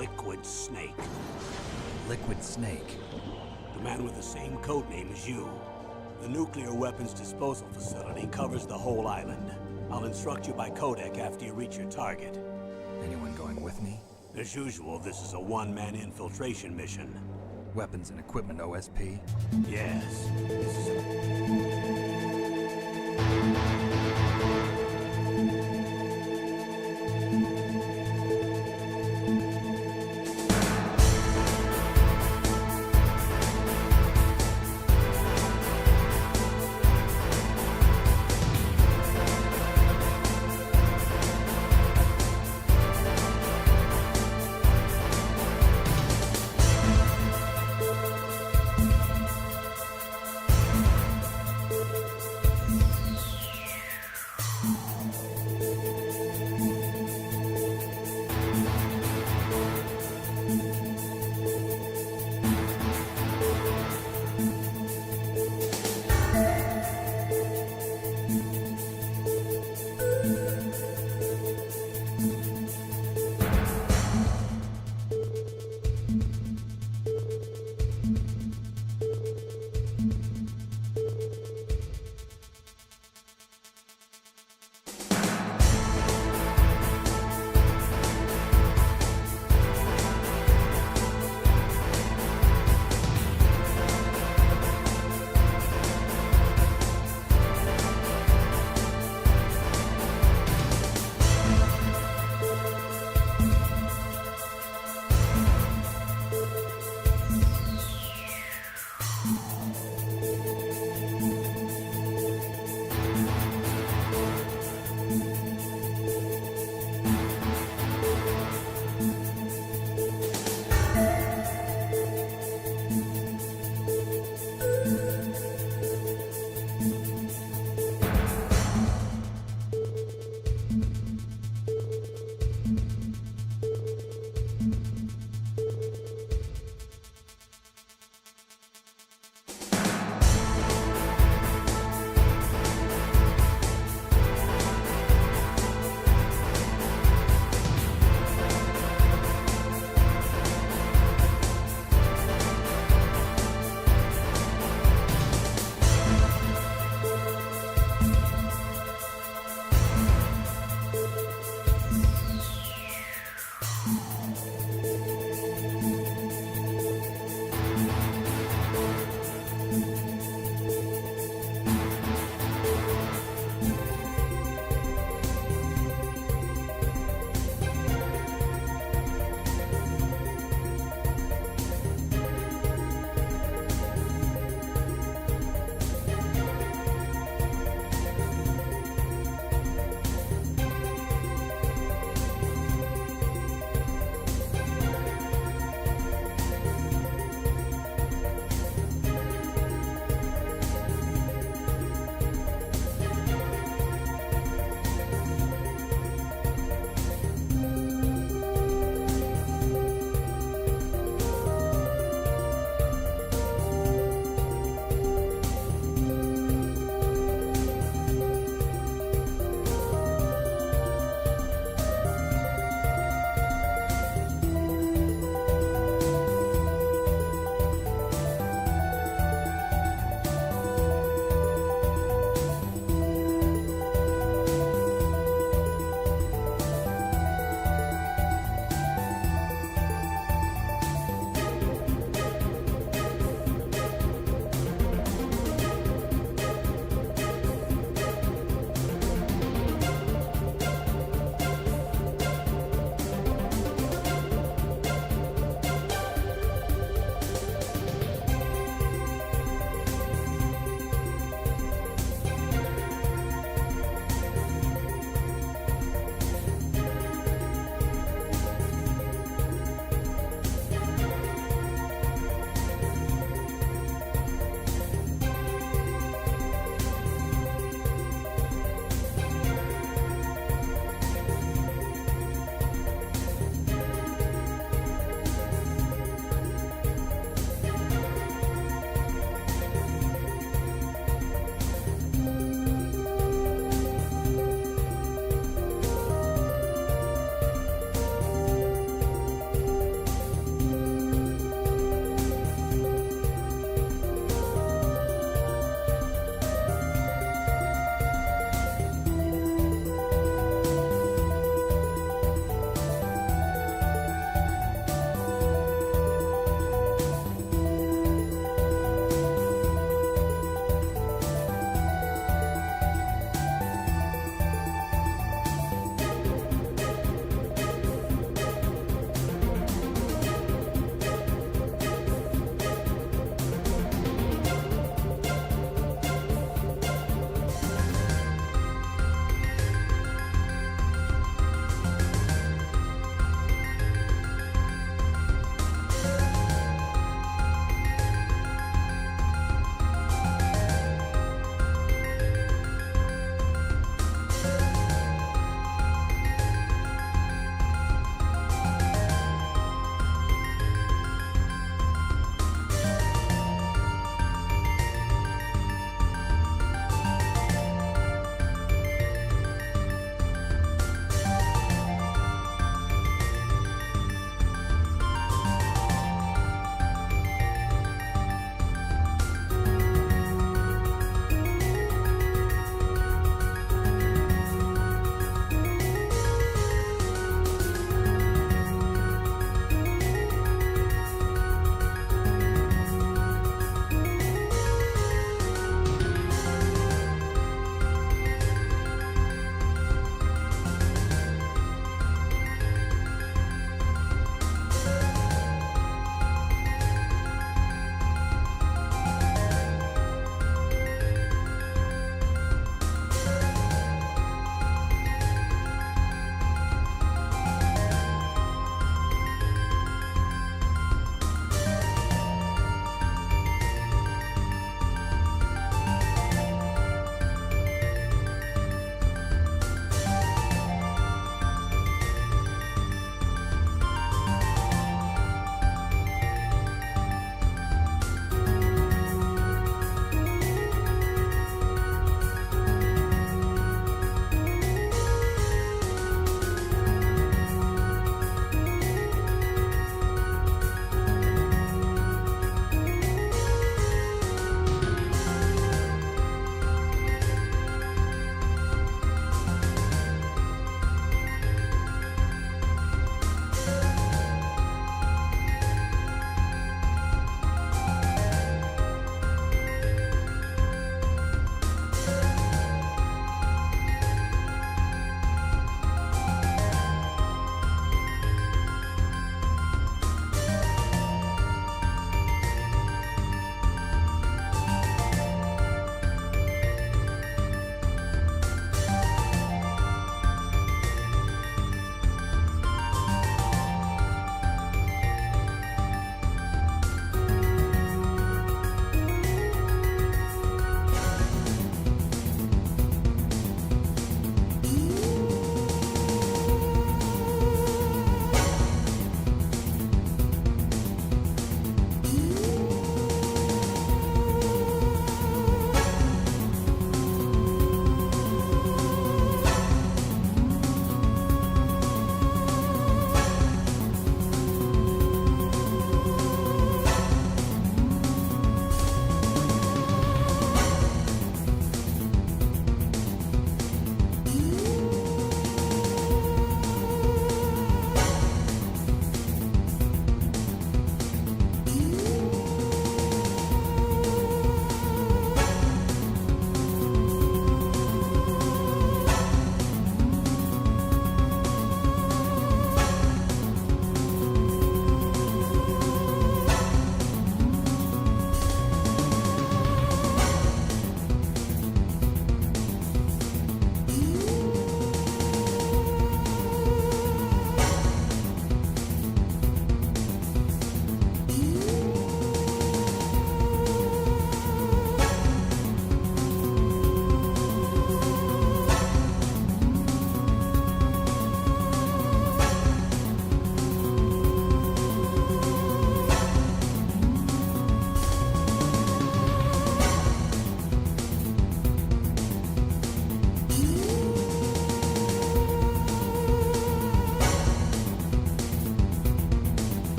Liquid Snake. Liquid Snake? The man with the same codename as you. The nuclear weapons disposal facility covers the whole island. I'll instruct you by Codec after you reach your target. Anyone going with me? As usual, this is a one-man infiltration mission. Weapons and equipment OSP? Yes. This is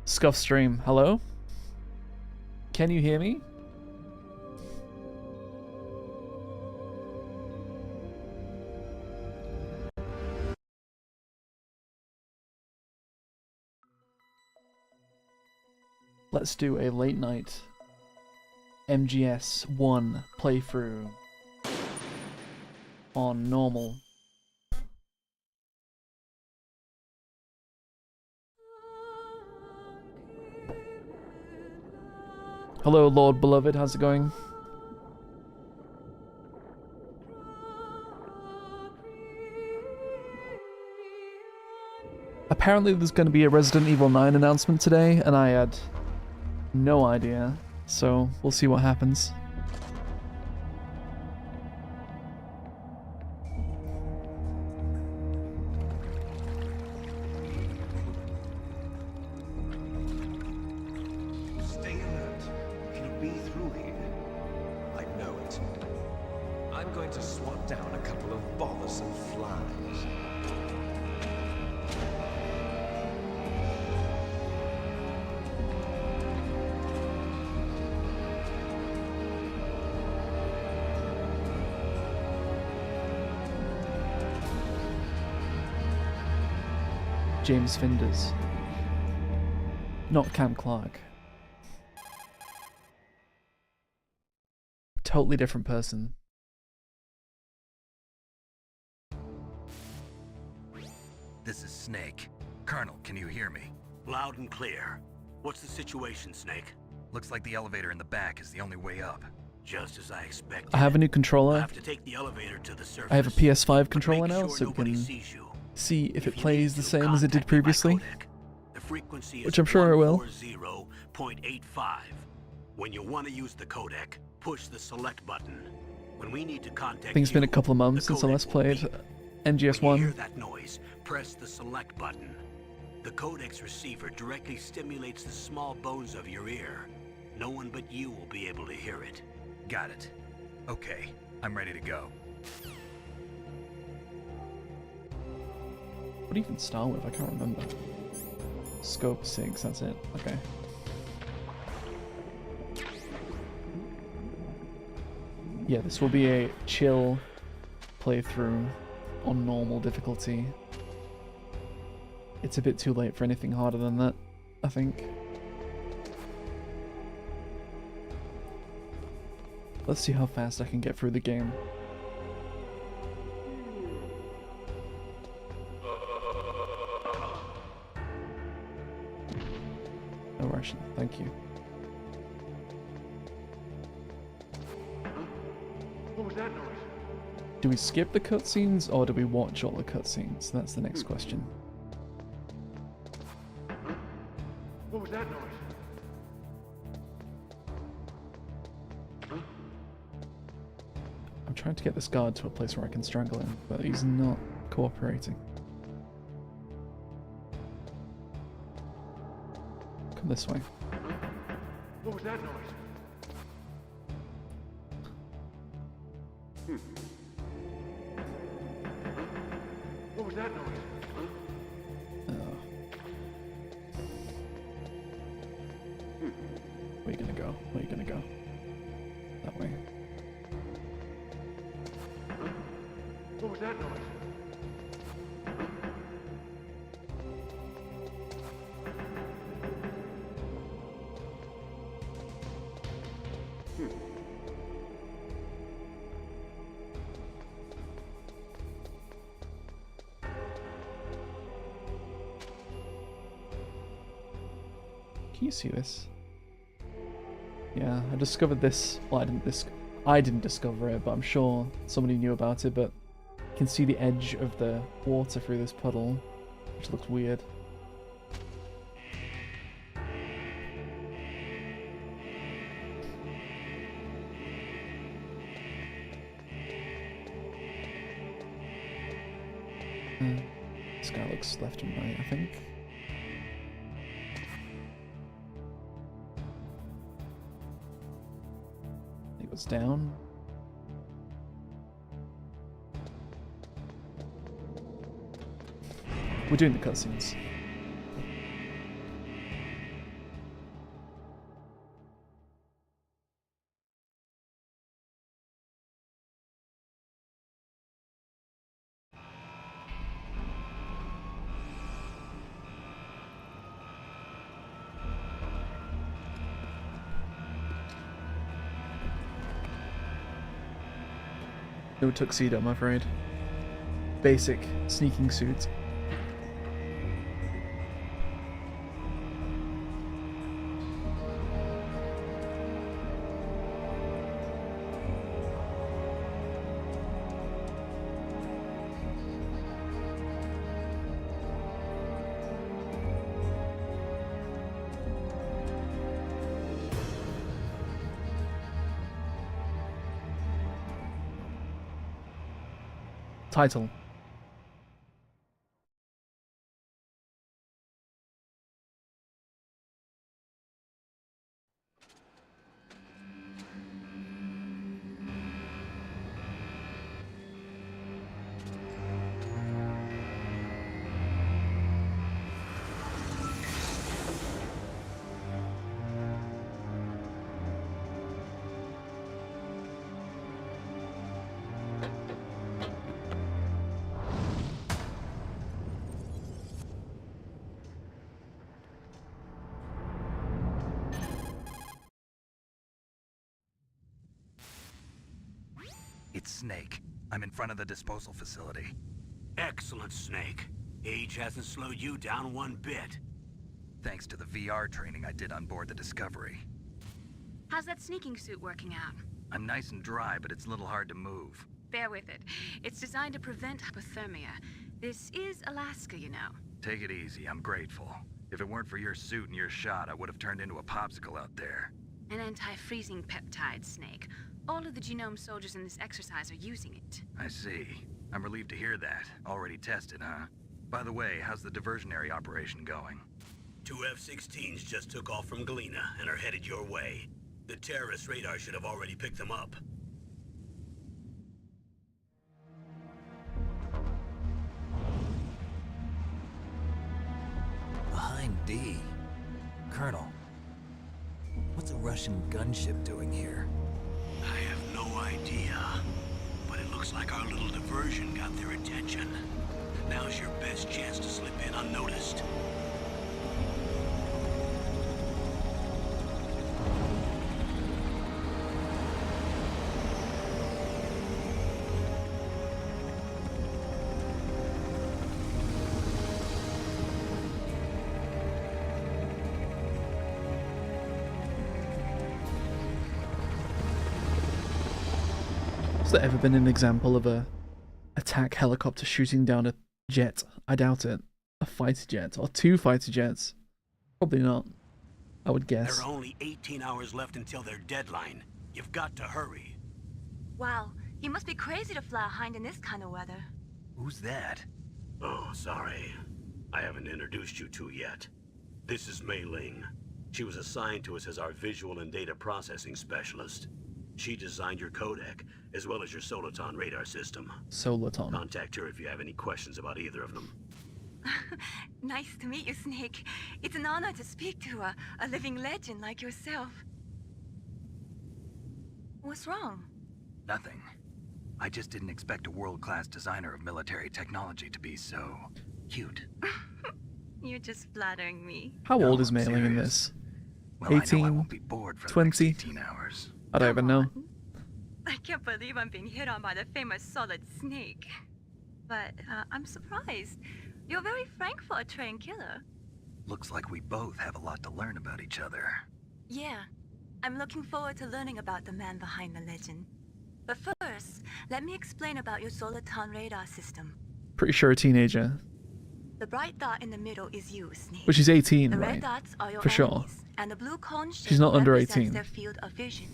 Scuff stream, hello? Can you hear me? Let's do a late night MGS 1 playthrough on normal. Hello, Lord Beloved, how's it going? Apparently there's going to be a Resident Evil 9 announcement today, and I had no idea, so we'll see what happens. Stay alert. He'll be through here. I know it. I'm going to swat down a couple of bothersome flies. James Finders. Not Cam Clark. Totally different person. This is Snake. Colonel, can you hear me? Loud and clear. What's the situation, Snake? Looks like the elevator in the back is the only way up. Just as I expected. I have a new I controller. have to take the elevator to the surface. I have a PS5 but controller make now, sure so we nobody can sees you. see if it you plays need the to, same as it did contact me by previously. Codec. The frequency is Which I'm sure it will. 140.85. When you want to use the codec, push the select button. When we need to contact I think it's been a you, couple of months the since I codec last will played beep. NGS When you hear 1. that noise, press the select button. The codec's receiver directly stimulates the small bones of your ear. No one but you will be able to hear it. Got it. Okay, I'm ready to go. What do you even start with? I can't remember. Scope 6, that's it. Okay. Yeah, this will be a chill playthrough on normal difficulty. It's a bit too late for anything harder than that, I think. Let's see how fast I can get through the game. No Russian, thank you. What was that noise? Do we skip the cutscenes or do we watch all the cutscenes? That's the next question. What was that noise? I'm trying to get this guard to a place where I can strangle him, but he's not cooperating. Come this way. What was that noise? What was that noise? Where are you gonna go? Where are you gonna go? That way. What was that noise? Can you see this? Yeah, I discovered this. Well, I didn't discover it, but I'm sure somebody knew about it. But you can see the edge of the water through this puddle, which looks weird. This guy looks left and right, I think. He goes down. We're doing the cutscenes. No tuxedo, I'm afraid. Basic sneaking suit. Title. It's Snake. I'm in front of the disposal facility. Excellent, Snake. Age hasn't slowed you down one bit. Thanks to the VR training I did on board the Discovery. How's that sneaking suit working out? I'm nice and dry, but it's a little hard to move. Bear with it. It's designed to prevent hypothermia. This is Alaska, you know. Take it easy, I'm grateful. If it weren't for your suit and your shot, I would have turned into a popsicle out there. An anti-freezing peptide, Snake. All of the genome soldiers in this exercise are using it. I see. I'm relieved to hear that. Already tested, huh? By the way, how's the diversionary operation going? 2 F-16s just took off from Galena and are headed your way. The terrorist radar should have already picked them up. Hind D. Colonel, what's a Russian gunship doing here? I have no idea, but it looks like our little diversion got their attention. Now's your best chance to slip in unnoticed. Has there ever been an example of a attack helicopter shooting down a jet? I doubt it. A fighter jet or 2 fighter jets? Probably not. I would guess. There are only 18 hours left until their deadline. You've got to hurry. Wow, you must be crazy to fly a Hind in this kind of weather. Who's that? Oh, sorry. I haven't introduced you to yet. This is Mei Ling. She was assigned to us as our visual and data processing specialist. She designed your codec, as well as your Soliton radar system. Soliton. Contact her if you have any questions about either of them. Nice to meet you, Snake. It's an honor to speak to a living legend like yourself. What's wrong? Nothing. I just didn't expect a world-class designer of military technology to be so cute. You're just flattering me. How No, old is I'm Mei Ling in serious. this? Well, I know I 18, won't be bored for 20? the next 18 hours. I don't even know. Come on. I can't believe I'm being hit on by the famous Solid Snake. But I'm surprised. You're very frank for a trained killer. Looks like we both have a lot to learn about each other. Yeah, I'm looking forward to learning about the man behind the legend. But first, let me explain about your Soliton radar system. Pretty sure a teenager. The bright dot in the middle is you, Snake. But she's 18, The right? red dots are your For sure. enemies, and the blue cone shape She's not under represents 18. their field of vision.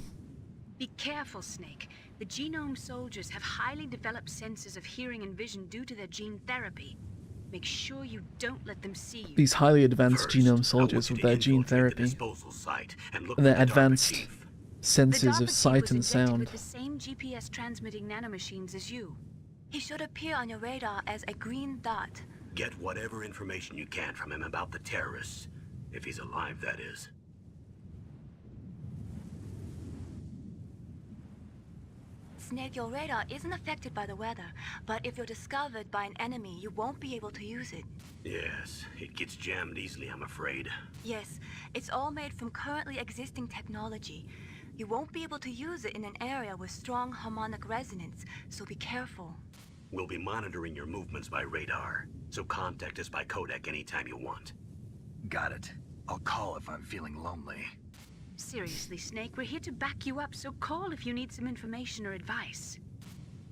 Be careful, Snake. The genome soldiers have highly developed senses of hearing and vision due to their gene therapy. Make sure you don't let them see you. These highly advanced First, genome I want soldiers you with to their gene infiltrate the therapy disposal site and look and their for the Darpa advanced chief. The senses Darpa of chief sight was and injected sound. with the same GPS transmitting nanomachines as you. He should appear on your radar as a green dot. Get whatever information you can from him about the terrorists. If he's alive, that is. Snake, your radar isn't affected by the weather, but if you're discovered by an enemy, you won't be able to use it. Yes, it gets jammed easily, I'm afraid. Yes, it's all made from currently existing technology. You won't be able to use it in an area with strong harmonic resonance, so be careful. We'll be monitoring your movements by radar, so contact us by codec anytime you want. Got it. I'll call if I'm feeling lonely. Seriously, Snake, we're here to back you up, so call if you need some information or advice.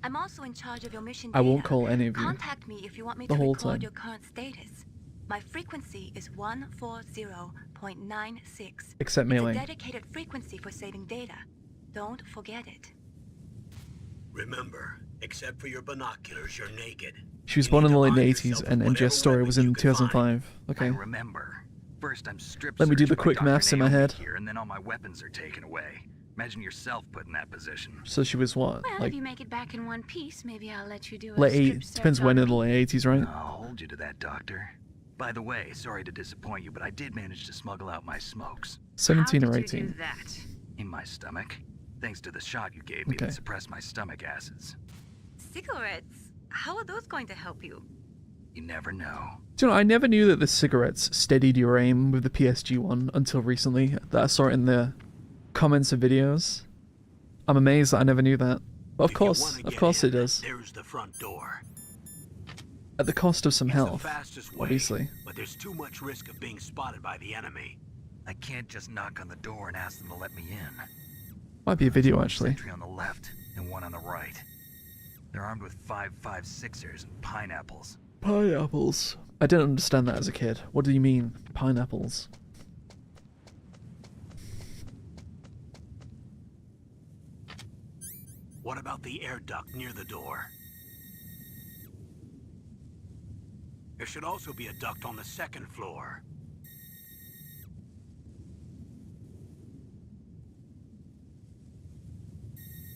I'm also in charge of your mission I data. won't call any of you. Contact me if you want me The to whole record time. your current status. My frequency is 140.96. Except It's Mei-Ling. a dedicated frequency for saving data. Don't forget it. Remember, except for your binoculars, you're naked. She was You born need in the to late arm 80s, yourself and with NGS whatever story weapon was you in can find. 2005. I Okay. remember. First, I'm strip Let me do searched the by quick Dr. maths in my Naomi head. Here, and then all my weapons are taken away. Imagine yourself put in that position. So she was what? Well, Like if you make it back in one piece, maybe I'll let you do a late strip 80s. search Depends on when in me. the late 80s, right? I'll hold you to that, Doctor. By the way, sorry to disappoint you, but I did manage to smuggle out my smokes 17 How or did you do 18. that? in my stomach, thanks to the shot you gave me Okay. that suppressed my stomach acids. Cigarettes? How are those going to help you? You never know. Do you know, I never knew that the cigarettes steadied your aim with the PSG one until recently. That I saw it in the comments of videos. I'm amazed that I never knew that. But If you wanna of get course in, it does. There's the front door. At the cost of some It's the health, fastest way, obviously. but there's too much risk of being spotted by the enemy. I can't just knock on the door and ask them to let me in. Might be a video, actually. Sentry on the left and one on the right. They're armed with 5.56ers and pineapples. Pineapples. I didn't understand that as a kid. What do you mean, pineapples? What about the air duct near the door? There should also be a duct on the second floor.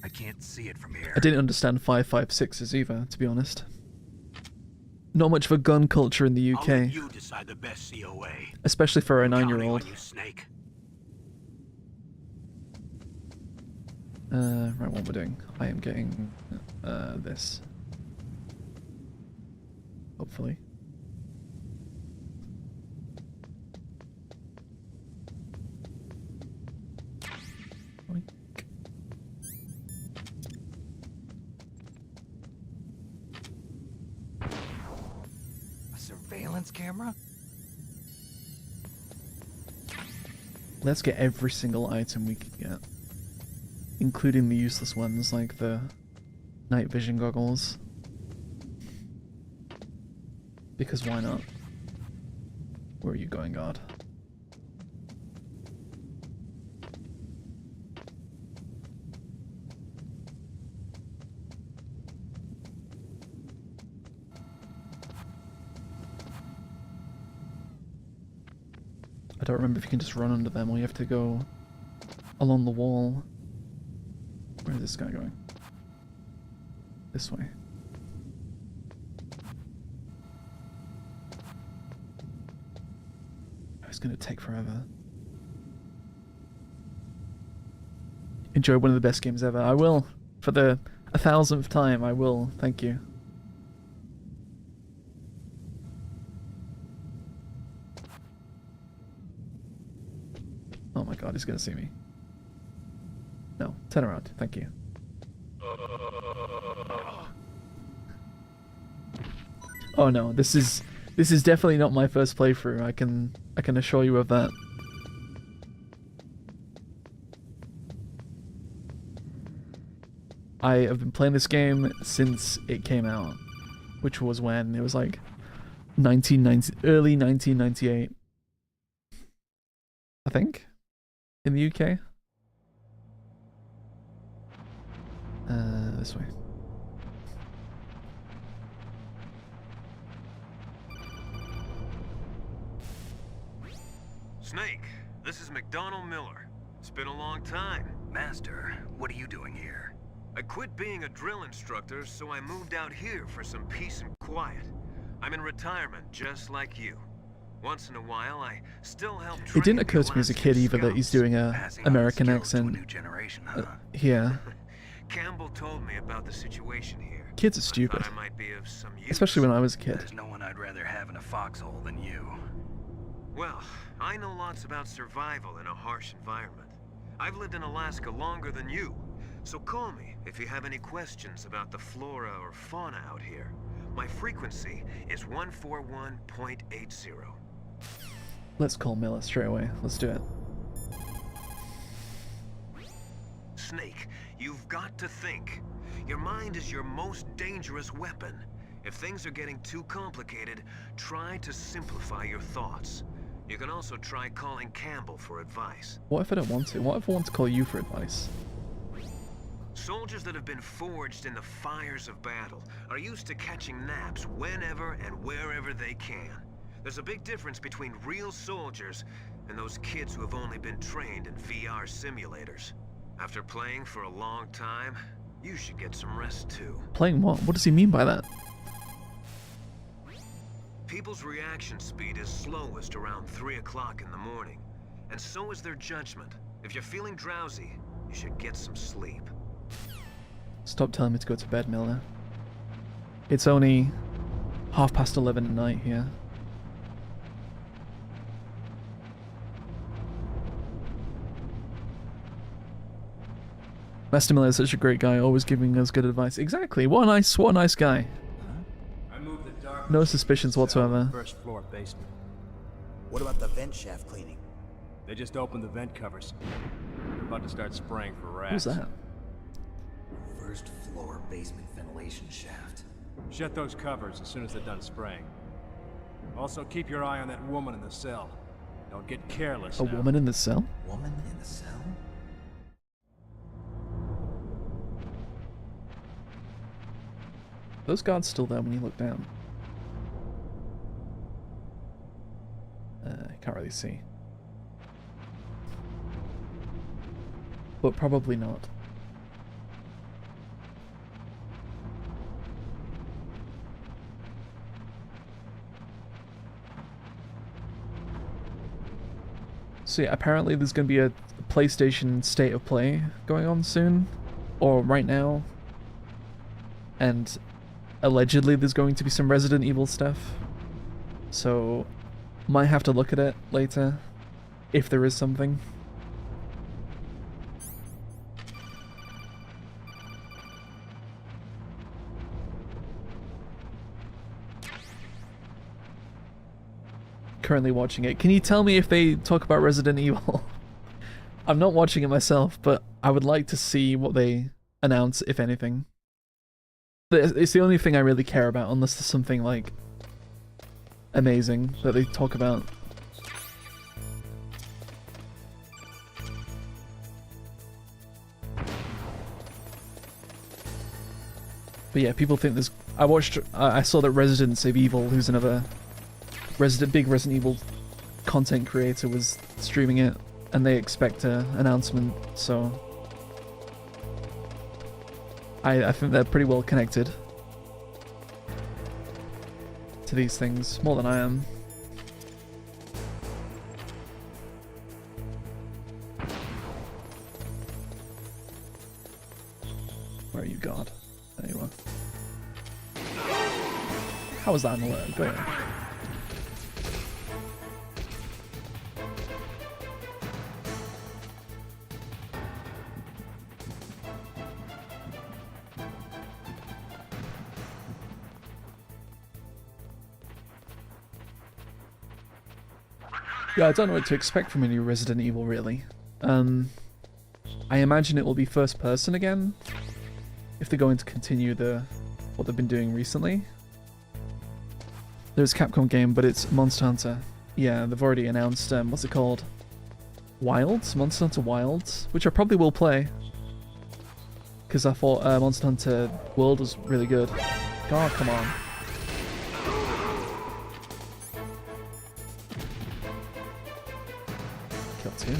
I can't see it from here. I didn't understand 5.56s either, to be honest. Not much of a gun culture in the I'll let UK, you decide the best COA. especially for a I'm counting 9-year-old. on you, Snake. Right, what we're doing. I am getting this. Hopefully. Oink. A surveillance camera? Let's get every single item we can get. Including the useless ones like the night vision goggles. Because why not? Where are you going, God? I don't remember if you can just run under them or you have to go along the wall. Where is this guy going? This way. It's gonna take forever. Enjoy one of the best games ever. I will. For the 1000th time, I will. Thank you. Oh my god, he's gonna see me. No, turn around. Thank you. Oh no, this is definitely not my first playthrough. I can assure you of that. I have been playing this game since it came out, which was when it was like early 1998. I think in the UK. This way. Snake, this is McDonald Miller. It's been a long time. Master, what are you doing here? I quit being a drill instructor, so I moved out here for some peace and quiet. I'm in retirement, just like you. Once in a while, I still help. It didn't occur to me as a kid either that he's doing a Passing on the American skills to a accent new generation, huh? here. Campbell told me about the situation here. Kids are I stupid, thought I might be of some use. especially when I was a kid. There's no one I'd rather have in a foxhole than you. Well, I know lots about survival in a harsh environment. I've lived in Alaska longer than you, so call me if you have any questions about the flora or fauna out here. My frequency is 141.80. Let's call Miller straight away. Let's do it. Snake, you've got to think. Your mind is your most dangerous weapon. If things are getting too complicated, try to simplify your thoughts. You can also try calling Campbell for advice. What if I don't want to? What if I want to call you for advice? Soldiers that have been forged in the fires of battle are used to catching naps whenever and wherever they can. There's a big difference between real soldiers and those kids who have only been trained in VR simulators. After playing for a long time, you should get some rest too. Playing what? What does he mean by that? People's reaction speed is slowest around 3 o'clock in the morning, and so is their judgment. If you're feeling drowsy, you should get some sleep. Stop telling me to go to bed, Miller. It's only 11:30 at night here. Master Miller is such a great guy, always giving us good advice. Exactly. What a nice guy. I moved the Darpa No suspicions whatsoever. first floor basement. What about the vent shaft cleaning? They just opened the vent covers. They're about to start spraying for Who's rats. that? First floor basement ventilation shaft. Shut those covers as soon as they're done spraying. Also, keep your eye on that woman in the cell. Don't get careless A now. woman in the cell? Woman in the cell? Those guards still there when you look down. Can't really see. But probably not. So yeah, apparently there's going to be a PlayStation State of Play going on soon, or right now, and allegedly there's going to be some Resident Evil stuff, so might have to look at it later, if there is something. Currently watching it. Can you tell me if they talk about Resident Evil? I'm not watching it myself, but I would like to see what they announce, if anything. It's the only thing I really care about, unless there's something like amazing that they talk about. But yeah, people think there's... I saw that Resident Save Evil, who's another big Resident Evil content creator, was streaming it, and they expect an announcement, so I think they're pretty well connected to these things, more than I am. Where are you, God? There you are. How was that an alert? Go ahead. Yeah, I don't know what to expect from a new Resident Evil, really. I imagine it will be first person again, if they're going to continue what they've been doing recently. There's a Capcom game, but it's Monster Hunter. Yeah, they've already announced, what's it called? Wilds? Monster Hunter Wilds? Which I probably will play. Because I thought Monster Hunter World was really good. God, come on. Killed two.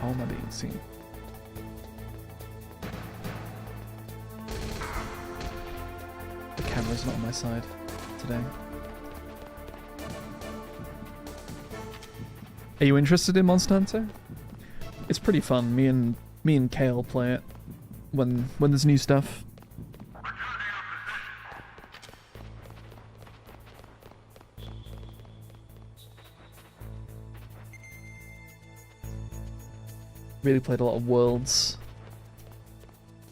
How am I being seen? The camera's not on my side today. Are you interested in Monster Hunter? It's pretty fun. Me and Kale play it when there's new stuff. Really played a lot of Worlds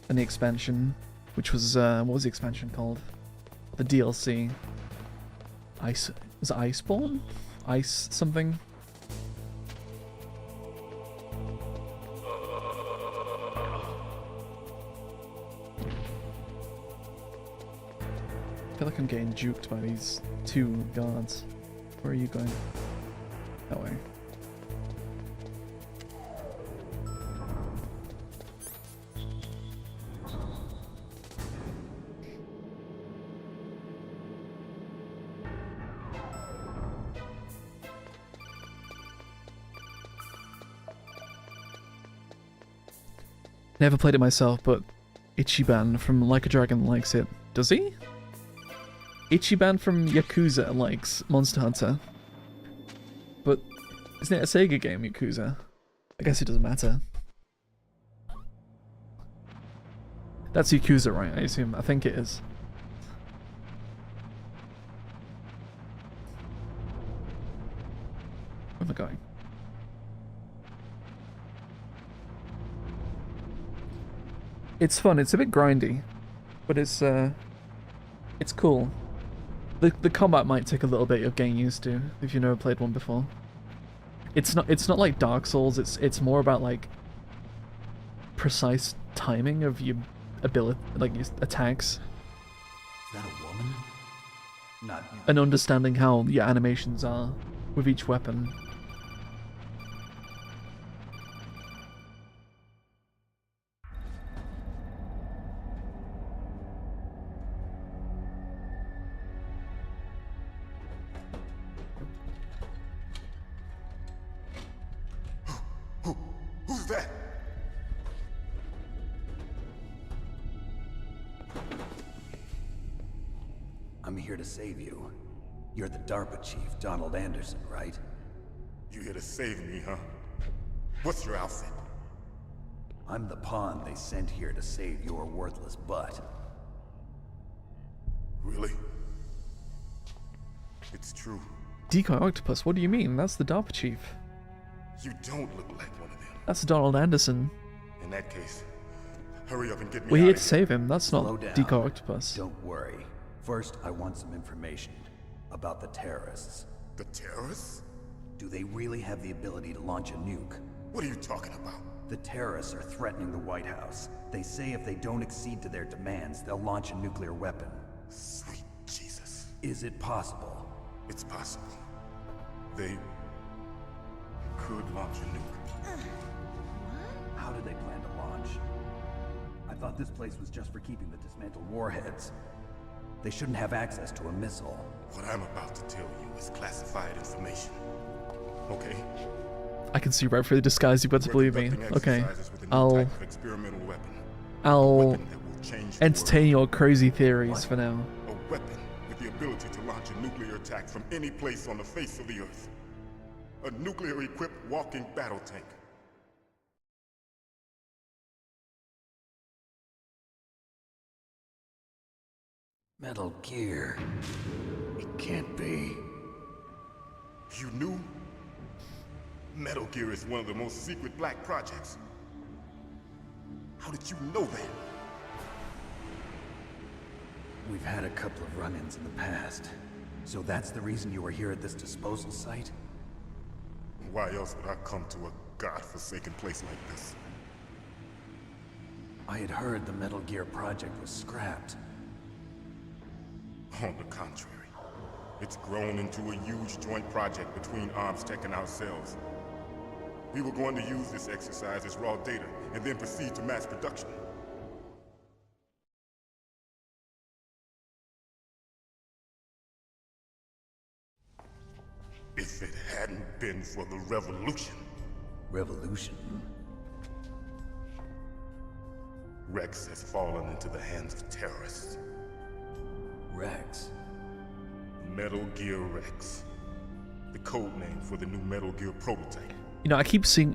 and the expansion, which was what was the expansion called? The DLC. Was it Iceborne? Ice something? I feel like I'm getting juked by these two guards. Where are you going? That way. Never played it myself, but Ichiban from Like a Dragon likes it. Does he? Ichiban from Yakuza likes Monster Hunter. But isn't it a Sega game, Yakuza? I guess it doesn't matter. That's Yakuza, right? I assume. I think it is. Where am I going? It's fun. It's a bit grindy, but it's cool. The combat might take a little bit of getting used to if you've never played one before. It's not like Dark Souls. It's more about like precise timing of your ability, like your attacks. Is that a woman? Not. And understanding how your animations are with each weapon. Who's that? I'm here to save you. You're the Darpa chief, Donald Anderson, right? You here to save me, huh? What's your outfit? I'm the pawn they sent here to save your worthless butt. Really? It's true. Decoy Octopus, what do you mean? That's the Darpa chief. You don't look like one of them. That's Donald Anderson. In that case, hurry up and get me We're out here of to here. save him. That's Slow not down. Decoy Octopus. Don't worry. First, I want some information about the terrorists. The terrorists? Do they really have the ability to launch a nuke? What are you talking about? The terrorists are threatening the White House. They say if they don't accede to their demands, they'll launch a nuclear weapon. Sweet Jesus. Is it possible? It's possible. They could launch a nuke. How do they plan to launch? I thought this place was just for keeping the dismantled warheads. They shouldn't have access to a missile. What I'm about to tell you is classified information. Okay? I can see right through the disguise. You've got to We're believe me. conducting Okay, exercises with a new I'll type of experimental weapon. A I'll weapon that will change the entertain world. your crazy theories for now. A weapon with the ability to launch a nuclear attack from any place on the face of the Earth. A nuclear-equipped walking battle tank. Metal Gear. It can't be. You knew? Metal Gear is one of the most secret black projects. How did you know that? We've had a couple of run-ins in the past. So that's the reason you were here at this disposal site? Why else would I come to a godforsaken place like this? I had heard the Metal Gear project was scrapped. On the contrary, it's grown into a huge joint project between ArmsTech and ourselves. We were going to use this exercise as raw data and then proceed to mass production. If it hadn't been for the revolution, Revolution? Rex has fallen into the hands of terrorists. Rex? Metal Gear Rex. The code name for the new Metal Gear prototype. You know, I keep saying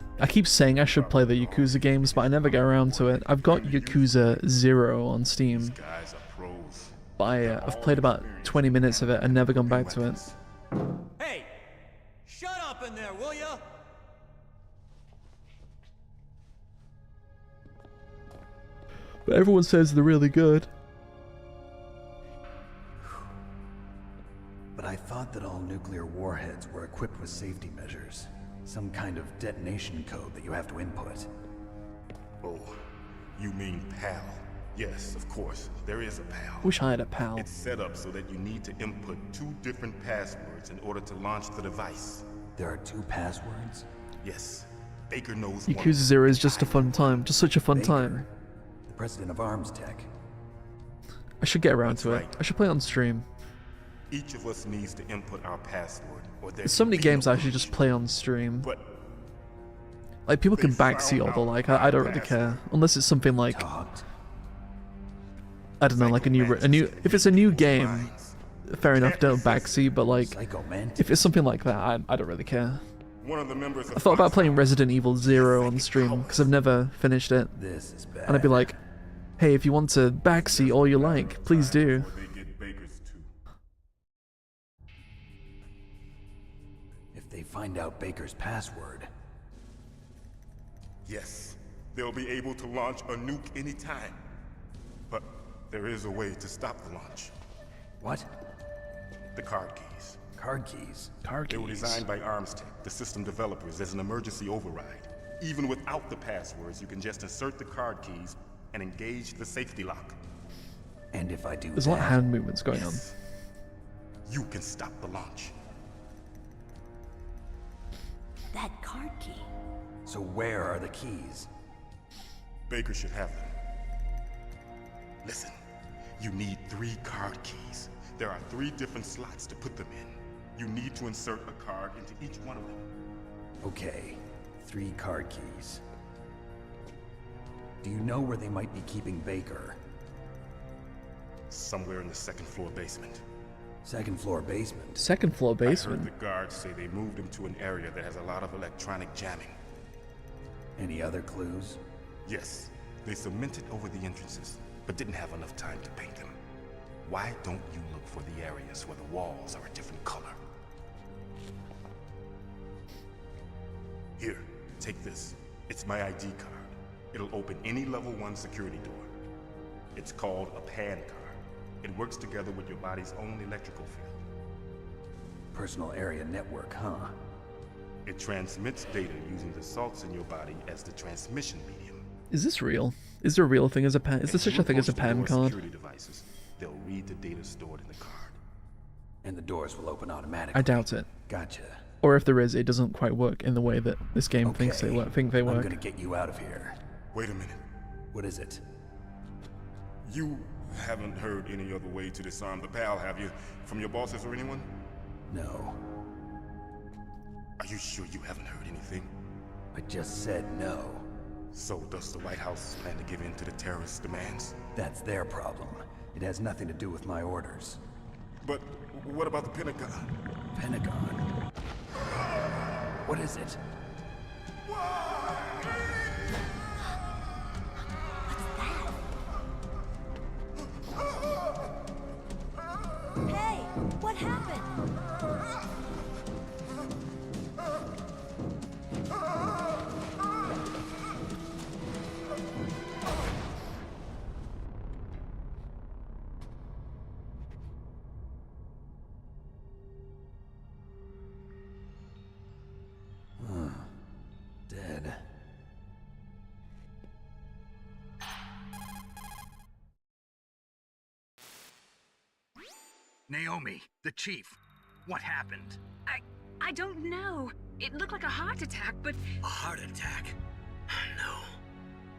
I should play the Yakuza games, but I never get around to it. I've got Yakuza 0 on Steam, These guys are pros. but I've played about 20 minutes of it and never gone back to it. Hey! Shut up in there, will ya? But everyone says they're really good. But I thought that all nuclear warheads were equipped with safety measures. Some kind of detonation code that you have to input. Oh, you mean PAL? Yes, of course. There is a PAL. Wish I had a PAL. It's set up so that you need to input 2 different passwords in order to launch the device. There are 2 passwords? Yes. Baker knows Yakuza 0 is just a fun time. Just such a fun time. The president of Arms Tech. I should get around That's to it. right. I should play it on stream. Each of us needs to input our password, or There's so many games I should just play on stream. But Like, people can they backseat all found the out like, our I don't really password. care. Unless it's something like, Talked. I don't know, like a new, if it's a new game, fair enough, don't backseat, but like, Psycho Mantis. if it's something like that, I don't really care. one of the members of I thought about Fox- playing Resident Evil 0 on stream, because I've never finished it. This is bad. And I'd be like, hey, if you want to backseat all you like, please do. Before they get Baker's too. If they find out Baker's password, Yes, they'll be able to launch a nuke anytime. But there is a way to stop the launch. what? The card keys. Card keys. Card They were keys. designed by Arms Tech, the system developers, as an emergency override. Even without the passwords, you can just insert the card keys and engage the safety lock. And if I do There's a lot of that, hand movements going on. Yes. You can stop the launch. That card key. so where are the keys? Baker should have them. Listen, you need 3 card keys. There are 3 different slots to put them in. You need to insert a card into each one of them. Okay, 3 card keys. Do you know where they might be keeping Baker? Somewhere in the 2nd floor basement. 2nd floor basement. 2nd floor I heard basement. the guards say they moved him to an area that has a lot of electronic jamming. Any other clues? Yes, they cemented over the entrances, but didn't have enough time to paint them. Why don't you look for the areas where the walls are a different color? Here, take this. It's my ID card. It'll open any level 1 security door. It's called a PAN card. It works together with your body's own electrical field. Personal area network, huh? It transmits data using the salts in your body as the transmission medium. Is this real? Is there a real thing as a PAN? Is there such a thing as a PAN card? Security devices. They'll read the data stored in the card. And the doors will open automatically. I doubt it. Gotcha. Or if there is, it doesn't quite work in the way that this game thinks they work. Think they I'm work. gonna get you out of here. Wait a minute. What is it? You haven't heard any other way to disarm the PAL, have you? From your bosses or anyone? No. Are you sure you haven't heard anything? I just said no. So does the White House plan to give in to the terrorists' demands? That's their problem. It has nothing to do with my orders. But what about the Pentagon? Pentagon. What is it? Hey, what happened? Dead. Naomi, the chief. What happened? I don't know. It looked like a heart attack, but A heart attack? No,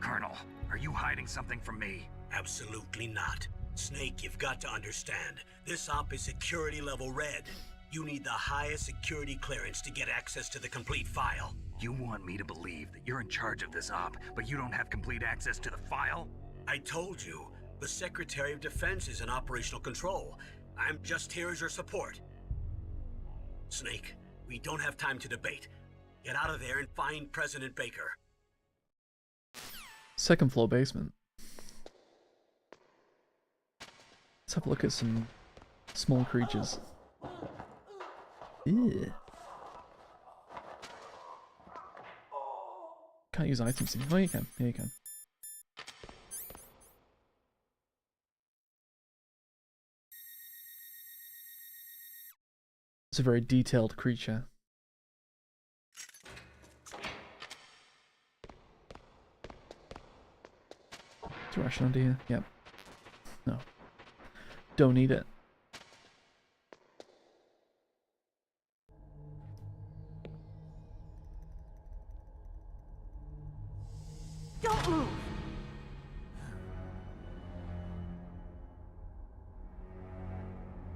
Colonel, are you hiding something from me? absolutely not. Snake, you've got to understand. This op is security level red. You need the highest security clearance to get access to the complete file. You want me to believe that you're in charge of this op, but you don't have complete access to the file? I told you, the Secretary of Defense is in operational control. I'm just here as your support. Snake, we don't have time to debate. Get out of there and find President Baker. 2nd floor basement. Let's have a look at some small creatures. Ew. Can't use items in. Oh, you can. Yeah, you can. It's a very detailed creature. Is ration under here? Yep. No. Don't need it. Don't move!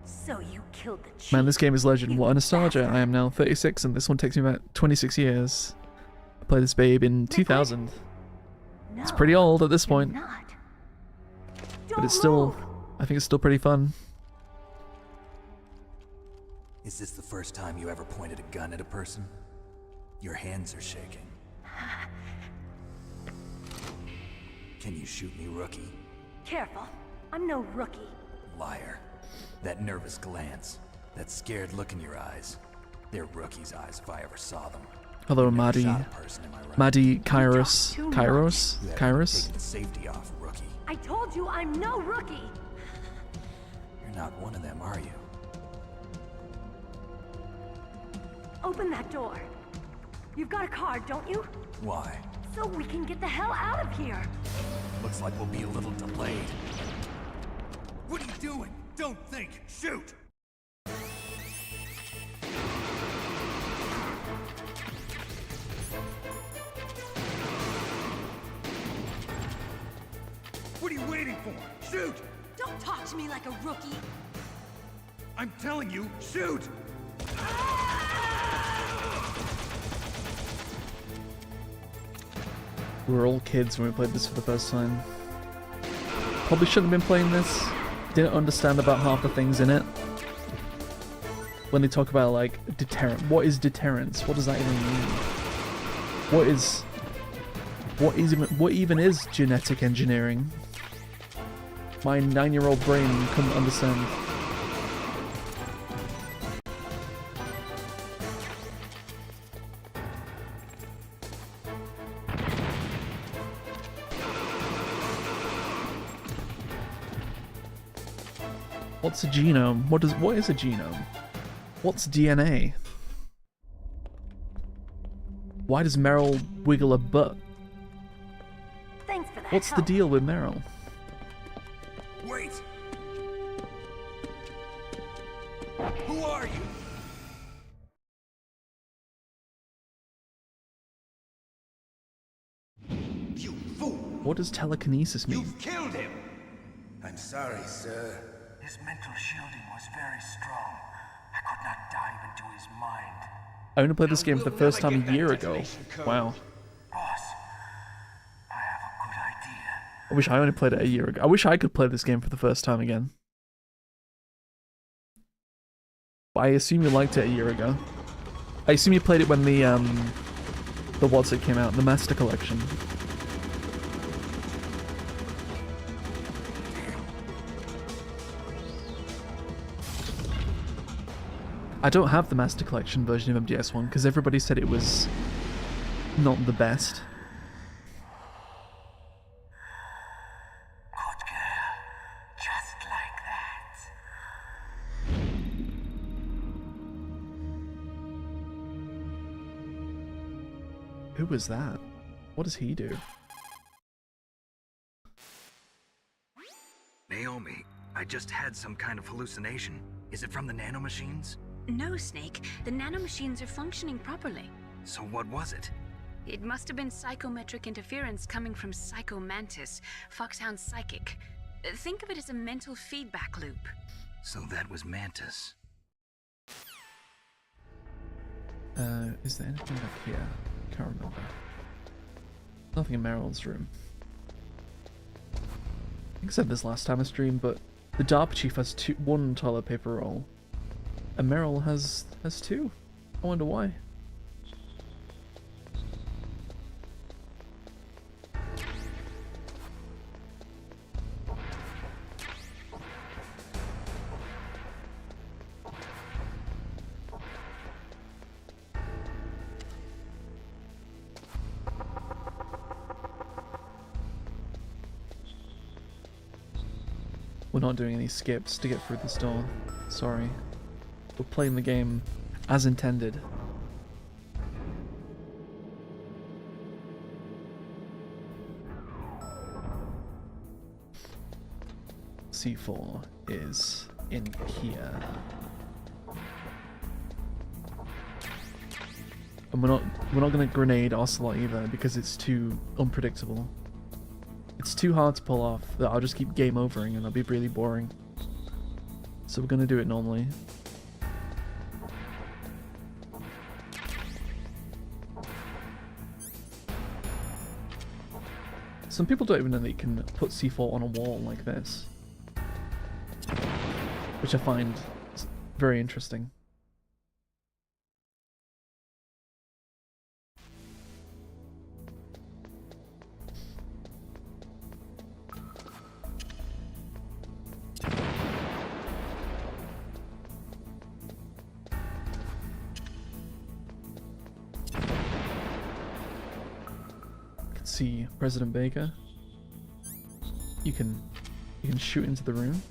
So you killed the chief. Man, this game is legend. What a nostalgia. I am now 36 and this one takes me about 26 years. I played this babe in 2000. No, It's pretty old at this point. you're not. But it's still, I think it's still pretty fun. Is this the first time you ever pointed a gun at a person? Your hands are shaking. Can you shoot me, rookie? Careful. I'm no rookie. Liar. That nervous glance, that scared look in your eyes. They're rookie's eyes if I ever saw them. Hello, You never Maddie. shot a person, am I right? Maddie Kairos. too much. Kairos? You haven't Kairos? taken the safety off, rookie. I told you I'm no rookie. You're not one of them, are you? Open that door. You've got a card, don't you? Why? So we can get the hell out of here. Looks like we'll be a little delayed. What are you doing? Don't think. Shoot! What are you waiting for? Shoot! Don't talk to me like a rookie. I'm telling you, shoot! We were all kids when we played this for the first time. Probably shouldn't have been playing this. Didn't understand about half the things in it. When they talk about like deterrent, what is deterrence? What does that even mean? What even is genetic engineering? My 9-year-old brain couldn't understand. What's a genome? What is a genome? What's DNA? Why does Meryl wiggle a butt? Thanks for that. What's the help. deal with Meryl? Wait! Who are you? You fool! What does telekinesis mean? You've killed him! I'm sorry, sir. His mental shielding was very strong. I could not dive into his mind. I only played this game for the first time a year ago. Wow. Boss, I have a good idea. I wish I only played it a year ago. I wish I could play this game for the first time again. But I assume you liked it a year ago. I assume you played it when the what's it came out, the Master Collection. I don't have the Master Collection version of MGS1 because everybody said it was not the best. Good girl. Just like that. Who was that? What does he do? Naomi, I just had some kind of hallucination. Is it from the nanomachines? No, Snake. The nanomachines are functioning properly. So what was it? It must have been psychometric interference coming from Mantis, Foxhound's psychic. Think of it as a mental feedback loop. So that was Mantis. Is there anything back here? Can't remember. Nothing in Meryl's room. I think I said this last time I streamed, but the Darpa chief has one toilet paper roll, and Meryl has two. I wonder why. We're not doing any skips to get through this door. Sorry. we're playing the game as intended. C4 is in here. And we're not gonna grenade Ocelot either because it's too unpredictable. It's too hard to pull off that I'll just keep game overing and it'll be really boring. So we're gonna do it normally. Some people don't even know that you can put C4 on a wall like this, which I find very interesting. See President Baker. You can shoot into the room.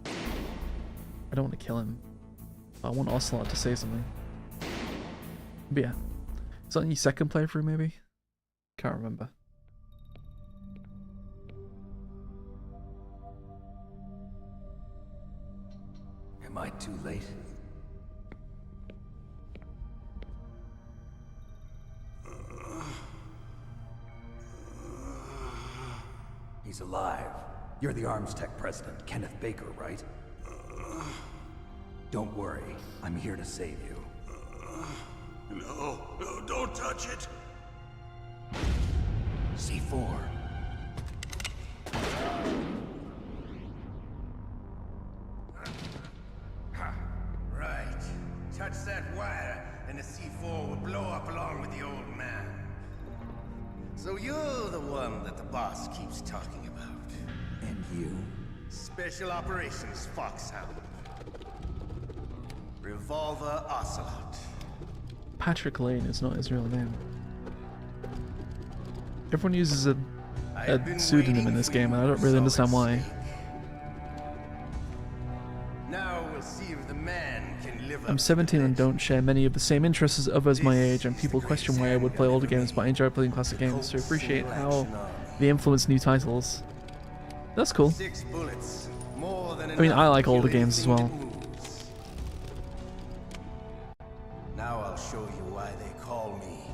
I don't want to kill him. I want Ocelot to say something. But yeah. Is that on your second playthrough maybe? Can't remember. Am I too late? He's alive. You're the Arms Tech president, Kenneth Baker, right? Don't worry. I'm here to save you. No, don't touch it. C4. Right. Touch that wire, and the C4 will blow up along with the old man. So you're the one that the boss keeps talking about. And you? Special Operations Foxhound. Revolver Ocelot. Patrick Lane is not his real name. Everyone uses a pseudonym in this game, and I don't really understand why. Now we'll see if the man can live up. I'm 17 and don't share many of the same interests as others my age, and people question why I would play older games, but I enjoy playing classic games, so appreciate how they influence new titles. That's cool. I mean, I like older games as well. Now I'll show you why they call me.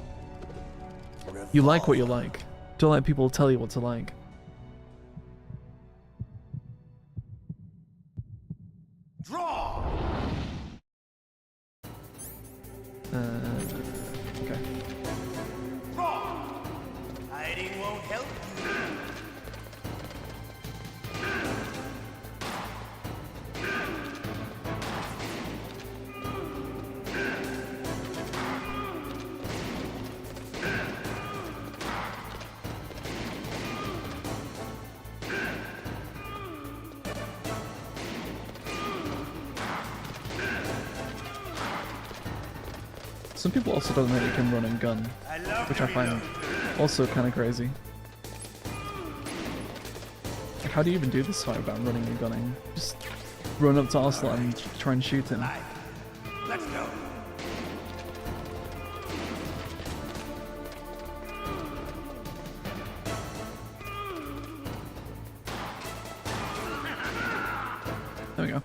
You like what you like. Don't let people tell you what to like. Draw. Okay. Draw. Hiding won't help you. Some people also don't know that you can run and gun, which I find also kind of crazy. Like, how do you even do this fight without running and gunning? Just run up to Ocelot and try and shoot him. Let's go. There we go.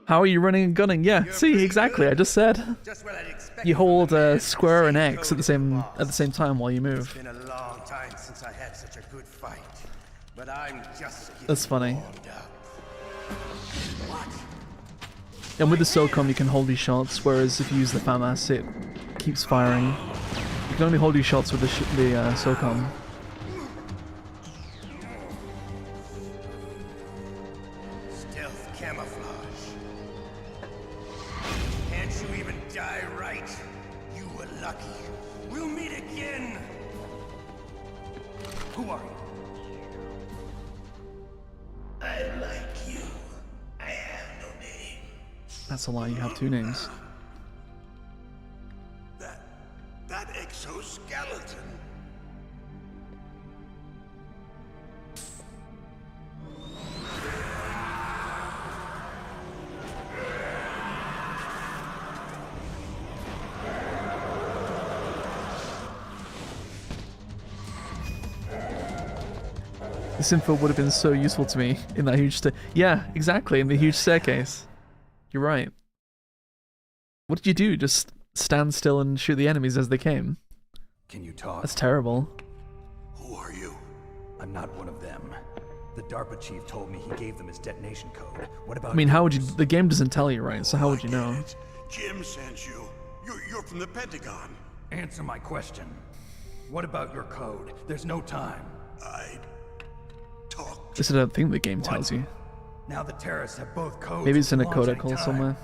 How are you running and gunning? Yeah, see, exactly. I just said. You hold square and X at the same time while you move. It's been a long time since I had such a good fight, but I'm just That's funny. And with the SOCOM, you can hold these shots, whereas if you use the FAMAS, it keeps firing. You can only hold these shots with the SOCOM. Stealth camouflage. Can't you even die right? You were lucky. We'll meet again. Who are you? I like you. I have no name. That's a lie, you have two names. That exoskeleton. This info would have been so useful to me in that huge Yeah, exactly, in the huge staircase. You're right. What did you do? Just stand still and shoot the enemies as they came? Can you talk? That's terrible. Who are you? I'm not one of them. The Darpa chief told me he gave them his detonation code. What about I mean, how would you... yours? The game doesn't tell you, right? So how would you I get know? it. Jim sent you. You're from the Pentagon. Answer my question. What about your code? There's no time. I talked. This is a thing the game tells you. Now the terrorists have both codes. Maybe it's in a Launch codec any hole time. somewhere.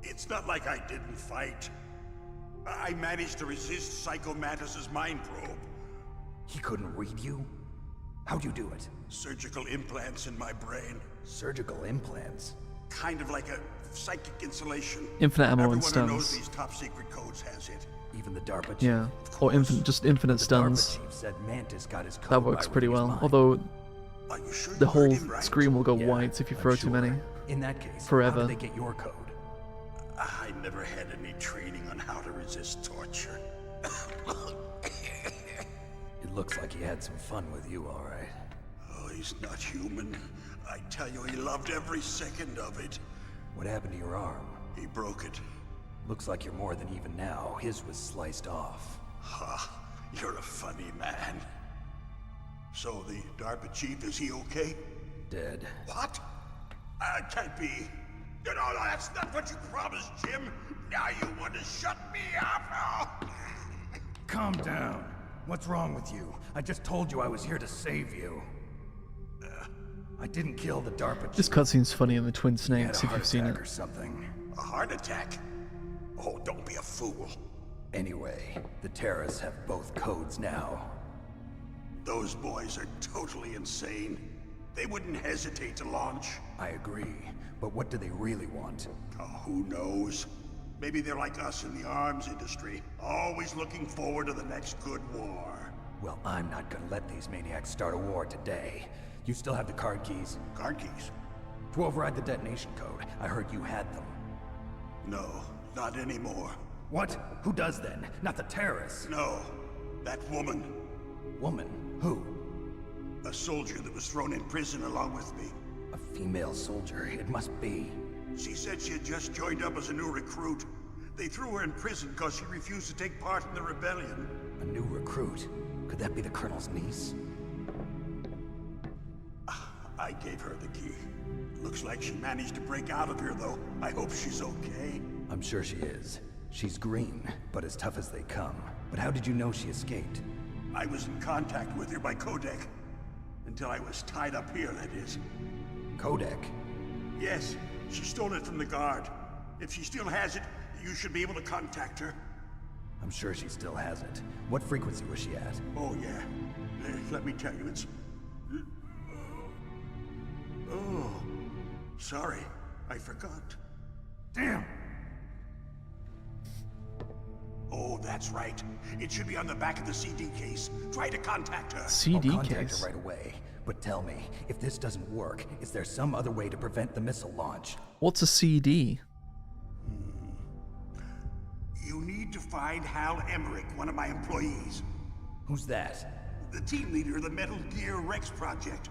It's not like I didn't fight. I managed to resist Psycho Mantis's mind probe. He couldn't read you? How'd you do it? Surgical implants in my brain. Surgical implants? Kind of like a psychic insulation. Infinite ammo and Everyone who knows stuns. these top secret codes has it. Even the Darpa chief? Yeah. Or just infinite The stuns. Darpa chief said Mantis got his code That works by pretty reading his well. mind. Although Are you sure the you heard whole him right? screen will go Yeah, white if you I'm throw too sure. many. In that case, Forever. how did they get your code? I never had any training on how to resist torture. It looks like he had some fun with you, all right. Oh, he's not human. I tell you, he loved every second of it. What happened to your arm? He broke it. Looks like you're more than even now. His was sliced off. Ha, you're a funny man. So the Darpa chief, is he okay? Dead. What? Can't be. No, that's not what you promised, Jim. Now you want to shut me up? Oh. Calm down. What's wrong with you? I just told you I was here to save you. I didn't kill the Darpa chief. This cutscene's funny in the Twin He had a Snakes if heart you've seen attack it. or something. A heart attack? Oh, don't be a fool. Anyway, the terrorists have both codes now. Those boys are totally insane. They wouldn't hesitate to launch. I agree, but what do they really want? Oh, who knows? Maybe they're like us in the arms industry, always looking forward to the next good war. Well, I'm not gonna let these maniacs start a war today. You still have the card keys? Card keys? To override the detonation code. I heard you had them. No, not anymore. What? Who does then? Not the terrorists. No, that woman. Woman? Who? A soldier that was thrown in prison along with me. A female soldier. It must be. She said she had just joined up as a new recruit. They threw her in prison because she refused to take part in the rebellion. A new recruit? Could that be the Colonel's niece? I gave her the key. Looks like she managed to break out of here, though. I hope she's okay. I'm sure she is. She's green, but as tough as they come. But how did you know she escaped? I was in contact with her by Codec. Until I was tied up here, that is. Codec? Yes, she stole it from the guard. If she still has it, you should be able to contact her. I'm sure she still has it. What frequency was she at? Oh, yeah. Let me tell you, it's... Oh, sorry. I forgot. Damn! Oh, that's right. It should be on the back of the CD case. Try to contact her. CD I'll contact case. her right away. But tell me, if this doesn't work, is there some other way to prevent the missile launch? What's a CD? You need to find Hal Emmerich, one of my employees. Who's that? The team leader of the Metal Gear Rex project.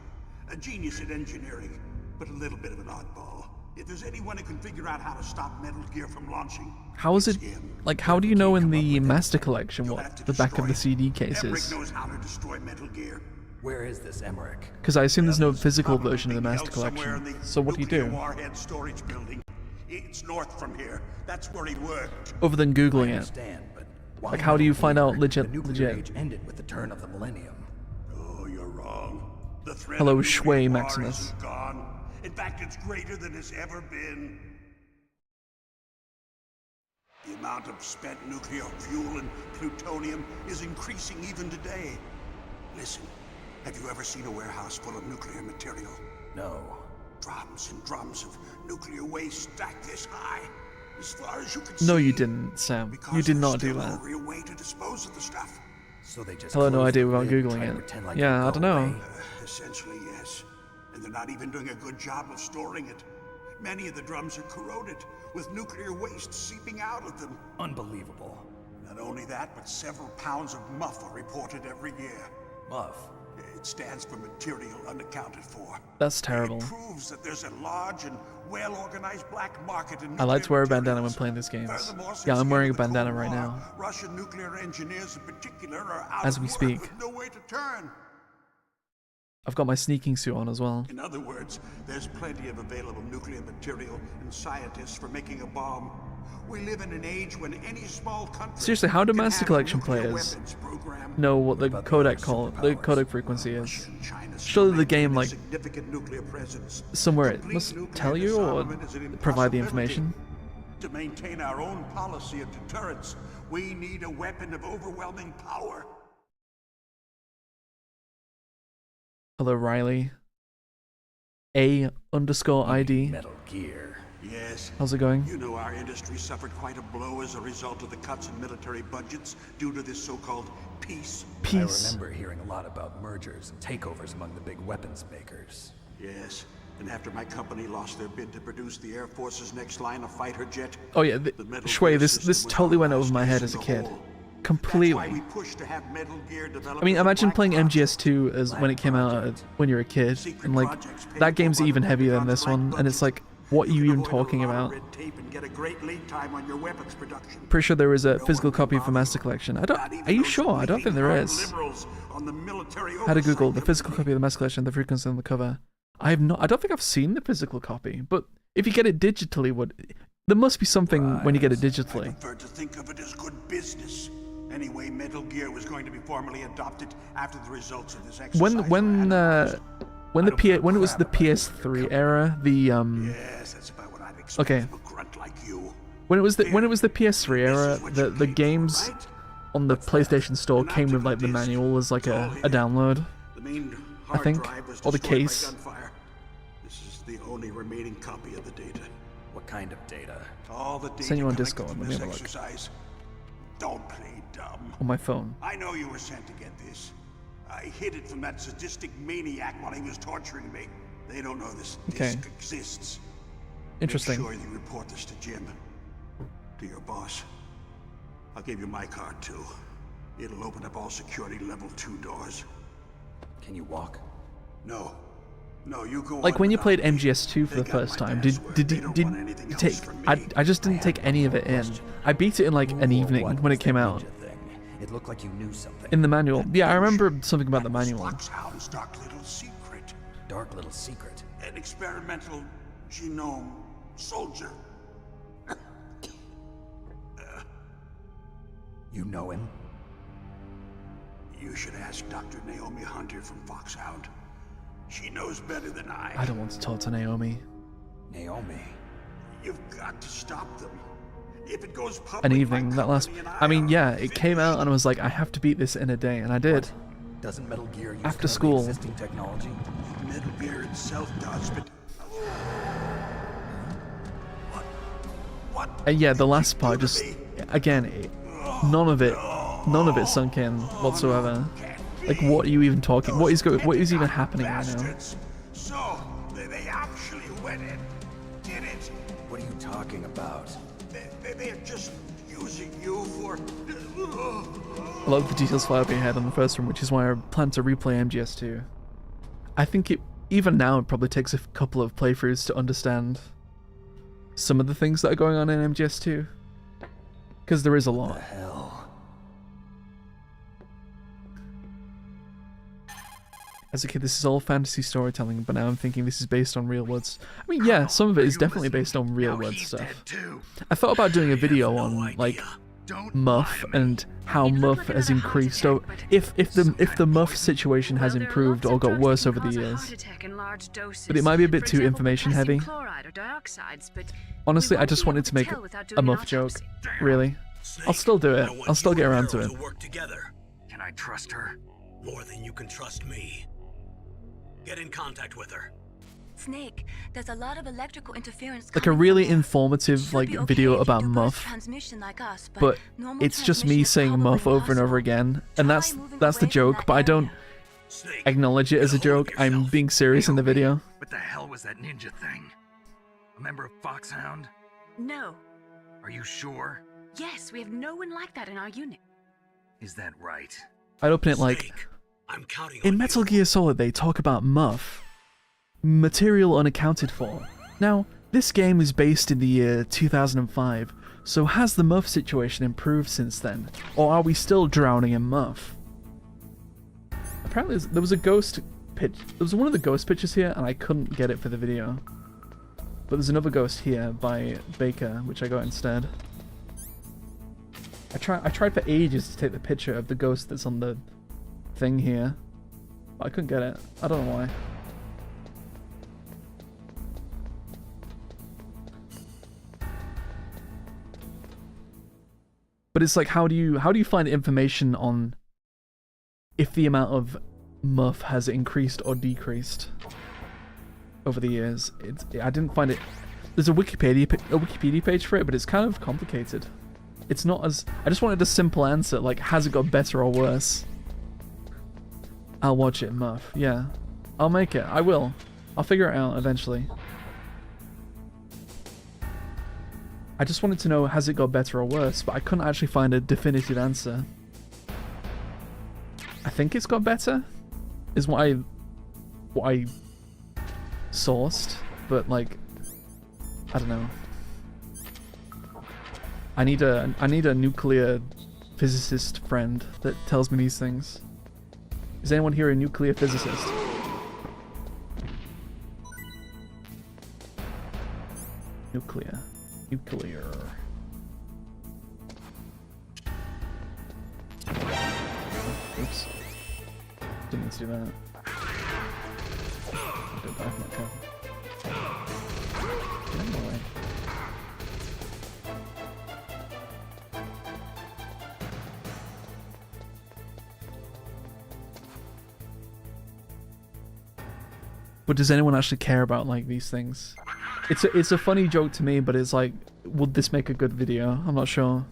A genius at engineering, but a little bit of an oddball. If there's anyone who can figure out how to stop Metal Gear from launching, How is it... it's him. Like, how do you know in the Master Collection You'll what have to the back of the destroy CD it. case Emmerich is? knows how to destroy Metal Gear. Where is this Emmerich? Because I assume there's no physical Probably version of the being Master held somewhere Collection. in the So what do you nuclear do? Warhead storage building. It's north from here. That's where he worked. Other than I Googling it. understand, but why Like, how do you Metal find Gear? out legit- The nuclear legit? age ended with the turn of the millennium. Oh, you're wrong. The threat Hello, of nuclear Shui war Maximus. isn't gone. In fact, it's greater than it's ever been. The amount of spent nuclear fuel and plutonium is increasing even today. Listen, have you ever seen a warehouse full of nuclear material? No. Drums and drums of nuclear waste stacked this high, as far as you can see. No, you didn't, Sam. Because You did there's not do still that. no real way to dispose of the stuff. So they just Hell, no closed idea the without lid and Googling tried to it. pretend like Yeah, it'd I go don't know. away. Essentially, yes. And they're not even doing a good job of storing it. Many of the drums are corroded, with nuclear waste seeping out of them. Unbelievable. Not only that, but several pounds of muff are reported every year. Muff. It stands for material unaccounted for. That's terrible. It proves that there's a large and well-organized black market in I like to wear a nuclear bandana when materials. playing these games. Furthermore, since Yeah, I'm the wearing a end of the bandana Cold right War, now. Russian nuclear engineers in particular are out As of we work speak. with no way to turn. I've got my sneaking suit on as well. In other words, there's plenty of available nuclear material and scientists for making a bomb. We live in an age when any small country Seriously, how do can Master have a Collection nuclear players weapons program. know what the codec frequency is? Surely the game, like, Significant nuclear presence. somewhere it Complete must nuclear tell you or disarmament is an provide the impossibility. information? To maintain our own policy of deterrence, we need a weapon of overwhelming power. Hello, Riley. A_ID. Metal Gear. Yes. How's it going? You know our industry suffered quite a blow as a result of the cuts in military budgets due to this so-called peace. I remember hearing a lot about mergers and takeovers among the big weapons makers. Yes. And after my company lost their bid to produce the Air Force's next line of fighter jet, Oh yeah, Shui, this totally went over my head as a kid. Completely. we pushed to have Metal Gear developed I mean, as a imagine black playing project. MGS2 as when it came out when you were a kid, and like that game's even heavier than this one, and it's like, what are you even talking about? Red tape and get a great lead time on your weapons production. Pretty sure there is a physical copy for Master Collection. Are you sure? I don't think there is. Liberals on the military How to Google the oversight physical copy of the Master Collection, the frequency on the cover. I don't think I've seen the physical copy, but if you get it digitally, there must be something when you get it digitally. I prefer to think of it as good business. Anyway, Metal Gear was going to be formally adopted after the results of this exercise. When it was the PS3 era, the Yes, that's about what I'd expect okay. from a grunt like you. When it was the PS3 era, the games on the PlayStation Store came with like the manual as like a download. The main I hard think, drive was or the destroyed by case. gunfire. This is the only remaining copy of the data. What kind of data? All the data Send you on collected Discord. from Let me this have a look. exercise. Don't play dumb. On my phone. I know you were sent to get this. I hid it from that sadistic maniac while he was torturing me. They don't know this Okay. disc exists. Interesting. Make sure you report this to Jim. To your boss. I'll give you my card too. It'll open up all security level 2 doors. Can you walk? No. No, you go Like on when you without played me. MGS2 for They the got first my time, password. did They you don't want anything else take? from I me. just didn't take any of it in. I beat it in like an evening What when was it came that out. ninja thing? It looked like you knew something. In the manual. Yeah, I remember something about the manual. Foxhound's dark little secret. Dark little secret. An experimental genome soldier. You know him? You should ask Dr. Naomi Hunter from Foxhound. She knows better than I don't want to talk to Naomi. Naomi. You've got to stop them. If it goes public, An evening, that last. I mean, yeah, it came out and I was like, I have to beat this in a day, and I did. Doesn't Metal Gear use After currently school. existing technology? Metal Gear itself does, but And yeah, the last part just, again, none of it sunk in whatsoever. Like, what are you even talking? What is even happening right now? bastards. So they actually went and did it. What are you talking about? They're just using you for. A lot of the details fly over your head on the first one, which is why I plan to replay MGS2. I think even now it probably takes a couple of playthroughs to understand some of the things that are going on in MGS2. Because there is a lot. The hell? As a kid, this is all fantasy storytelling, but now I'm thinking this is based on real words. I mean, yeah, some of it is definitely based on real world stuff. I thought about doing a video on, like, Muff and how Muff has increased. So if the Muff situation has improved or got worse over the years. But it might be a bit too information heavy. Honestly, I just wanted to make a Muff joke. Really. I'll still do it. I'll still get around to it. Work together. Can I trust her? More than you can trust me. Get in contact with her. Snake, there's a lot of electrical interference. Like a really informative like video about Muff, but it's just me saying Muff over and over again, and that's the joke. But I don't acknowledge it as a joke. I'm being serious in the video. What the hell was that ninja thing? A member of Foxhound? No. Are you sure? Yes, we have no one like that in our unit. Is that right? I'd open it like, I'm counting In on Metal you. Gear Solid, they talk about MUF, material unaccounted for. Now, this game is based in the year 2005, so has the MUF situation improved since then, or are we still drowning in MUF? Apparently, there was a ghost pitch. There was one of the ghost pictures here, and I couldn't get it for the video. But there's another ghost here by Baker, which I got instead. I tried for ages to take the picture of the ghost that's on the thing here, but I couldn't get it. I don't know why. But it's like, how do you find information on if the amount of MUF has increased or decreased over the years? I didn't find it. There's a Wikipedia page for it, but it's kind of complicated. It's not as. I just wanted a simple answer, like, has it got better or worse? I'll watch it, MUF. Yeah, I'll make it. I will. I'll figure it out eventually. I just wanted to know, has it got better or worse? But I couldn't actually find a definitive answer. I think it's got better, is what I sourced, but like, I don't know. I need a nuclear physicist friend that tells me these things. Is anyone here a nuclear physicist? Nuclear. Oops. Didn't mean to do that. Don't die from that cow. Get out of my way. But does anyone actually care about like these things? It's a funny joke to me, but it's like, would this make a good video? I'm not sure.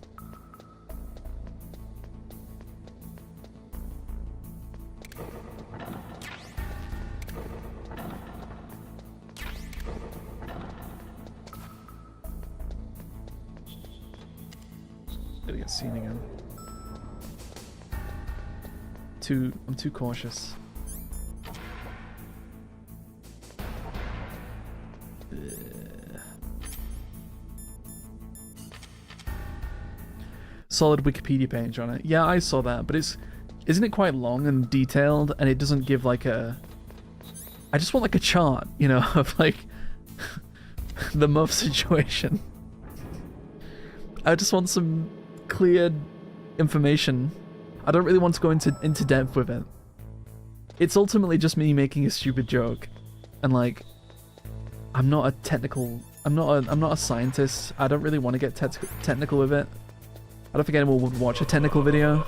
Gonna get seen again. I'm too cautious. Solid Wikipedia page on it. Yeah, I saw that, but isn't it quite long and detailed, and it doesn't give like a. I just want like a chart, you know, of like the MUF situation. I just want some clear information. I don't really want to go into depth with it. It's ultimately just me making a stupid joke, and like, I'm not a scientist. I don't really want to get technical with it. I don't think anyone would watch a technical video.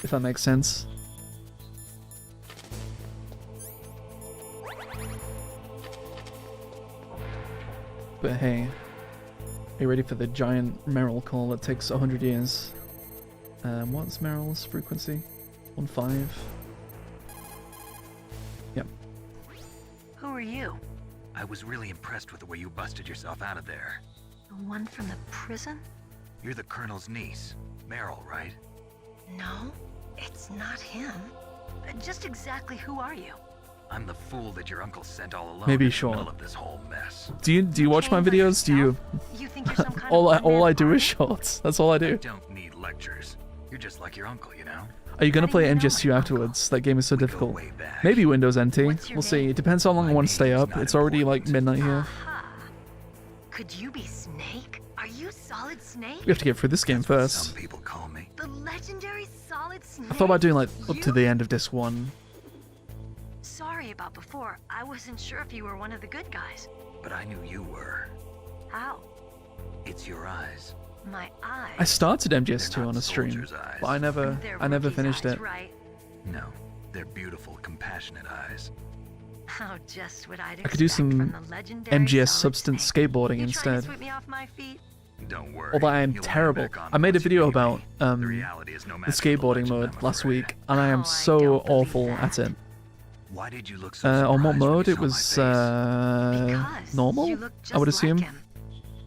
If that makes sense. But hey, are you ready for the giant Meryl call that takes 100 years? What's Meryl's frequency? 1.5. Yep. Who are you? I was really impressed with the way you busted yourself out of there. The one from the prison? You're the Colonel's niece, Meryl, right? No, it's not him. Just exactly who are you? I'm the fool that your uncle sent all alone. Maybe in the short. middle of this whole mess. Do you watch my videos? Do you? You think you're some kind all I do is shorts. That's all I do. I don't need lectures. You're just like your uncle, you know? Are you gonna play MGS2 afterwards? That game is so difficult. Maybe Windows NT. We'll see. It depends how long I want to stay up. It's already like midnight here. Could you be Snake? Are you Solid Snake? We have to get through this game first. Some people call me. The legendary Solid Snake? I thought about doing like up to the end of disc 1. Sorry about before. I wasn't sure if you were one of the good guys. But I knew you were. How? It's your eyes. My eyes? I started MGS2 on a stream, but I never finished it. Right? No, they're beautiful, compassionate eyes. Oh, just what I'd I could do some MGS substance skateboarding you trying to instead. sweep me off my feet? Don't worry. Although I am terrible. I made a video about the skateboarding mode last week, and I am so awful at it. Why did you look so on what surprised when mode? you It saw my was face? normal, I would assume.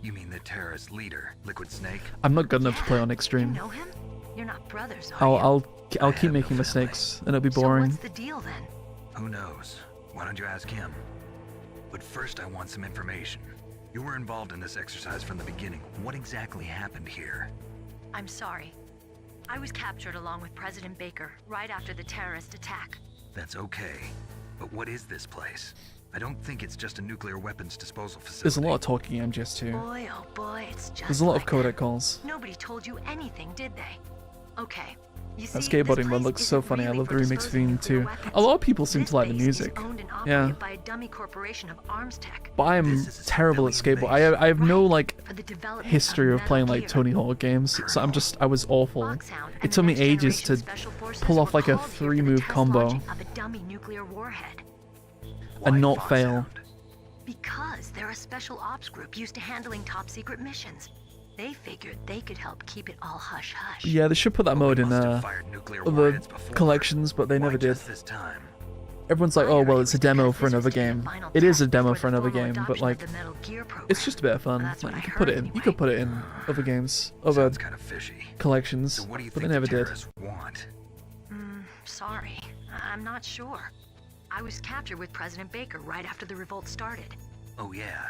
You mean the terrorist leader, Liquid Snake? I'm not good enough to play on extreme. You know him? You're not brothers, are you? I'll keep making mistakes, and it'll be boring. So what's the deal then? Who knows? Why don't you ask him? But first, I want some information. You were involved in this exercise from the beginning. What exactly happened here? I'm sorry. I was captured along with President Baker right after the terrorist attack. That's okay. But what is this place? I don't think it's just a nuclear weapons disposal facility. There's a lot of talking in MGS2. Boy, oh boy, it's just There's a lot like of codec calls. Nobody told you anything, did they? Okay. You That see, skateboarding this mod place looks so isn't funny. I really love the for remix disposing theme nuclear too. weapons. A lot of people seem This to like the base music. is owned and Yeah. operated by a dummy corporation of arms tech. But I'm terrible at skateboard. I have no like history of playing like Tony Hawk games, so I was awful. It took me ages to pull off like a 3-move combo Of a dummy nuclear warhead. and not fail. Because they're a special ops group used to handling top secret missions. They figured they could help keep it all hush-hush. Yeah, they should put that mode in other collections, but they never did. Everyone's like, oh well, it's a demo for another game. It is a demo for another game, but like, it's just a bit of fun. Like, you could put it in. You could put it in other games, other collections, but they never did. Sorry, I'm not sure. I was captured with President Baker right after the revolt started. Oh yeah,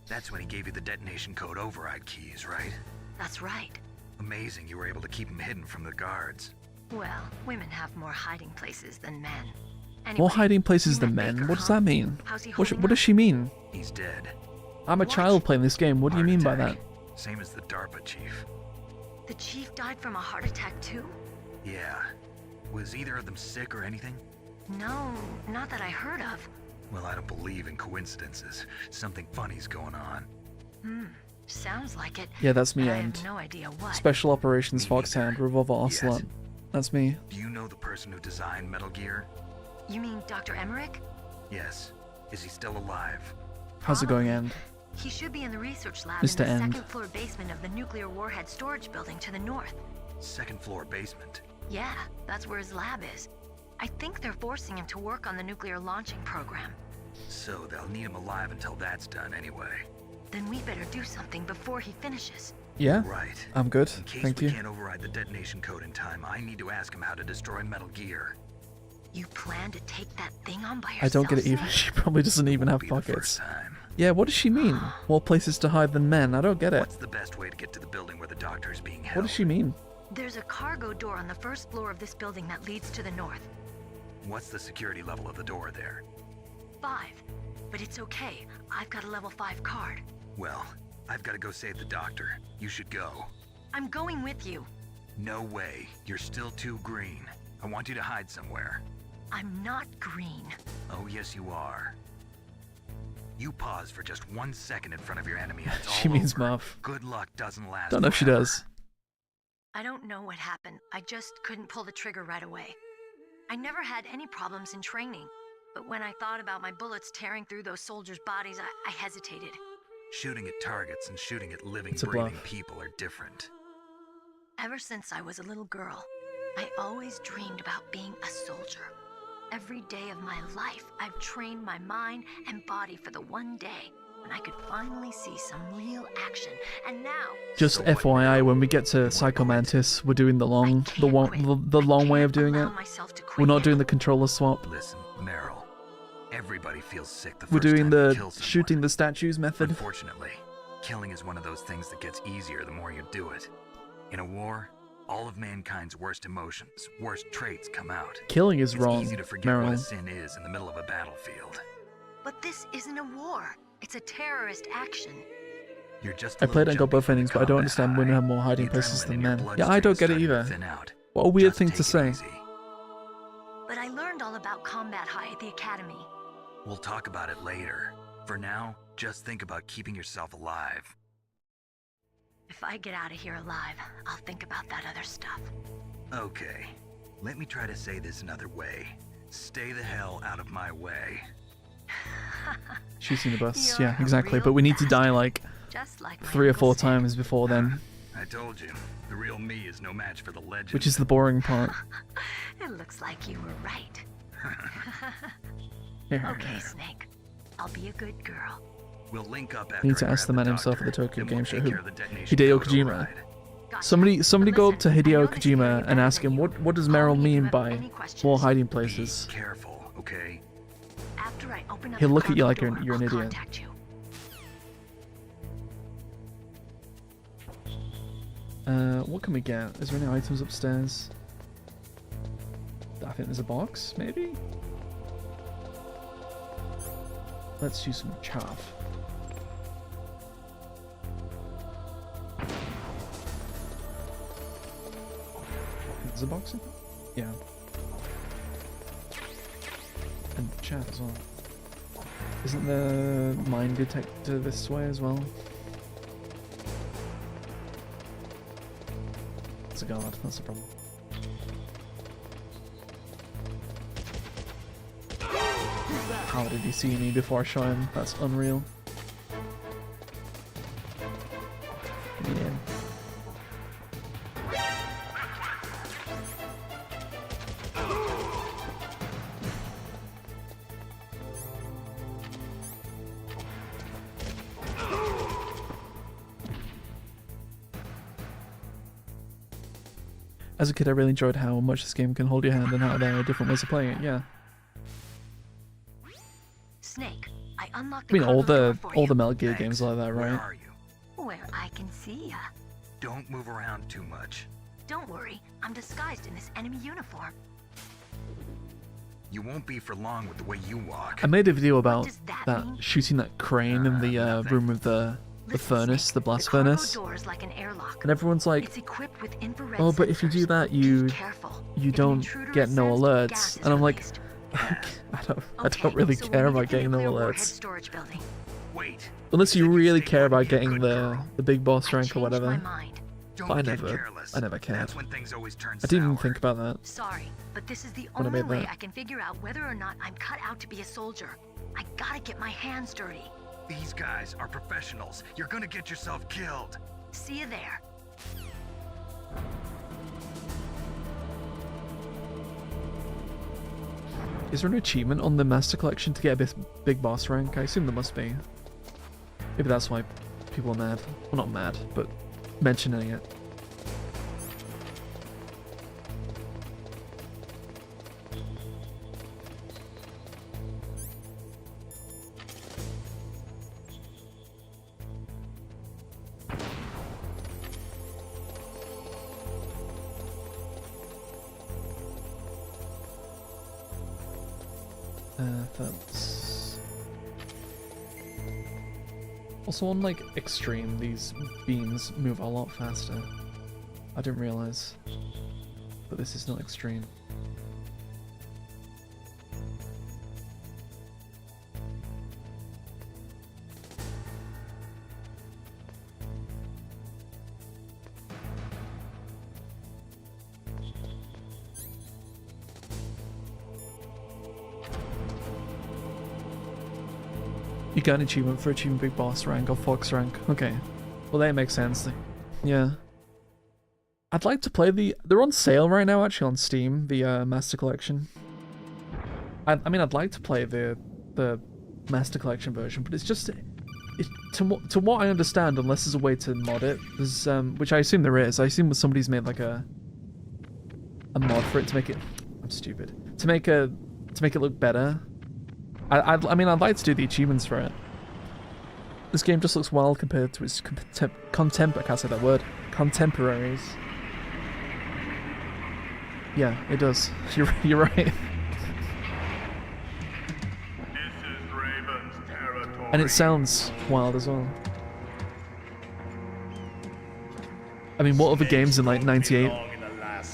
that's when he gave you the detonation code override keys, right? That's right. Amazing you were able to keep him hidden from the guards. Well, women have more hiding places than men. More hiding places than men? What does that mean? What does she mean? He's dead. I'm a child playing this game. What do you mean by that? Same as the Darpa chief. The chief died from a heart attack too? Yeah. Was either of them sick or anything? No, not that I heard of. Well, I don't believe in coincidences. Something funny's going on. Sounds like it. Yeah, that's me, but I and have no idea what. Special Operations Foxhound, Revolver Ocelot. That's me. Do you know the person who designed Metal Gear? You mean Dr. Emmerich? Yes. Is he still alive? How's it going, End? He should be in the research lab Mr. in the End. second floor basement of the nuclear warhead storage building to the north. Second floor basement? Yeah, that's where his lab is. I think they're forcing him to work on the nuclear launching program. So they'll need him alive until that's done anyway. Then we better do something before he finishes. Yeah, right. I'm good. In case Thank we you. can't override the detonation code in time, I need to ask him how to destroy Metal Gear. You plan to take that thing on by yourself? I don't get it either. Snake? She probably doesn't even have pockets. Yeah, what does she mean? More places to hide than men? I don't get it. What's the best way to get to the building where the doctor is being held? What does she mean? There's a cargo door on the first floor of this building that leads to the north. What's the security level of the door there? 5. But it's okay. I've got a level 5 card. Well, I've got to go save the doctor. You should go. I'm going with you. No way. You're still too green. I want you to hide somewhere. I'm not green. Oh, yes, you are. You pause for just 1 second in front of your enemy and it's She all means over. Muff. Good luck doesn't last. Don't know if she forever. does. I don't know what happened. I just couldn't pull the trigger right away. I never had any problems in training, but when I thought about my bullets tearing through those soldiers' bodies, I hesitated. Shooting at targets and shooting at living, It's a breathing bluff. people are different. Ever since I was a little girl, I always dreamed about being a soldier. Every day of my life, I've trained my mind and body for the one day when I could finally see some real action. And now, Just FYI, when we get to Psycho Mantis, we're doing the long way of doing it. We're not doing the controller swap. Listen, Meryl. Everybody feels sick the We're first doing time they the kill someone. shooting the statues method. Unfortunately, killing is one of those things that gets easier the more you do it. In a war, all of mankind's worst emotions, worst traits come out. Killing is It's wrong, easy to forget what a Meryl. sin is in the middle of a battlefield. but this isn't a war. It's a terrorist action. You're just I played and got both endings, but I don't understand women have more hiding places than men. Yeah, I don't get it either. What a weird thing to say. But I learned all about combat high at the academy. We'll talk about it later. For now, just think about keeping yourself alive. If I get out of here alive, I'll think about that other stuff. Okay, let me try to say this another way. Stay the hell out of my way. Shooting the bus, You're yeah, a exactly. real But we need to die like Just like my 3 or uncle 4 said. times before then, I told you, the real me is no match for the legend. which is the boring part. It looks like you were right. Here. Okay, Snake. I'll be a good girl. We'll link up You after need to I ask the grab man himself doctor, at the Tokyo then we'll Game Show. take Who? care of the detonation Hideo code Kojima. override. Somebody go up to Hideo Kojima and ask him what does Meryl mean by more hiding places. Be careful, okay? After I open up He'll the look at you like cargo you're an door, I'll idiot. contact you. What can we get? Is there any items upstairs? I think there's a box, maybe? Let's do some chaff. There's a box in here? Yeah. And chaff as well. Isn't the mine detector this way as well? It's a guard, that's the problem. How did he see me before I shot him? That's unreal. Yeah. As a kid, I really enjoyed how much this game can hold your hand and how there are different ways of playing it. Yeah. Snake, I unlocked I mean, all cargo door the for you. Metal Gear games are like that, Where right? are you? Where I can see ya. Don't move around too much. Don't worry, I'm disguised in this enemy uniform. You won't be for long with the way you walk. I made a video about does that that mean? shooting that crane in the room with the furnace, the blast cargo furnace, door is like an airlock. and everyone's like, It's equipped with infrared "Oh, but if you do sensors. that, Be you careful. don't intruder get is no sensed, alerts." gas is And I'm like, released. I don't really so care we'll meet about at the getting no nuclear warhead alerts. storage building. Wait. Unless you really care about You're a getting good the girl. big boss I rank or changed whatever. my mind. Don't But I get never careless. cared. That's when things always turn I didn't even sour. think about that. Sorry, but this is the When I only made way that. I can figure out whether or not I'm cut out to be a soldier. I gotta get my hands dirty. These guys are professionals. You're gonna get yourself killed. See you there. Is there an achievement on the Master Collection to get a big boss rank? I assume there must be. Maybe that's why people are mad. Well, not mad, but mentioning it. That's... Also on like extreme, these beams move a lot faster. I didn't realize, but this is not extreme. You got an achievement for achieving big boss rank or fox rank. Okay. Well, that makes sense. Yeah. I'd like to play they're on sale right now actually on Steam, the Master Collection. I mean, I'd like to play the Master Collection version, but it's just to what I understand, unless there's a way to mod it, there's which I assume there is. I assume somebody's made like a mod for it to make it. I'm stupid. To make it look better. I mean, I'd like to do the achievements for it. This game just looks wild compared to its I can't say that word. Contemporaries. Yeah, it does. You're right. And it sounds wild as well. I mean, what other games in like '98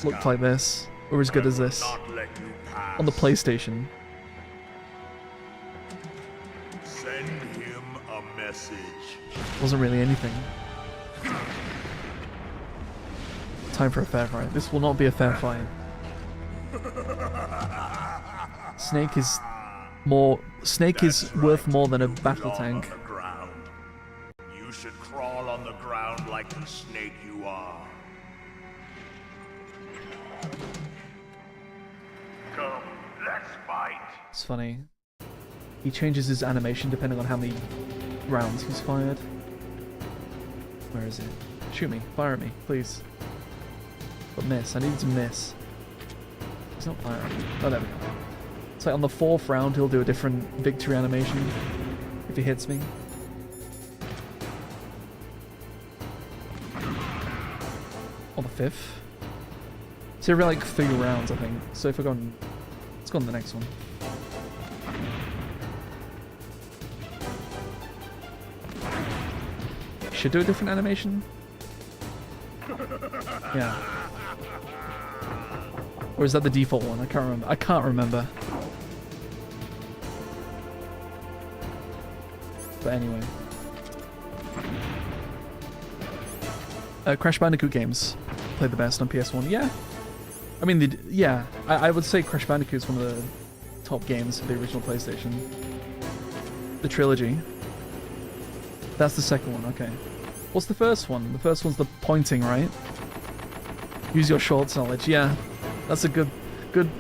looked like this, or as good as this? On the PlayStation. Send him a message. Wasn't really anything. Time for a fair fight. This will not be a fair fight. Snake is worth more than a battle tank. You should crawl on the ground like the snake you are. Come, let's fight. It's funny. He changes his animation depending on how many rounds he's fired. Where is it? Shoot me. Fire at me, please. But miss. I need to miss. He's not firing. Oh, there we go. It's like on the 4th round he'll do a different victory animation if he hits me. Or the 5th. So every like 3 rounds, I think. So if we're going, let's go on the next one. Should do a different animation. Yeah. Or is that the default one? I can't remember. I can't remember. But anyway. Crash Bandicoot games play the best on PS1. Yeah. I mean, yeah. I would say Crash Bandicoot is one of the top games of the original PlayStation. The trilogy. That's the second one, okay. What's the first one? The first one's the pointing, right? Use your shorts knowledge. Yeah. That's a good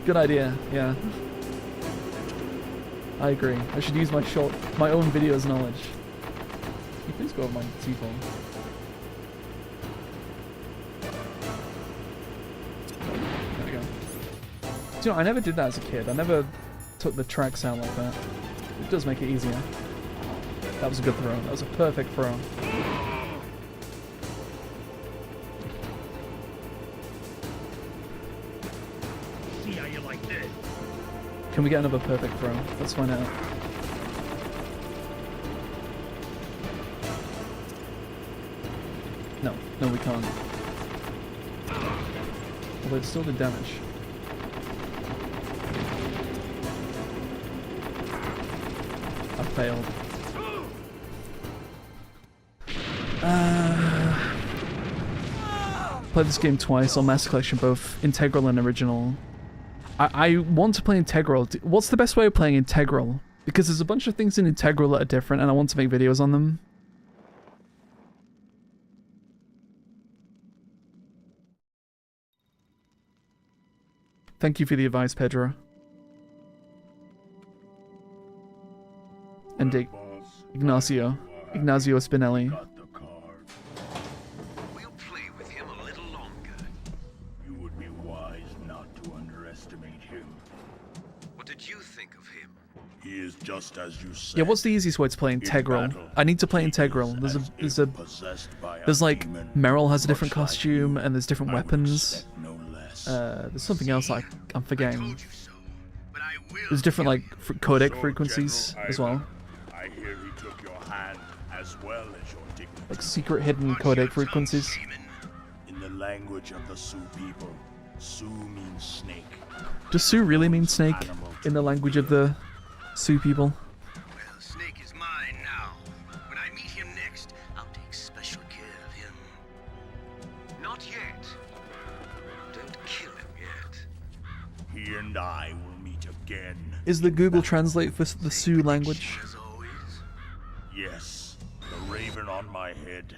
idea. Yeah. I agree. I should use my own videos knowledge. Can you please go over my T-phone? There we go. Do you know, I never did that as a kid. I never took the tracks out like that. It does make it easier. That was a good throw. That was a perfect throw. See how you like this? Can we get another perfect throw? Let's find out. No, we can't. Although it still did damage. I failed. Played this game twice on Master Collection, both Integral and Original. I want to play Integral. What's the best way of playing Integral? Because there's a bunch of things in Integral that are different and I want to make videos on them. Thank you for the advice, Pedro. And Ignacio Spinelli. We'll play with him a little longer. You would be wise not to underestimate him. What did you think of him? He is just as you said. Yeah, what's the easiest way to play Integral? I need to play Integral. There's like Meryl has a different costume and there's different weapons. There's something else like I'm forgetting. There's different like codec frequencies as well. I hear he took your hand as well as your dignity. Like secret hidden codec frequencies. In the language of the Sioux people, Sioux means snake. Does Sioux really mean snake in the language of the Sioux people? Well, Snake is mine now. When I meet him next, I'll take special care of him. Not yet. Don't kill him yet. He and I will meet again. Is the Google Translate for the Sioux language? Yes, the raven on my head.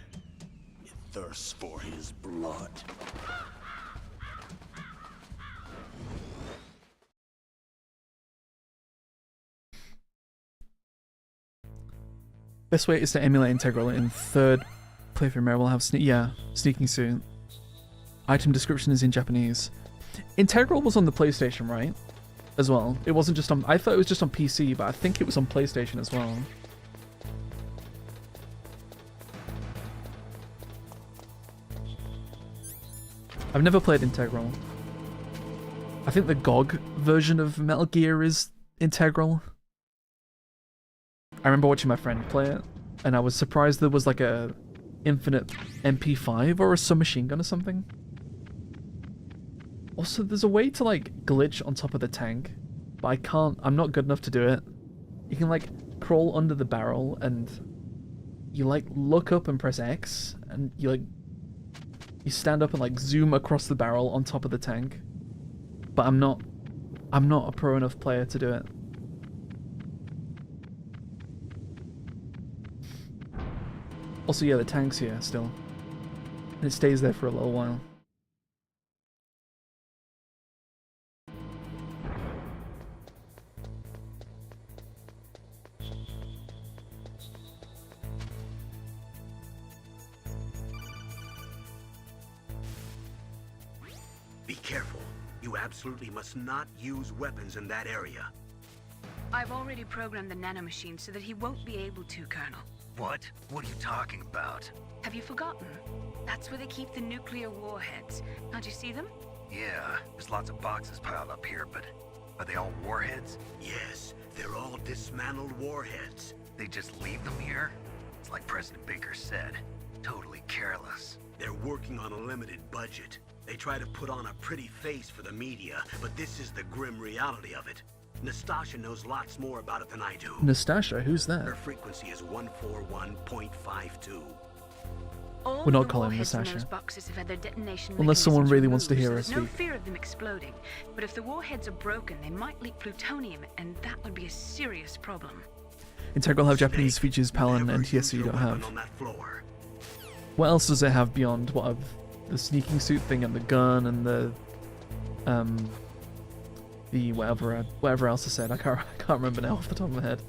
It thirsts for his blood. Best way is to emulate Integral in third playthrough. Meryl will have sneaking suit. Item description is in Japanese. Integral was on the PlayStation, right? As well. It wasn't just on. I thought it was just on PC, but I think it was on PlayStation as well. I've never played Integral. I think the GOG version of Metal Gear is Integral. I remember watching my friend play it, and I was surprised there was like a infinite MP5 or a submachine gun or something. Also, there's a way to like glitch on top of the tank, but I can't. I'm not good enough to do it. You can like crawl under the barrel and you like look up and press X, and you stand up and like zoom across the barrel on top of the tank. But I'm not a pro enough player to do it. Also, yeah, the tank's here still. And it stays there for a little while. Be careful. You absolutely must not use weapons in that area. I've already programmed the nanomachine so that he won't be able to, Colonel. What? What are you talking about? Have you forgotten? That's where they keep the nuclear warheads. Can't you see them? Yeah, there's lots of boxes piled up here, but are they all warheads? Yes, they're all dismantled warheads. They just leave them here? It's like President Baker said, totally careless. They're working on a limited budget. They try to put on a pretty face for the media, but this is the grim reality of it. Nastasha knows lots more about it than I do. Nastasha? Who's that? Her frequency is 141.52. All We're not the calling warheads in Nastasha. those boxes have had their detonation Unless someone mechanisms really wants to removed, hear so us there's no speak. fear of them exploding. But if the warheads are broken, they might leak plutonium, and that would be a serious problem. Integral have Japanese features, PAL and NTSC you don't have. What else does it have beyond what of the sneaking suit thing and the gun and the whatever else I said? I can't remember now off the top of my head.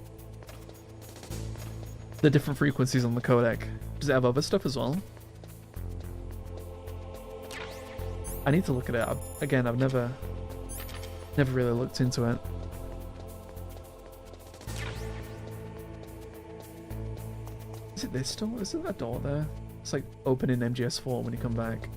The different frequencies on the codec. Does it have other stuff as well? I need to look at it. Again, I've never really looked into it. Is it this door? Is it that door there? It's like open in MGS4 when you come back.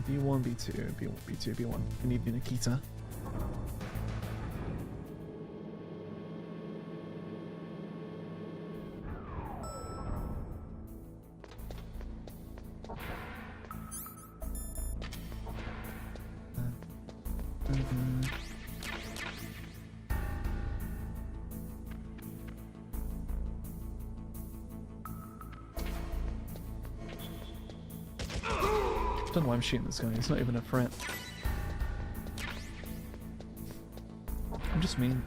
B1, B2, B1, B2, B1. We need the Nikita. I don't know why I'm shooting this guy, he's not even a threat. I'm just mean.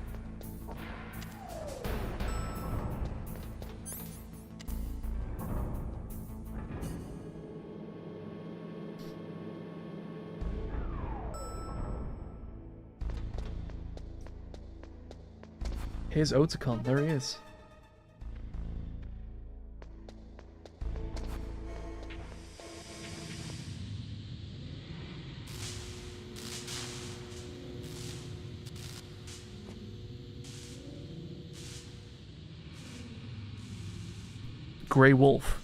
Here's Otacon, there he is. Grey Wolf.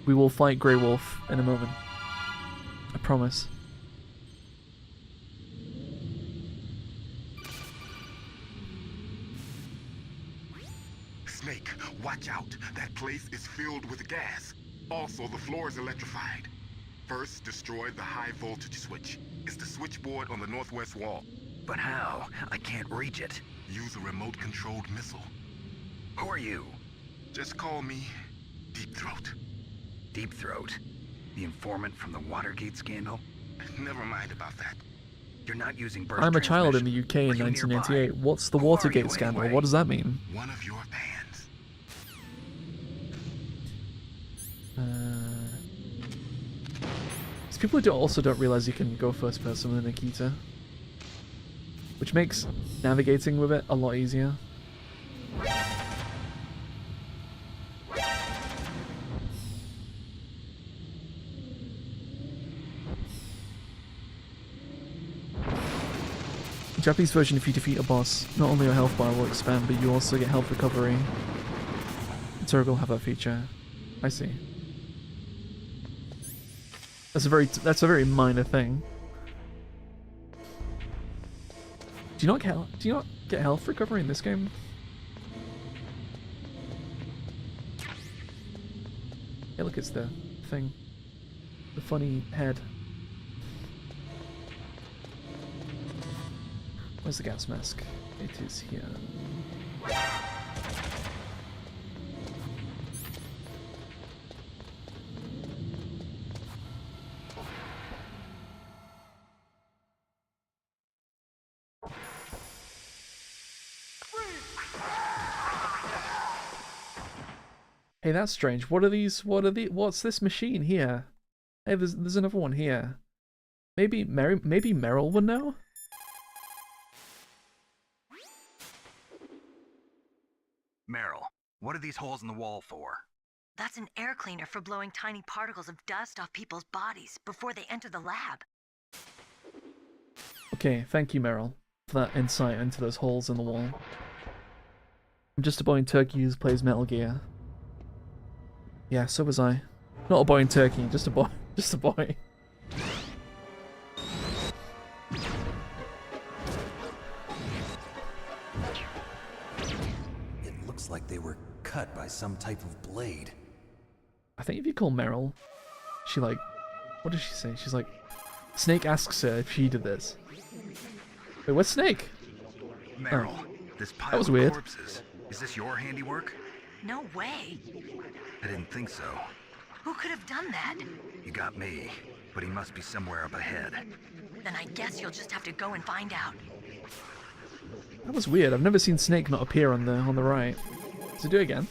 We will fight Grey Wolf in a moment. I promise. Snake, watch out. That place is filled with gas. Also, the floor is electrified. First, destroy the high voltage switch. It's the switchboard on the northwest wall. But how? I can't reach it. Use a remote-controlled missile. Who are you? Just call me Deep Throat. Deep Throat? The informant from the Watergate scandal? Never mind about that. You're not using burst I'm a child in the transmission. UK in Are you 1988. nearby? What's the Who are Watergate you scandal? anyway? What does that mean? One of your fans. These people also don't realize you can go first person with Nikita, which makes navigating with it a lot easier. The Japanese version, if you defeat a boss, not only your health bar will expand, but you also get health recovery. Turg will have that feature. I see. That's a very minor thing. Do you not get health recovery in this game? Hey, look, it's the thing. The funny head. Where's the gas mask? It is here. Hey, that's strange. What are these? What's this machine here? Hey, there's another one here. Maybe Meryl would know? Meryl, what are these holes in the wall for? That's an air cleaner for blowing tiny particles of dust off people's bodies before they enter the lab. Okay, thank you, Meryl, for that insight into those holes in the wall. I'm just a boy in Turkey who plays Metal Gear. Yeah, so was I. Not a boy in Turkey, just a boy. Just a boy. It looks like they were cut by some type of blade. I think if you call Meryl, she like... What does she say? She's like... Snake asks her if she did this. Wait, what's Snake? Meryl, oh. This pile that was of weird. corpses, is this your handiwork? No way. I didn't think so. Who could have done that? You got me, but he must be somewhere up ahead. Then I guess you'll just have to go and find out. That was weird. I've never seen Snake not appear on the right. Does it do it again?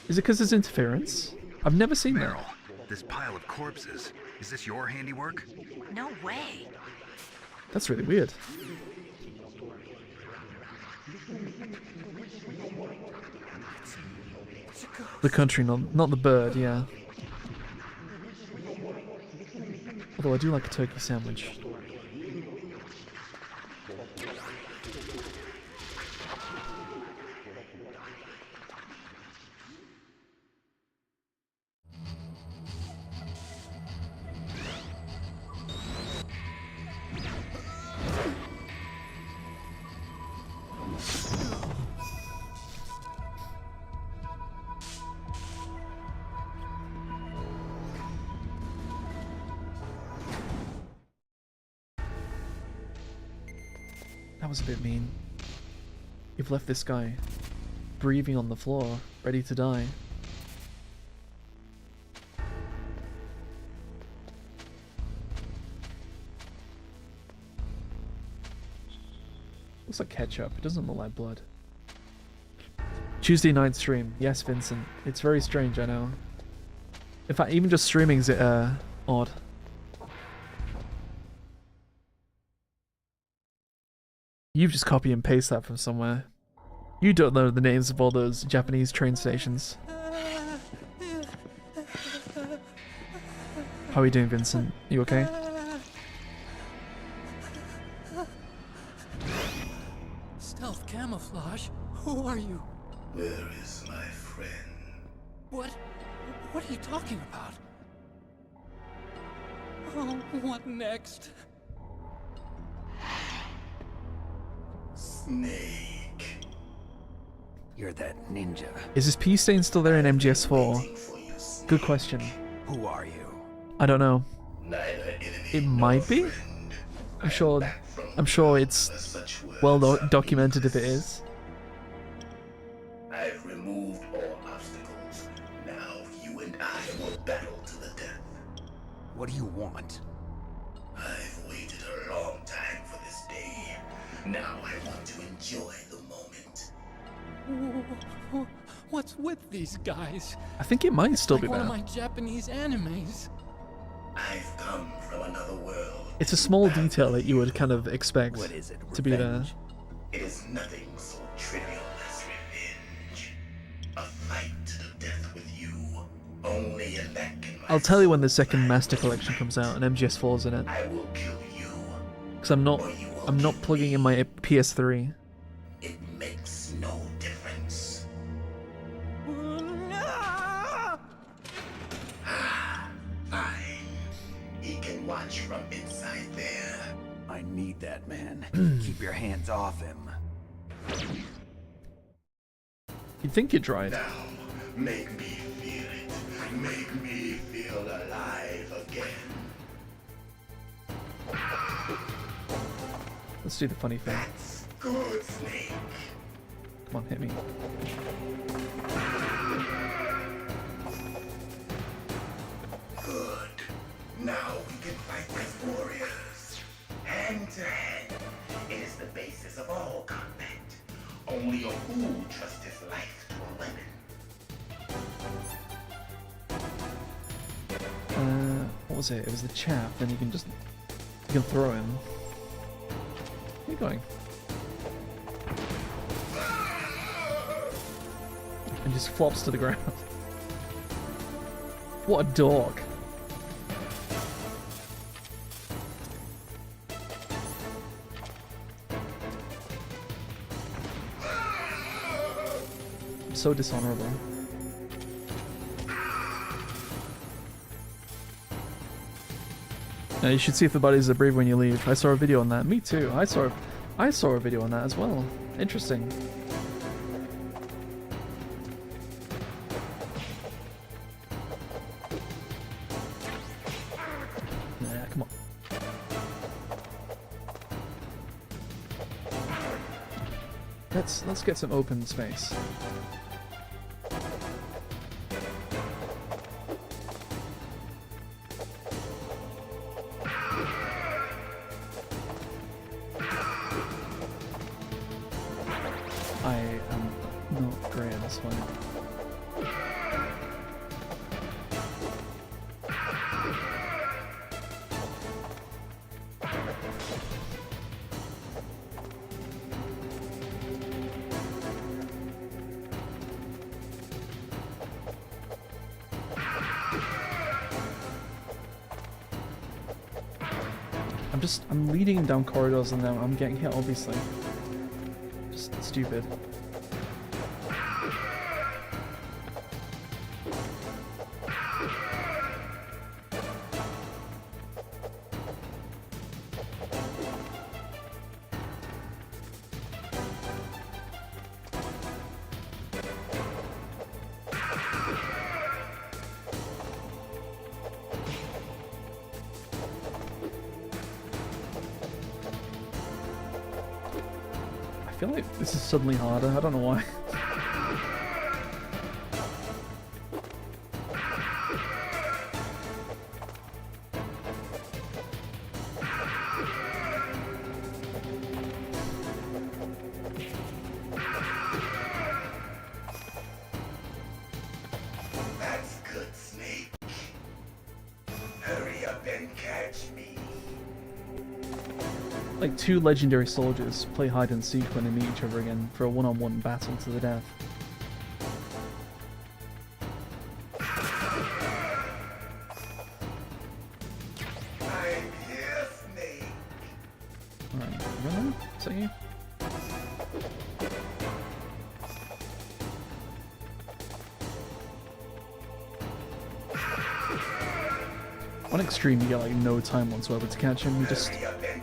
Is it because there's interference? I've never seen Meryl, that. this pile of corpses, is this your handiwork? No way. That's really weird. The country, not the bird, yeah. Although I do like a turkey sandwich. That was a bit mean. You've left this guy breathing on the floor, ready to die. Looks like ketchup. It doesn't look like blood. Tuesday night stream. Yes, Vincent. It's very strange, I know. In fact, even just streaming is odd. You've just copy and paste that from somewhere. You don't know the names of all those Japanese train stations. How are you doing, Vincent? You okay? Stealth camouflage? Who are you? Where is my friend? What are you talking about? Oh, what next? Snake. You're that ninja. Is this P stain still there in MGS4? Good question. Who are you? I don't know. It might be. I'm sure it's well documented if it is. I've removed all obstacles. Now you and I will battle to the death. What do you want? I've waited a long time for this day. Now I want to enjoy the moment. What's with these guys? I think it might still be one there. of my Japanese animes. I've come from another world. It's a small detail that you would kind of expect to be there. It is nothing so trivial as revenge. A fight to the death with you. Only in that can my I'll tell you when the second Master Collection comes out and MGS4's in it. I will kill you. Because I'm not plugging in my PS3. It makes no difference. Fine. He can watch from inside there. I need that man. Keep your hands off him. You'd think you'd tried. Now, make me feel it. Make me feel alive again. Let's do the funny thing. That's good, Snake. Come on, hit me. Good. Now we can fight as warriors. Hand to hand. It is the basis of all combat. Only a fool trusts his life to a weapon. What was it? It was the chaff, then you can throw him. Where are you going? And just flops to the ground. What a dog. So dishonorable. Now you should see if the bodies are breathe when you leave. I saw a video on that. Me too. I saw a video on that as well. Interesting. Nah, come on. Let's get some open space. I'm leading him down corridors and then I'm getting hit, obviously. Just stupid. I feel like this is suddenly harder, I don't know why. That's good, Snake. Hurry up and catch me. Like two legendary soldiers play hide and seek when they meet each other again for a one-on-one battle to the death. I'm here, Snake. Alright, really? Is that you? On extreme you get like no time whatsoever to catch him.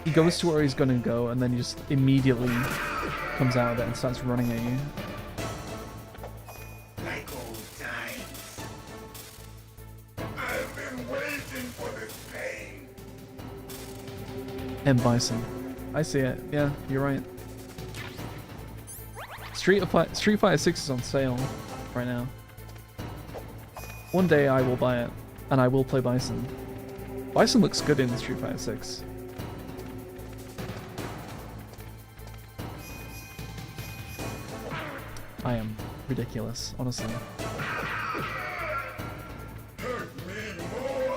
He goes to where he's gonna go and then he just immediately comes out of it and starts running at you. Like old times. I've been waiting for this pain. M. Bison. I see it. Yeah, you're right. Street Fighter 6 is on sale right now. One day I will buy it and I will play Bison. Bison looks good in Street Fighter 6. I am ridiculous, honestly. Hurt me more.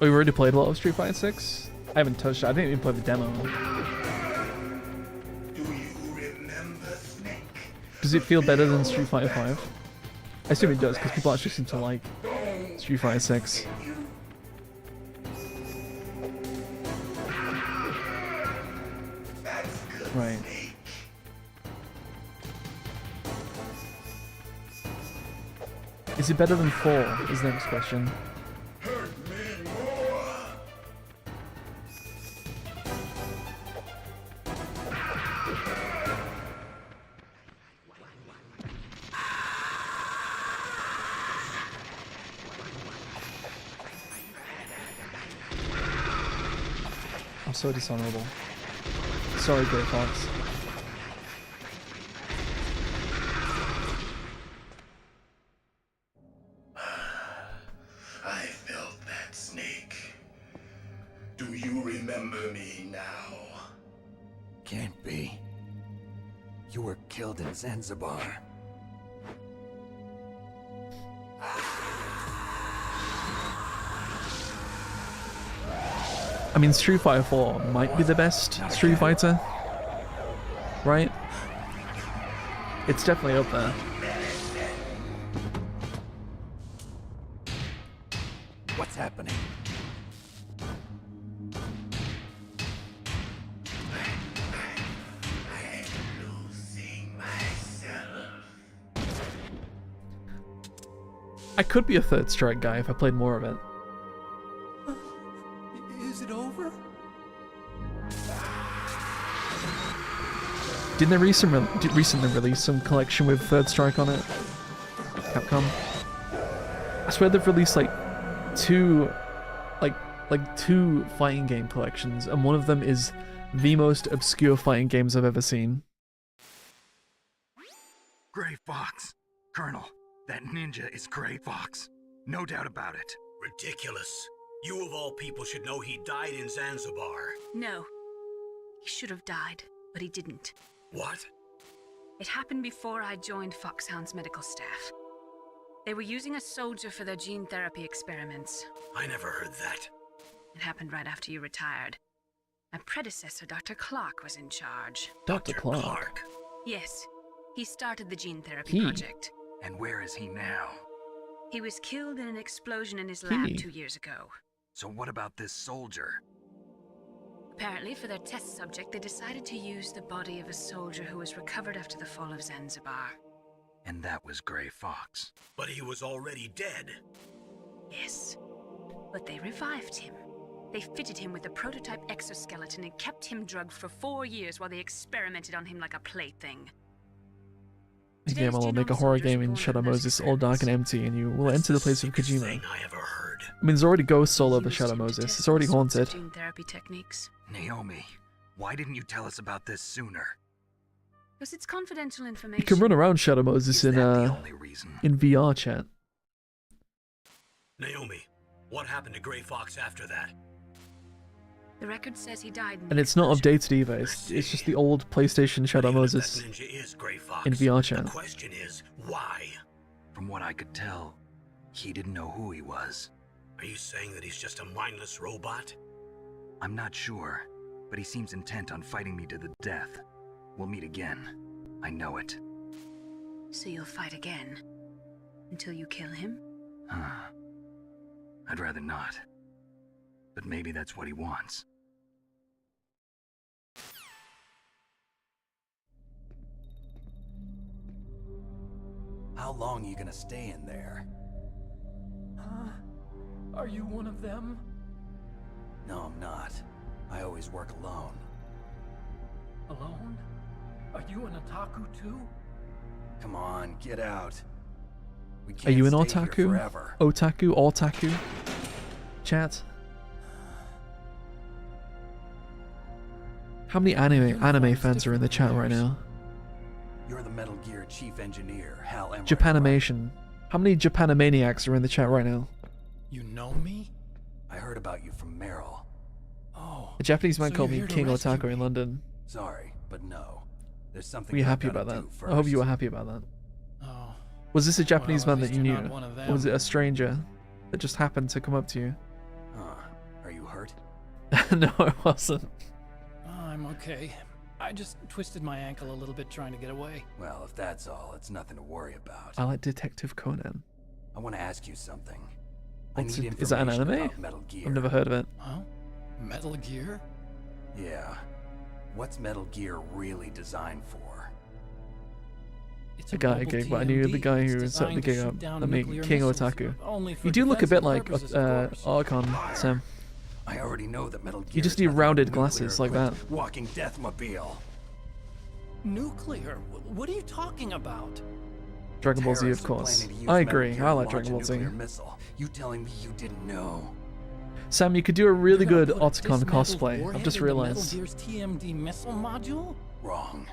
Oh, you already played a lot of Street Fighter 6? I haven't touched it. I didn't even play the demo. Do you remember, Snake? Does it feel better than Street Fighter 5? I assume it does, because people actually seem to like Street Fighter 6. Right. Is it better than 4? Is the next question. I'm so dishonorable. Sorry, Grey Fox. I felt that, Snake. Do you remember me now? Can't be. You were killed in Zanzibar. I mean, Street Fighter 4 might be the best Street Fighter, right? It's definitely up there. What's happening? I could be a Third Strike guy if I played more of it. Is it over? Didn't they recently release some collection with Third Strike on it? Capcom. I swear they've released like two fighting game collections, and one of them is the most obscure fighting games I've ever seen. Gray Fox. Colonel, that ninja is Gray Fox. No doubt about it. Ridiculous. You of all people should know he died in Zanzibar. No. He should have died, but he didn't. What? It happened before I joined Foxhound's medical staff. They were using a soldier for their gene therapy experiments. I never heard that. It happened right after you retired. My predecessor, Dr. Clark, was in charge. Dr. Clark? Yes. He started the gene therapy project. And where is he now? He was killed in an explosion in his lab 2 years ago. So what about this soldier? Apparently, for their test subject, they decided to use the body of a soldier who was recovered after the fall of Zanzibar. And that was Gray Fox. But he was already dead. Yes. But they revived him. They fitted him with a prototype exoskeleton and kept him drugged for 4 years while they experimented on him like a plaything. The game will make a horror game in Shadow Moses, all dark and empty, and you will enter the place of Kojima. I mean, there's already ghosts all over Shadow Moses. It's already haunted. Gene therapy techniques. Naomi, why didn't you tell us about this sooner? Because it's confidential information. You can run around Shadow Moses in VR chat. Naomi, what happened to Gray Fox after that? The record says he died in And it's not updated either. It's just the old PlayStation Shadow Moses in VR chat. The question is, why? From what I could tell, he didn't know who he was. Are you saying that he's just a mindless robot? I'm not sure, but he seems intent on fighting me to the death. We'll meet again. I know it. So you'll fight again? Until you kill him? I'd rather not. But maybe that's what he wants. How long are you gonna stay in there? Huh? Are you one of them? No, I'm not. I always work alone. Alone? Are you an otaku too? Come on, get out. We Are can't you an stay here otaku? forever. Otaku? Otaku? Chat? How many anime fans are in the chat right now? You're the Metal Gear chief engineer, Hal Emmerich. Japanimation. How many Japanimaniacs are in the chat right now? You know me? I heard about you from Meryl. Oh. A Japanese man so called you're me here to King rescue Otaku me. in London. Sorry, but no. There's something Were you I've happy gotta about that? do first. I hope you were happy about that. Oh. Was this a Japanese Well, man at that you least knew? you're not one of Or was them. it a stranger that just happened to come up to you? Are you hurt? No, I wasn't. I'm okay. I just twisted my ankle a little bit trying to get away. Well, if that's all, it's nothing to worry about. I like Detective Conan. I want to ask you something. I What's need it? Is that an information anime? about Metal Gear. I've never heard of it. Huh? Metal Gear? Yeah. What's Metal Gear really designed for? It's The guy I mobile gave, but I knew the TMD. guy It's who set the designed to gig shoot up. down I mean, nuclear King missiles, Otaku. only for You do look a bit defensive like purposes, of course. Archon, Sam. I already know that Metal Gear. You just is need nothing but rounded nuclear glasses like that. equipped Walking Deathmobile. Nuclear? What are you talking about? Dragon Ball Z, of Terrorists are course. planning to use I Metal agree. Gear I to like launch Dragon a Ball Z. nuclear missile. You telling me you didn't know? Sam, you could do a really You're gonna good put a Otacon dismantled cosplay. warhead I've just into Metal realized. Gear's TMD missile module? Wrong.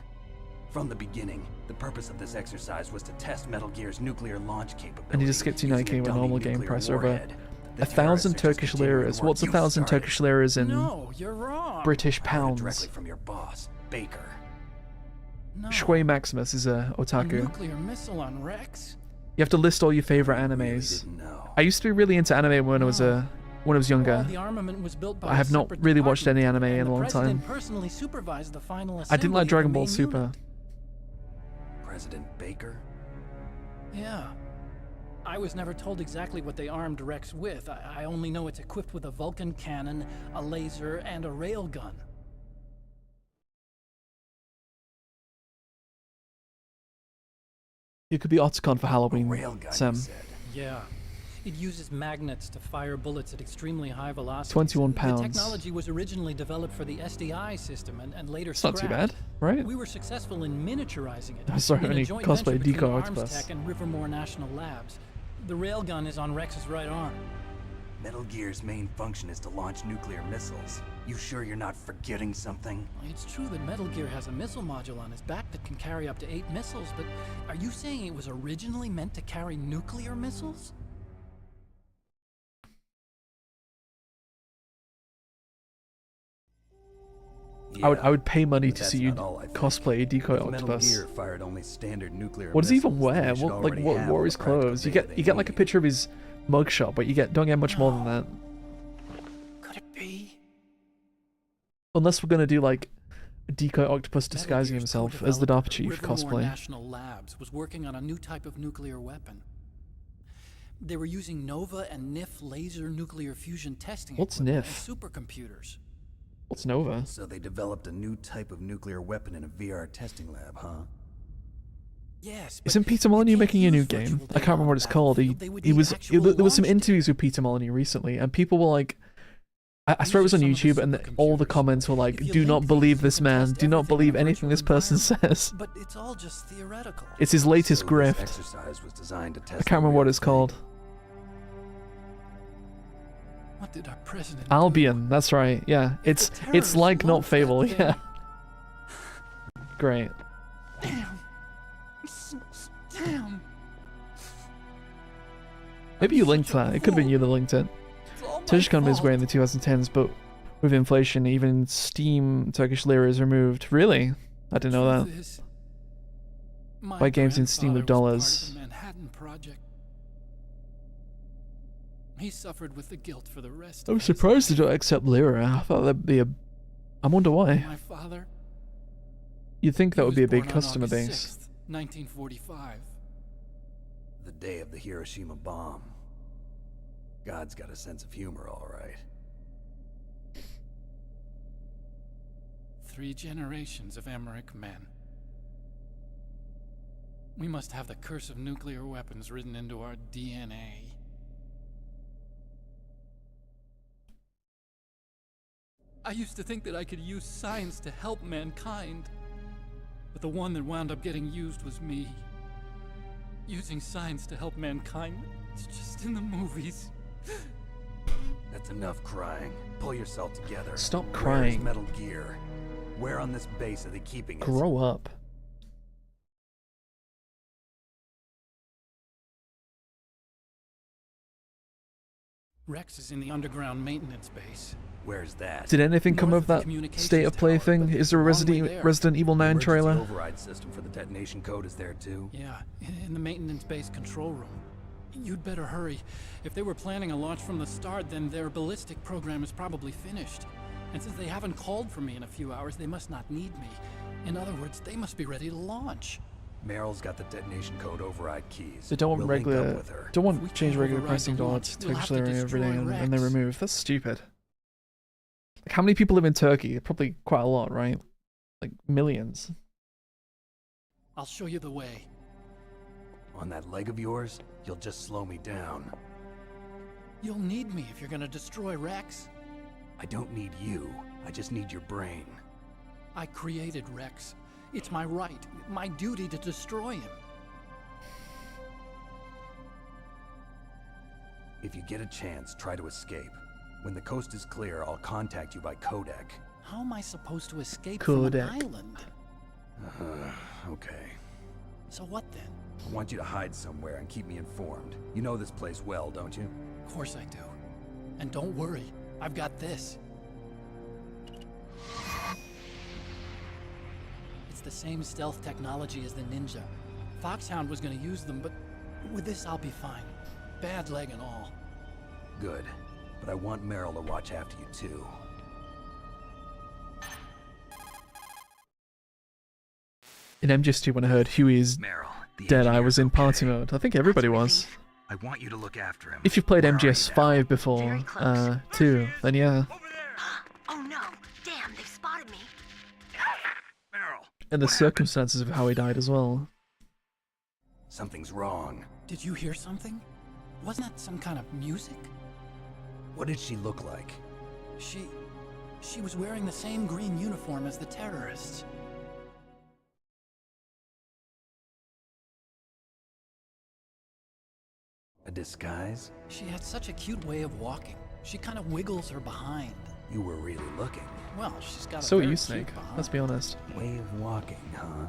From the beginning, the purpose of this exercise was to test Metal Gear's nuclear launch capability. And he just skipped United using a Kingdom dummy normal game nuclear price over warhead. The 1,000 terrorists are just Turkish continuing liras. the work What's you 1,000 started. Turkish liras in No, you're wrong. British I heard it pounds? directly from your boss, Baker. No. Shui Maximus is a A otaku. nuclear missile on Rex? You have to list all your favorite animes. I used to be really into anime when I was younger. All the armament was built by I have a not separate really watched any department, anime in and a long the president time. personally supervised the final I didn't like assembly of Dragon the Ball main Super. unit. President Baker? Yeah. I was never told exactly what they armed Rex with. I only know it's equipped with a Vulcan cannon, a laser, and a railgun. You could be Otacon for Halloween, Sam. Yeah. It uses magnets to fire bullets at extremely high velocities. 21 The pounds. technology was originally developed for the SDI system and later It's not too scrapped. bad, right? We were successful in miniaturizing it. I'm sorry, in when a you joint cosplay venture between Deco Arms Octopus. Tech and Rivermore National Labs. The railgun is on Rex's right arm. Metal Gear's main function is to launch nuclear missiles. You sure you're not forgetting something? It's true that Metal Gear has a missile module on his back that can carry up to 8 missiles, but are you saying it was originally meant to carry nuclear missiles? I would pay money but to that's see you not all I think. cosplay a Decoy If Metal Octopus. Gear fired only standard nuclear What does he even missiles, then wear? they should What like already what have are all his the practical clothes? You data get they like a need. picture of his mugshot, but you don't get much more than that. Could it be? Unless we're gonna do like a Decoy Octopus Metal disguising Gear's himself as the co-developer, Darpa chief Rivermore cosplay. National Labs was working on a new type of nuclear weapon. They were using Nova and NIF laser nuclear fusion testing What's equipment NIF? and supercomputers. What's Nova? So they developed a new type of nuclear weapon in a VR testing lab, huh? Yes. Isn't Peter Molyneux making a new game? I can't remember what it's called. There was some interviews with Peter Molyneux recently, and people were like, I swear it was on YouTube, and all the comments were like, "Do not believe this man. Do not believe anything this person says." But it's all just theoretical. It's his latest So grift. This exercise was designed to I test can't remember what it's called. What did our president Albion. That's right. Yeah, it's like not Fable. Yeah. Great. Damn. Damn. Maybe you linked that. It could have been you that linked it. Turkish economy is great in the 2010s, but with inflation, even Steam Turkish lira is removed. Really? I didn't know that. Buy games in Steam with dollars. Manhattan Project. He suffered with the guilt for the rest. I'm surprised they don't accept lira. I thought that'd be a. I wonder why. My father. You'd think that would be a big born on customer August base. 6th, 1945. The day of the Hiroshima bomb. God's got a sense of humor, all right. 3 generations of Emmerich men. We must have the curse of nuclear weapons written into our DNA. I used to think that I could use science to help mankind. But the one that wound up getting used was me. Using science to help mankind, it's just in the movies. That's enough crying. Pull yourself together. Stop Where's crying. Metal Gear? Where on this base are they keeping it? Grow up. Rex is in the underground maintenance base. Where's that? Did anything come of that state of play thing? Is there a Resident Evil 9 Emergency trailer? override system for the detonation code is there too. Yeah, in the maintenance base control room. You'd better hurry. If they were planning a launch from the start, then their ballistic program is probably finished. And since they haven't called for me in a few hours, they must not need me. In other words, they must be ready to launch. Meryl's got the detonation code override keys. They don't want We'll link up regular. with her. Don't want change regular override pricing the dollar launch, to we'll Turkish have to lira every day, destroy and they Rex. remove. That's stupid. Like, how many people live in Turkey? Probably quite a lot, right? Like millions. I'll show you the way. On that leg of yours, you'll just slow me down. You'll need me if you're gonna destroy Rex. I don't need you. I just need your brain. I created Rex. It's my right, my duty to destroy him. If you get a chance, try to escape. When the coast is clear, I'll contact you by Codec. How am I supposed to escape from an Codec. island? Okay. So what then? I want you to hide somewhere and keep me informed. You know this place well, don't you? Of course I do. And don't worry, I've got this. It's the same stealth technology as the Ninja. Foxhound was gonna use them, but with this I'll be fine. Bad leg and all. Good. But I want Meryl to watch after you too. In MGS2, when I heard Huey's Meryl, the dead, I engineer's was in okay. party mode. I think everybody was. I want you to look after him. If you've played Where are you MGS5 before, 2, then yeah. Oh no! Damn, they've spotted me. Meryl. And the circumstances of how he died as well. Something's wrong. Did you hear something? Wasn't that some kind of music? What did she look like? She was wearing the same green uniform as the terrorists. A disguise? She had such a cute way of walking. She kind of wiggles her behind. You were really looking. Well, she's got a So are very you, cute Snake. behind. Let's be honest. Way of walking, huh?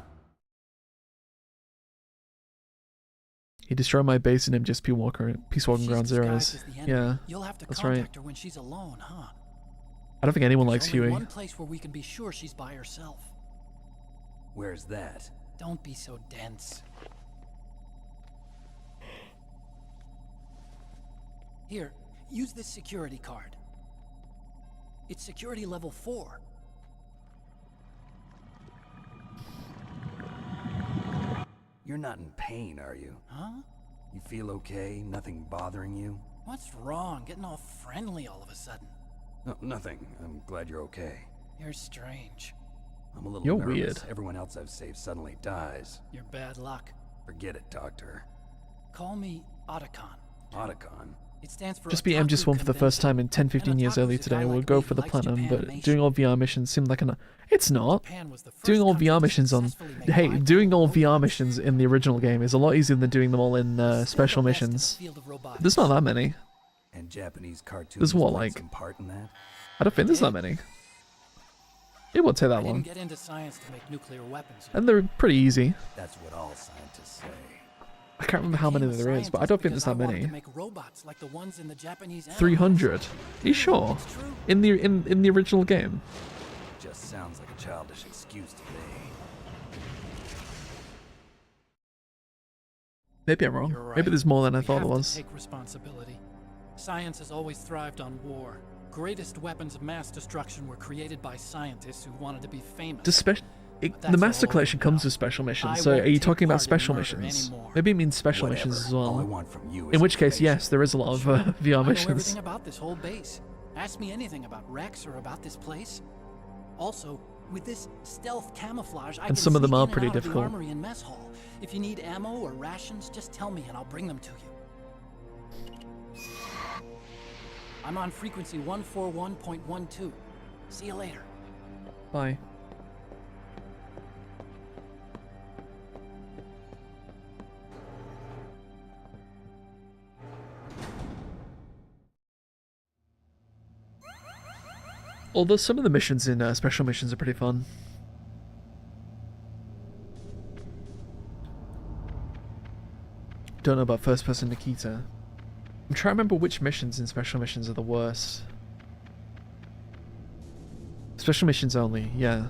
He destroyed my base in MGS Peace Walking She's Ground disguised Zeroes. as the enemy. Yeah, You'll have to that's contact right. her when she's alone, huh? I don't think anyone There's likes only Huey. one place where we can be sure she's by herself. Where's that? Don't be so dense. Here, use this security card. It's security level 4. You're not in pain, are you? Huh? You feel okay? Nothing bothering you? What's wrong? Getting all friendly all of a sudden. No, nothing. I'm glad you're okay. You're strange. I'm a little You're nervous. weird. Everyone else I've saved suddenly dies. You're bad luck. Forget it, Doctor. Call me Otacon. Otacon? It stands for Just beat Otaku MGS1 for the first time in 10-15 years early today. We'll go for the platinum, but doing all VR missions seemed like an... It's not. Doing all VR missions on... Hey, doing all VR missions in the original game is a lot easier than doing them all in special missions. There's not that many. And Japanese cartoons There's what, played like... some part in that? I don't think there's that many. It won't take that I didn't long. get into science to make nuclear weapons. And they're pretty easy. That's what all scientists say. I can't remember how many there is, but I don't think there's that many. To make robots like the ones in the Japanese anime. 300. Are you sure? In the original game? Just sounds like a childish excuse to me. Maybe I'm wrong. You're right. Maybe there's more than I We thought have there to was. take responsibility. Science has always thrived on war. Greatest weapons of mass destruction were created by scientists who wanted to be famous. The Master Collection comes with special missions, so are you talking about special missions? Maybe it means special missions as well. All I want from you is In which case, information. yes, there is a lot of VR I know missions. everything about this whole base. Ask me anything about Rex or about this place. Also, with this stealth camouflage, I And can some of them sneak are in and pretty out of the difficult. armory and mess hall. If you need ammo or rations, just tell me and I'll bring them to you. I'm on frequency 141.12. See you later. Bye. Although some of the missions in special missions are pretty fun. Don't know about first person Nikita. I'm trying to remember which missions in special missions are the worst. Special missions only, yeah.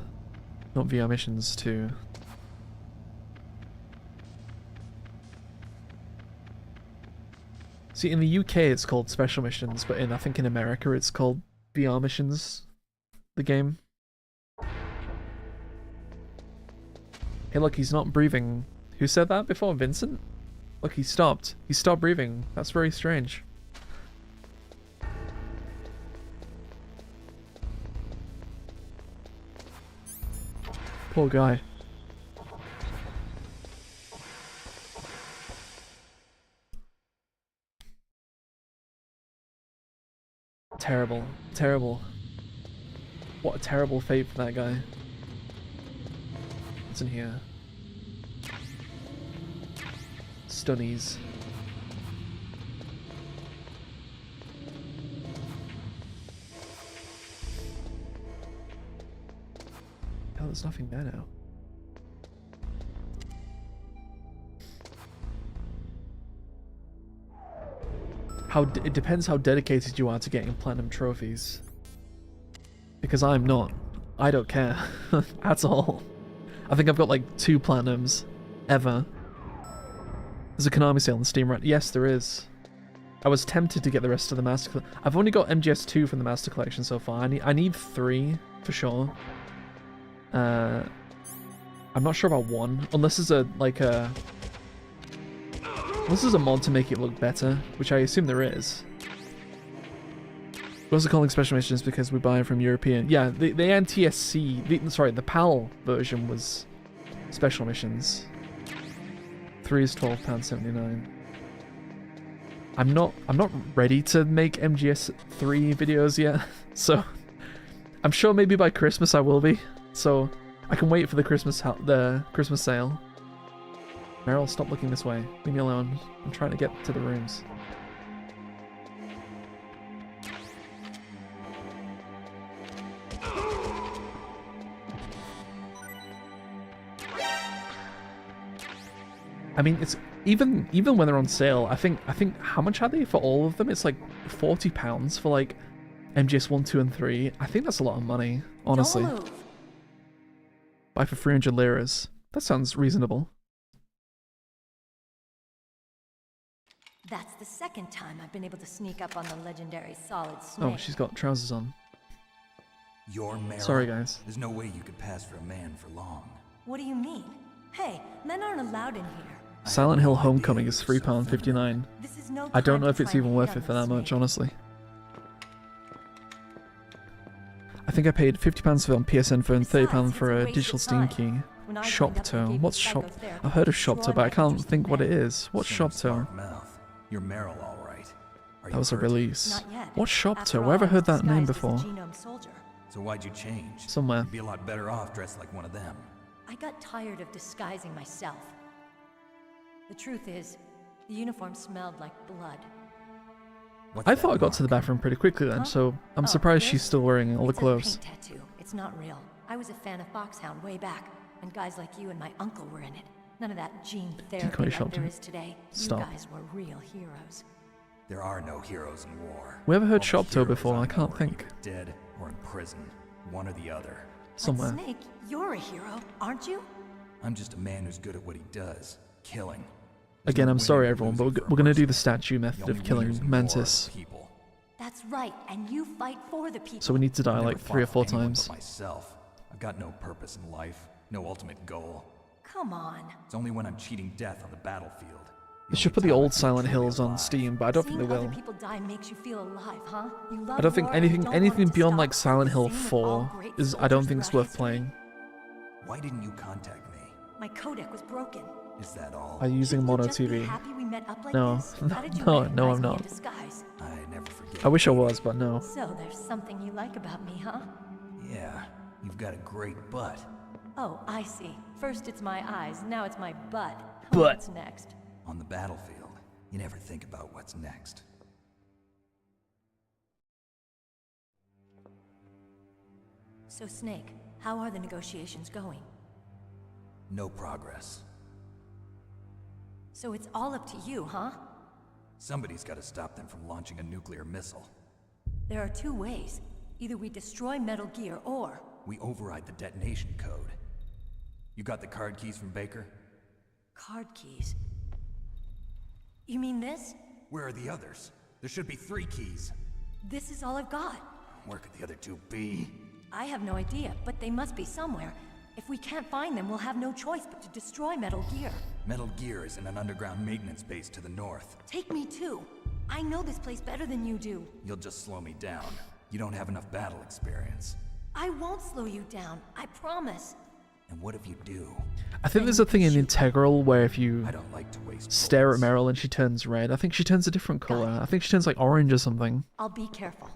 Not VR missions too. See, in the UK it's called special missions, but I think in America it's called VR missions. The game. Hey look, he's not breathing. Who said that before? Vincent? Look, he stopped. He stopped breathing. That's very strange. Poor guy. Terrible. Terrible. What a terrible fate for that guy. What's in here? Stunnies. there's nothing there now. It depends how dedicated you are to getting platinum trophies. Because I'm not. I don't care at all. I think I've got like 2 platinums ever. There's a Konami sale on Steam, right? Yes, there is. I was tempted to get the rest of the Master Collection. I've only got MGS2 from the Master Collection so far. I need 3 for sure. I'm not sure about 1, unless there's this is a mod to make it look better, which I assume there is. We're also calling special missions because we buy from European. Yeah, the NTSC, sorry, the PAL version was special missions. 3 is £12.79. I'm not ready to make MGS3 videos yet, so I'm sure maybe by Christmas I will be. So I can wait for the Christmas sale. Meryl, stop looking this way. Leave me alone. I'm trying to get to the rooms. I mean, it's even when they're on sale. I think how much are they for all of them? It's like £40 for like MGS 1, 2, and 3. I think that's a lot of money, honestly. Buy for 300 liras. That sounds reasonable. That's the second time I've been able to sneak up on the legendary Solid Snake. Oh, she's got trousers on. You're Meryl. Sorry, guys. There's no way you could pass for a man for long. What do you mean? Hey, men aren't allowed in here. Silent Hill Homecoming is £3.59. No I don't know if it's even worth it for that much, honestly. I think I paid £50 for it on PSN phone, £30 for a digital Steam key. Shopto. What's Shop? I've heard of Shopto, but I can't think what it is. What's Shopto? You're Meryl, all right. That was a release. What's Shopto? Where have I heard that name before? So why'd you change? Somewhere. You'd be a lot better off dressed like one of them. I got tired of disguising myself. The truth is, the uniform smelled like blood. I thought I got to the bathroom pretty quickly then, so I'm surprised she's still wearing all the clothes. It's a paint tattoo. It's not real. I was a fan of Foxhound way back, and guys like you and my uncle were in it. None of that gene therapy like there is today. Stop. You guys were real heroes. There are no heroes in war. We ever heard Shopto before? I can't think. Dead or in prison, one or the other. Somewhere. But Snake, you're a hero, aren't you? I'm just a man who's good at what he does, killing. Again, I'm sorry everyone, but we're gonna do the statue method of killing Mantis. That's right, and you fight for the people. So we need to die like 3 or 4 times. Myself. I've got no purpose in life, no ultimate goal. Come on. It's only when I'm cheating death on the battlefield. They should put the old Silent Hills on Steam, but I don't think they will. Other people die makes you feel alive, huh? You love I don't think war and anything beyond stop. like Silent Hill 4 is I don't think it's worth playing. Why didn't you contact me? My codec was broken. Is that all? Are you using mono TV? No, no, I'm not. I never forget. I wish I was, but no. So there's something you like about me, huh? Yeah, you've got a great butt. Oh, I see. First it's my eyes, now it's my butt. Butt. What's next? On the battlefield, you never think about what's next. So Snake, how are the negotiations going? No progress. So it's all up to you, huh? Somebody's got to stop them from launching a nuclear missile. There are 2 ways. Either we destroy Metal Gear, or... we override the detonation code. You got the card keys from Baker? Card keys? You mean this? Where are the others? There should be 3 keys. This is all I've got. Where could the other 2 be? I have no idea, but they must be somewhere. If we can't find them, we'll have no choice but to destroy Metal Gear. Metal Gear is in an underground maintenance base to the north. Take me too. I know this place better than you do. You'll just slow me down. You don't have enough battle experience. I won't slow you down, I promise. And what if you do? I think there's a thing in Integral where if you I don't like to waste stare at Meryl and she turns red, I think she turns a different color. I think she turns like orange or something. I'll be careful.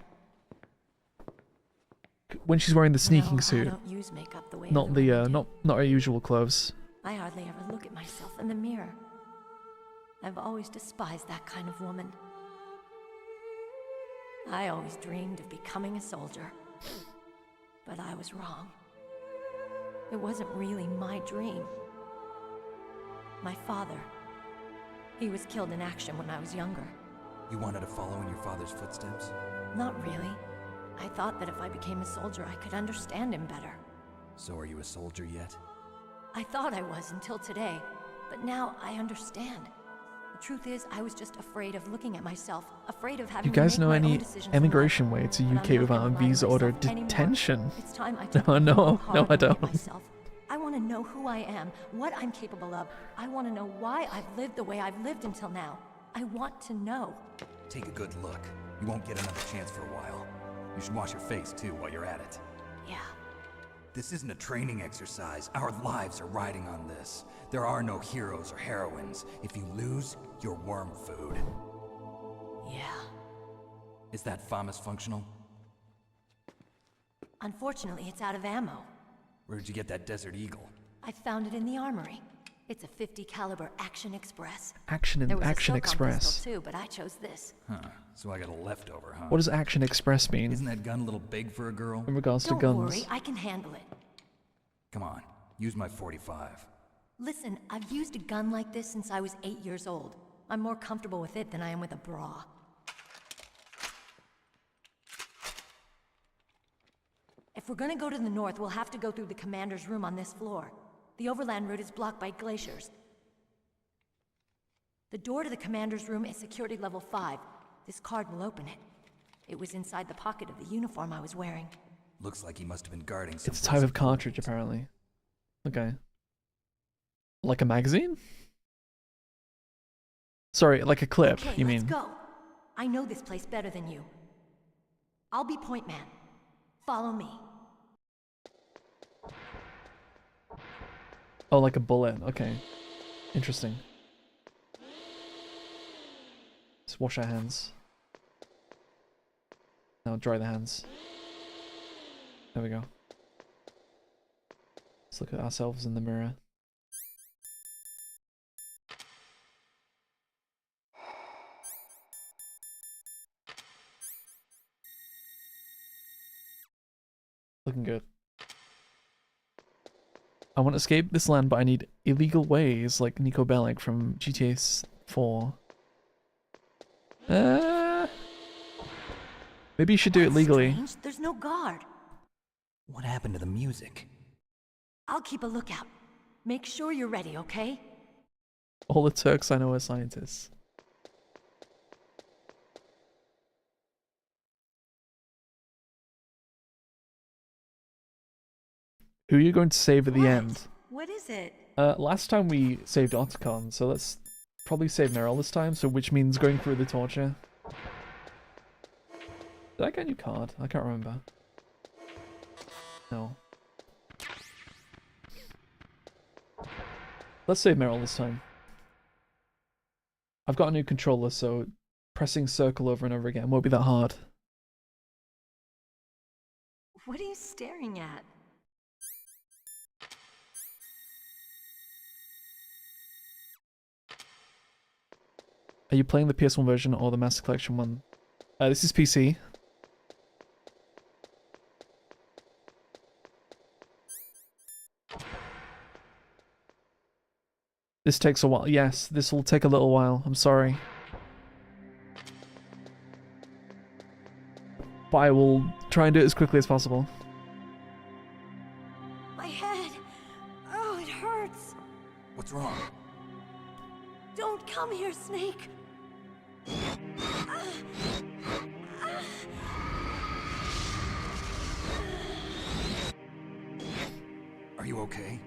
When she's wearing the sneaking I suit. don't use makeup the way Not the not her usual clothes. I hardly ever look at myself in the mirror. I've always despised that kind of woman. I always dreamed of becoming a soldier. But I was wrong. It wasn't really my dream. My father. He was killed in action when I was younger. You wanted to follow in your father's footsteps? Not really. I thought that if I became a soldier, I could understand him better. So are you a soldier yet? I thought I was until today, but now I understand. The truth is, I was just afraid of looking at myself, afraid of having Do you guys to know make my own any decisions in emigration life. way to But I'm UK not without a gonna lie to visa or myself anymore. detention? It's time I took No, a no, hard no, I look at don't. myself. I want to know who I am, what I'm capable of. I want to know why I've lived the way I've lived until now. I want to know. Take a good look. You won't get another chance for a while. You should wash your face, too, while you're at it. Yeah. This isn't a training exercise. Our lives are riding on this. There are no heroes or heroines. If you lose, you're worm food. Yeah. Is that FAMAS functional? Unfortunately, it's out of ammo. Where'd you get that Desert Eagle? I found it in the armory. It's a .50 caliber Action Express. Action There was Action a Silcon Express. pistol too, but I chose this. Huh. So I got a leftover, huh? What does Action Express mean? Isn't that gun a little big for a girl? In regards to Don't guns. worry, I can handle it. Come on, use my 45. Listen, I've used a gun like this since I was 8 years old. I'm more comfortable with it than I am with a bra. If we're gonna go to the north, we'll have to go through the commander's room on this floor. The overland route is blocked by glaciers. The door to the commander's room is security level 5. This card will open it. It was inside the pocket of the uniform I was wearing. Looks like he must have been guarding some. It's a type of cartridge, apparently. Okay. Like a magazine? Sorry, like a clip, Okay, you let's mean? go. I know this place better than you. I'll be point man. Follow me. Oh, like a bullet. Okay. Interesting. Let's wash our hands. Now dry the hands. There we go. Let's look at ourselves in the mirror. Looking good. I want to escape this land, but I need illegal ways, like Nico Bellic from GTA 4. Maybe you should do it legally. Strange. There's no guard. What happened to the music? I'll keep a lookout. Make sure you're ready, okay? All the Turks I know are scientists. Who are you going to save at the end? What is it? Last time we saved Otacon, so let's probably save Meryl this time, so which means going through the torture. Did I get a new card? I can't remember. No. Let's save Meryl this time. I've got a new controller, so pressing circle over and over again won't be that hard. What are you staring at? Are you playing the PS1 version or the Master Collection one? This is PC. This takes a while. Yes, this will take a little while. I'm sorry. But I will try and do it as quickly as possible. My head. Oh, it hurts. What's wrong? Don't come here, Snake. Are you okay?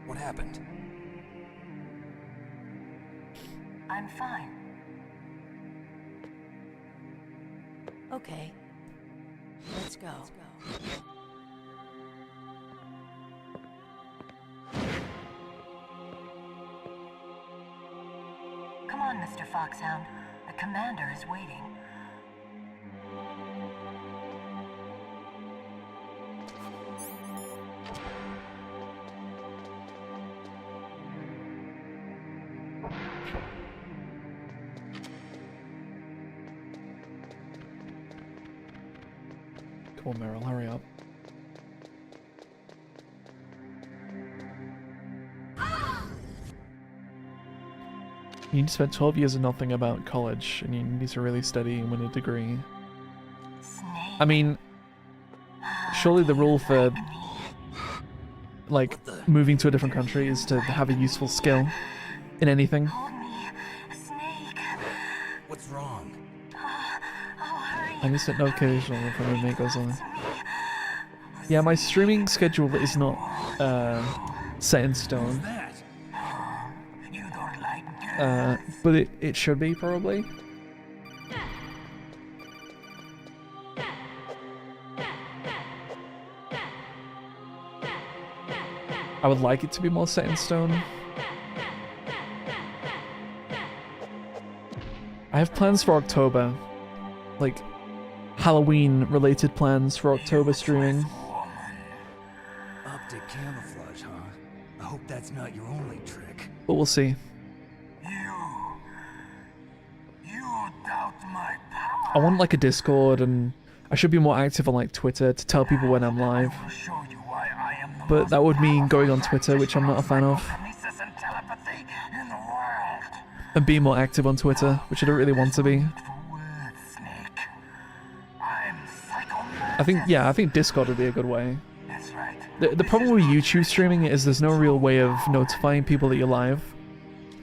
What happened? I'm fine. Okay. Let's go. Come on, Mr. Foxhound. The commander is waiting. Come on, Meryl, hurry up. You need to spend 12 years of nothing about college, and you need to really study and win a degree. I mean, surely the rule for, like, moving to a different country is to have a useful skill in anything. What's wrong? I need to set notification on if my roommate goes on. Yeah, my streaming schedule is not set in stone. But it should be, probably. I would like it to be more set in stone. I have plans for October. Like, Halloween-related plans for October streaming. Optic camouflage, huh? I hope that's not your only trick. But we'll see. I want like a Discord, and I should be more active on like Twitter to tell people when I'm live. But that would mean going on Twitter, which I'm not a fan of. And being more active on Twitter, which I don't really want to be. I think Discord would be a good way. The problem with YouTube streaming is there's no real way of notifying people that you're live.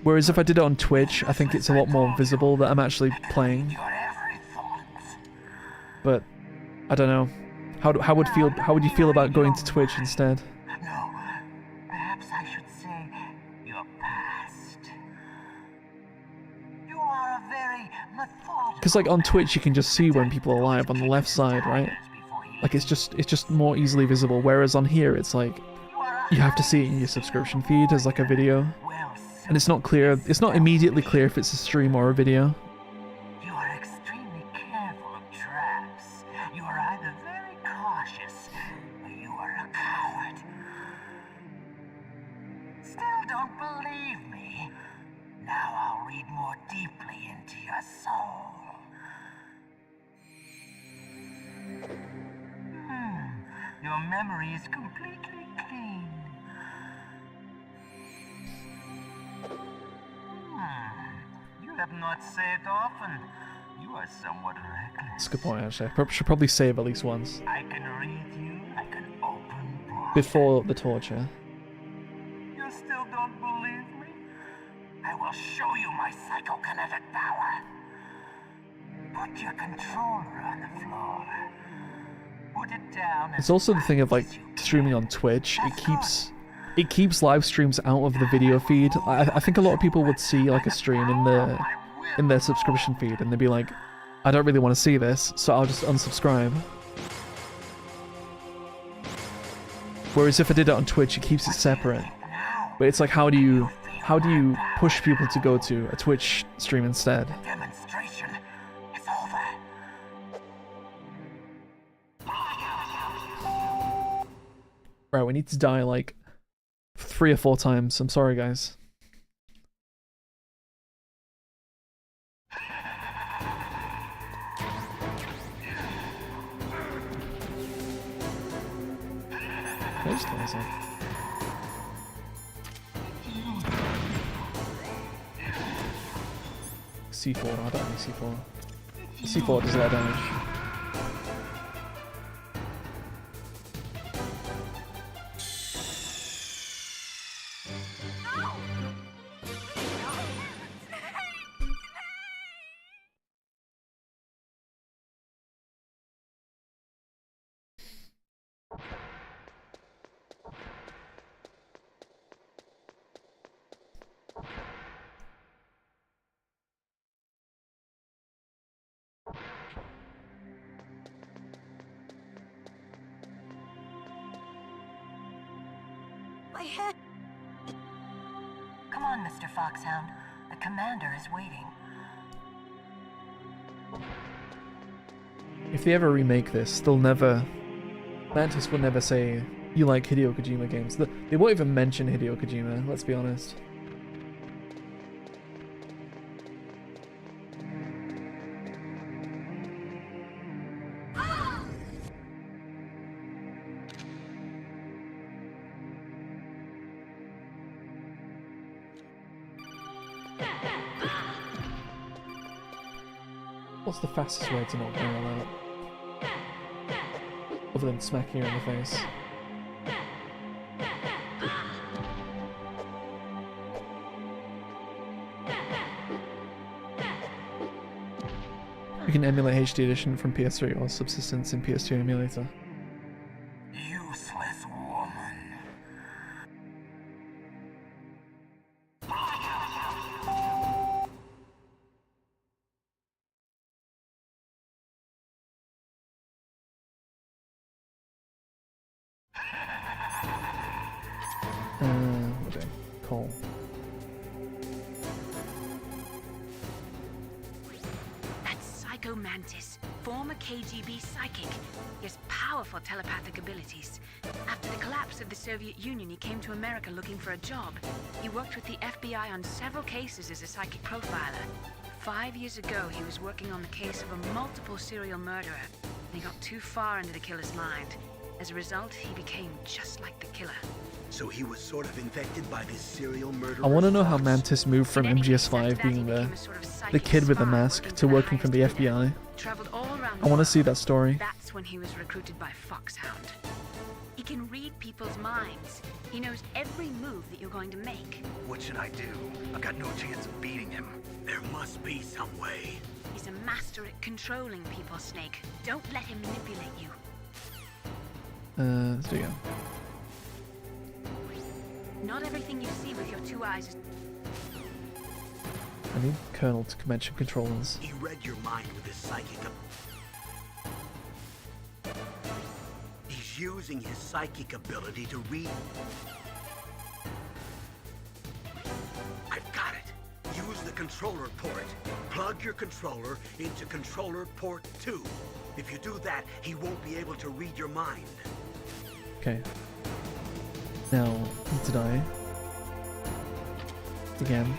Whereas if I did it on Twitch, I think it's a lot more visible that I'm actually playing. But I don't know. How would you feel about going to Twitch instead? No, perhaps I should say your past. You are a very methodical. Because like on Twitch you can just see when people are live on the left side, right? Like it's just more easily visible. Whereas on here it's like you have to see it in your subscription feed as like a video, and it's not clear. It's not immediately clear if it's a stream or a video. You are extremely careful of traps. You are either very cautious or you are a coward. Still don't believe me? Now I'll read more deeply into your soul. Your memory is completely clean. You have not saved often. You are somewhat reckless. That's a good point, actually. I should probably save at least once. I can read you like an open book. Before the torture. You still don't believe me? I will show you my psychokinetic power. Put your controller on the floor. Put it down. It's also the thing of like streaming on Twitch. It keeps live streams out of the video feed. I think a lot of people would see like a stream in their subscription feed, and they'd be like, I don't really want to see this, so I'll just unsubscribe. Whereas if I did it on Twitch, it keeps it separate. But it's like, how do you push people to go to a Twitch stream instead? Demonstration is over. Right, we need to die like 3 or 4 times. I'm sorry, guys. Can I just kill myself? C4, I don't need C4. C4 does a lot of damage. My head. Come on, Mr. Foxhound. The commander is waiting. If they ever remake this, they'll never... Mantis will never say, you like Hideo Kojima games. They won't even mention Hideo Kojima, let's be honest. What's the fastest way to knock Meryl out? Other than smacking her in the face. You can emulate HD Edition from PS3 or Subsistence in PS2 emulator. Useless woman. Okay, Cole. That's Psycho Mantis, former KGB psychic. He has powerful telepathic abilities. After the collapse of the Soviet Union, he came to America looking for a job. He worked with the FBI on several cases as a psychic profiler. 5 years ago, he was working on the case of a multiple serial murderer. And he got too far into the killer's mind. As a result, he became just like the killer. So he was sort of infected by this serial murderer. I want to know how Mantis moved from MGS5 being the kid with the mask to working for the FBI. I want to see that story. That's when he was recruited by Foxhound. He can read people's minds. He knows every move that you're going to make. What should I do? I've got no chance of beating him. There must be some way. He's a master at controlling people, Snake. Don't let him manipulate you. Let's do it again. Not everything you see with your 2 eyes is... I need Colonel to mention controllers. He read your mind with his psychic. He's using his psychic ability to read. I've got it. Use the controller port. Plug your controller into controller port 2. If you do that, he won't be able to read your mind. Okay. Now, need to die. Again.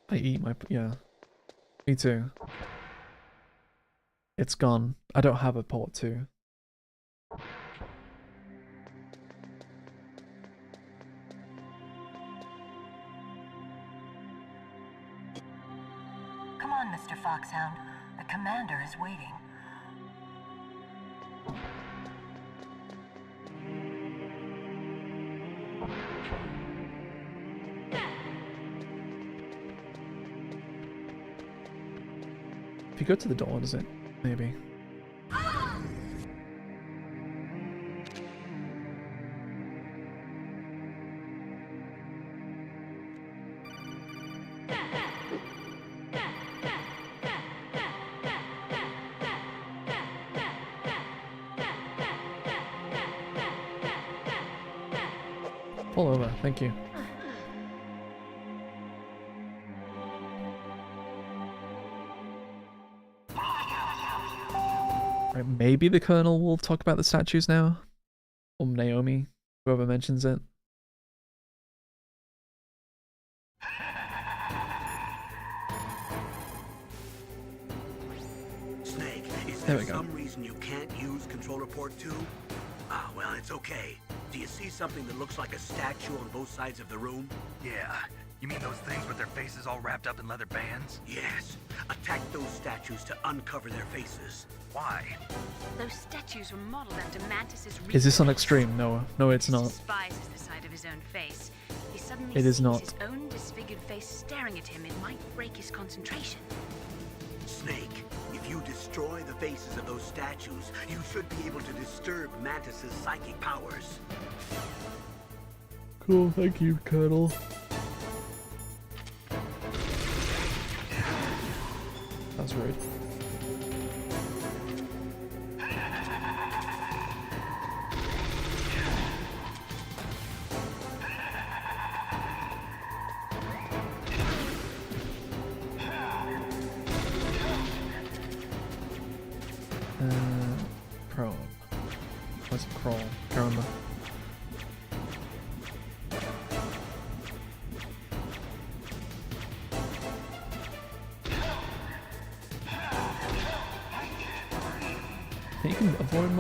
I eat my... yeah. Me too. It's gone. I don't have a port 2. Come on, Mr. Foxhound. The commander is waiting. If you go to the door, does it? Maybe. Pull over, thank you. Right, maybe the Colonel will talk about the statues now? Or Naomi, whoever mentions it. Snake, is there some reason you can't use controller port 2? Ah, well, it's okay. Do you see something that looks like a statue on both sides of the room? Yeah. You mean those things with their faces all wrapped up in leather bands? Yes. Attack those statues to uncover their faces. Why? Those statues were modeled after Mantis's... Is this on extreme? No. No, it's not. Despises the sight of his own face. He suddenly it is sees not. his own disfigured face staring at him. It might break his concentration. Snake, if you destroy the faces of those statues, you should be able to disturb Mantis's psychic powers. Cool, thank you, Colonel. That's rude. Probe. What's it crawl? Caramba.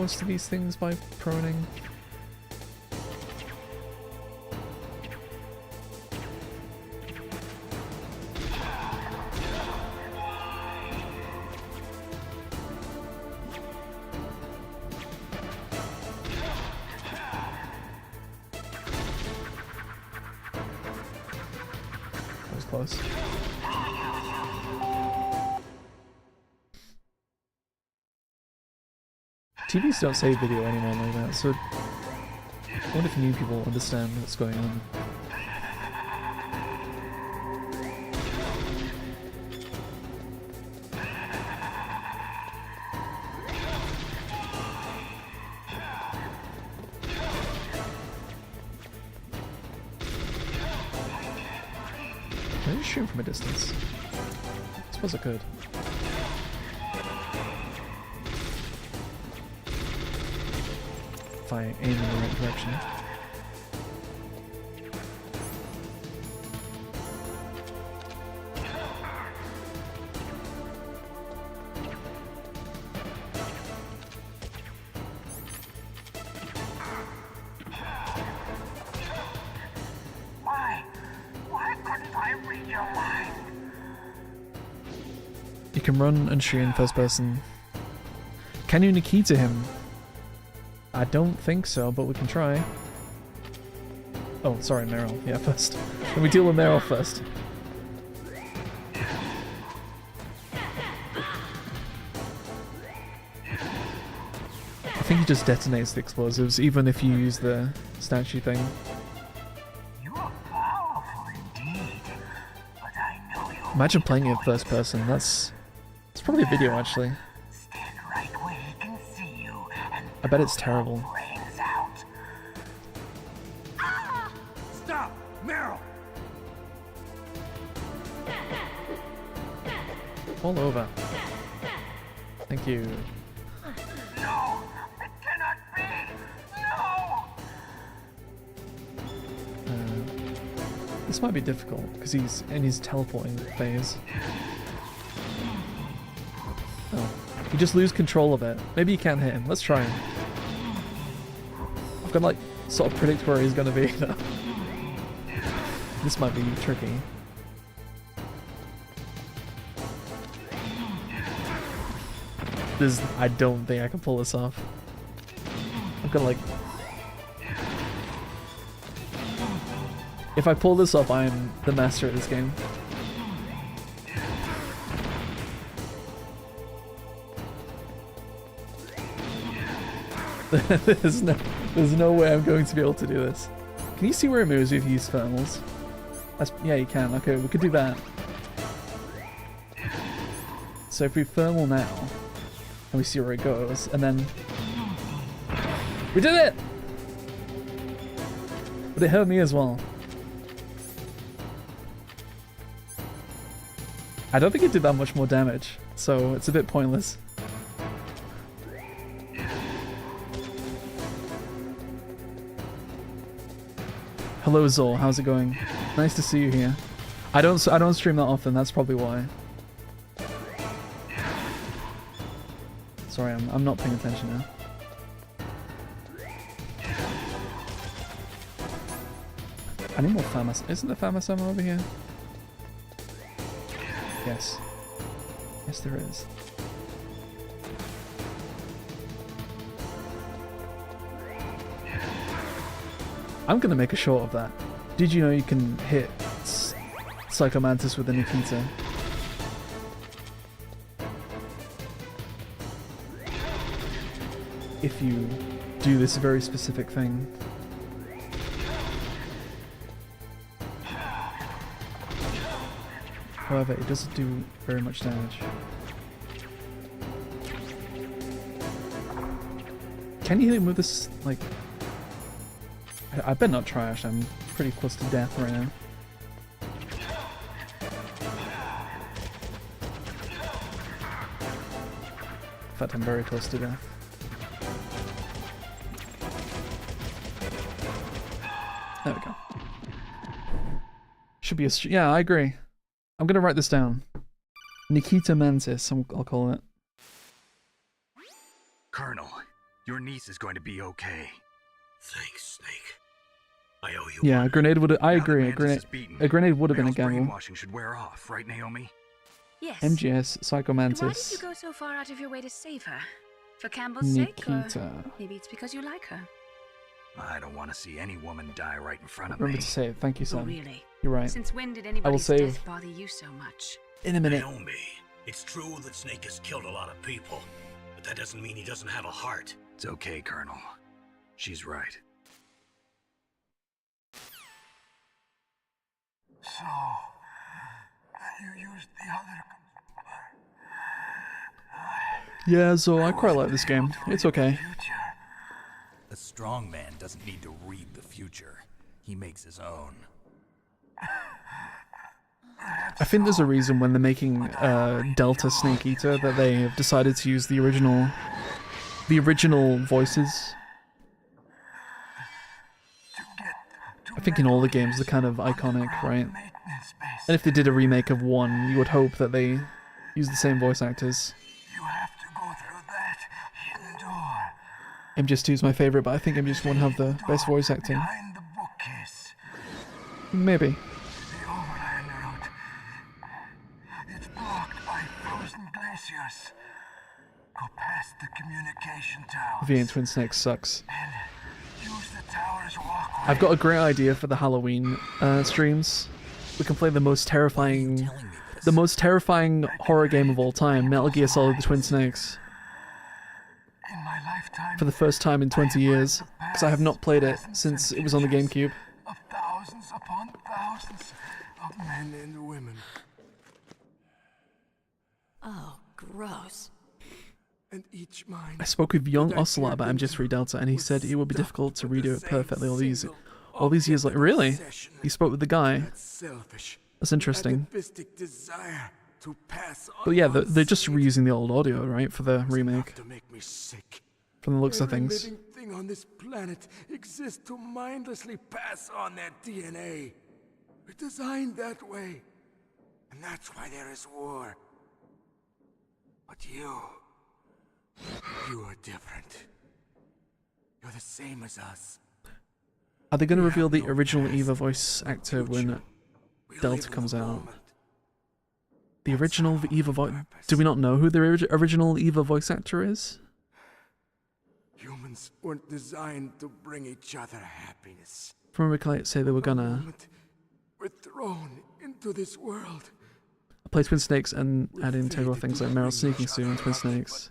most of these things by proning. That was close. TVs don't save video anymore like that, so I wonder if new people understand what's going on. Can I just shoot from a distance? I suppose I could. If I aim in the right direction. Why couldn't I read your mind? You can run and shoot in first person. Can you Nikita him? I don't think so, but we can try. Oh, sorry, Meryl. Yeah, first. Can we deal with Meryl first? I think he just detonates the explosives, even if you use the statue thing. You are powerful indeed, but I know you. Imagine playing it first person. It's probably a video, actually. Stand right where he can see you and I bet it's terrible. brains out. Stop! Meryl! All over. Thank you. No! It cannot be! No! This might be difficult, because he's in his teleporting phase. Oh. You just lose control of it. Maybe you can't hit him. Let's try him. I've got to, like, sort of predict where he's going to be, though. This might be tricky. I don't think I can pull this off. I've got to, like... If I pull this off, I'm the master of this game. There's no way I'm going to be able to do this. Can you see where it moves if you use thermals? Yeah, you can. Okay, we could do that. So if we thermal now, and we see where it goes, and then... We did it! But it hurt me as well. I don't think it did that much more damage, so it's a bit pointless. Hello Zor, how's it going? Nice to see you here. I don't stream that often, that's probably why. Sorry, I'm not paying attention now. I need more FAMAS. Isn't there FAMAS ammo over here? Yes. Yes, there is. I'm gonna make a short of that. Did you know you can hit Mantis with a Nikita? If you do this very specific thing. However, it doesn't do very much damage. Can you hit him with this, like... I better not try, actually. I'm pretty close to death right now. In fact, I'm very close to death. There we go. Should be a... Yeah, I agree. I'm gonna write this down. Nikita Mantis, I'll call it. Colonel, Your niece is going to be okay. Thanks, Snake. I owe you Yeah, one. a grenade would. I Now that agree. Mantis is beaten, A grenade would have been a Meryl's gamble. brainwashing should wear off, right, Naomi? Yes. MGS, Psycho Why did you Mantis, go so far out of your way to save her? For Campbell's sake, or Nikita. maybe it's because you like her? I don't want to see any woman die right in front of Remember me. to say it. Thank you, Oh, Sam. really? You're right. Since when did I will anybody's save death bother you so much? in a minute. Naomi, it's true that Snake has killed a lot of people, but that doesn't mean he doesn't have a heart. It's okay, Colonel. She's right. So, you used the other... Yeah, so I quite like this game. It's okay. A strong man doesn't need to read the future. He makes his own. I think there's a reason when they're making Delta Snake Eater that they have decided to use the original voices. I think in all the games they're kind of iconic, right? And if they did a remake of one, you would hope that they use the same voice actors. MGS2 is my favorite, but I think MGS1 have the best voice acting. Maybe. It's blocked by frozen glaciers. Go past the communication tower. V and Twin Snakes sucks. Use the tower's walkway. I've got a great idea for the Halloween streams. We can play the most terrifying horror game of all time, Metal Gear Solid: The Twin Snakes. For the first time in 20 years, because I have not played it since it was on the GameCube. Of thousands upon thousands of men and women. Oh, gross. And each mind. I spoke with young Ocelot about MGS3 Delta, and he said it would be difficult to redo it perfectly all these years later. Really? He spoke with the guy. That's interesting. But yeah, they're just reusing the old audio, right, for the remake. From the looks of things. Every living thing on this planet exists to mindlessly pass on their DNA. We're designed that way. And that's why there is war. But you are different. You're the same as us. Are they going to reveal the original Eva voice actor when Delta comes out? The original Eva voice... Do we not know who the original Eva voice actor is? Humans weren't designed to bring each other happiness. From Rick say they were gonna... We're thrown into this world. Play Twin Snakes and add integral things like Meryl sneaking soon and Twin Snakes.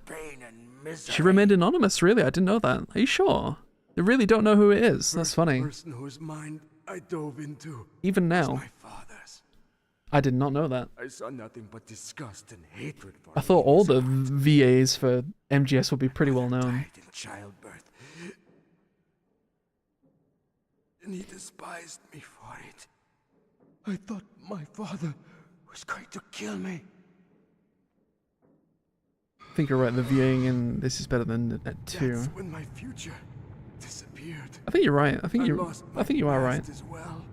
She remained anonymous, really? I didn't know that. Are you sure? They really don't know who it is. That's funny. Person whose mind I dove into. Even now. I did not know that. I saw nothing but disgust and hatred for I thought all the VAs for MGS would be pretty well known. in childbirth. And he despised me for it. I thought my father was going to kill me. I think you're right, the VAing in this is better than at 2. That's when my future disappeared. I think you're right. I think you are right. As well.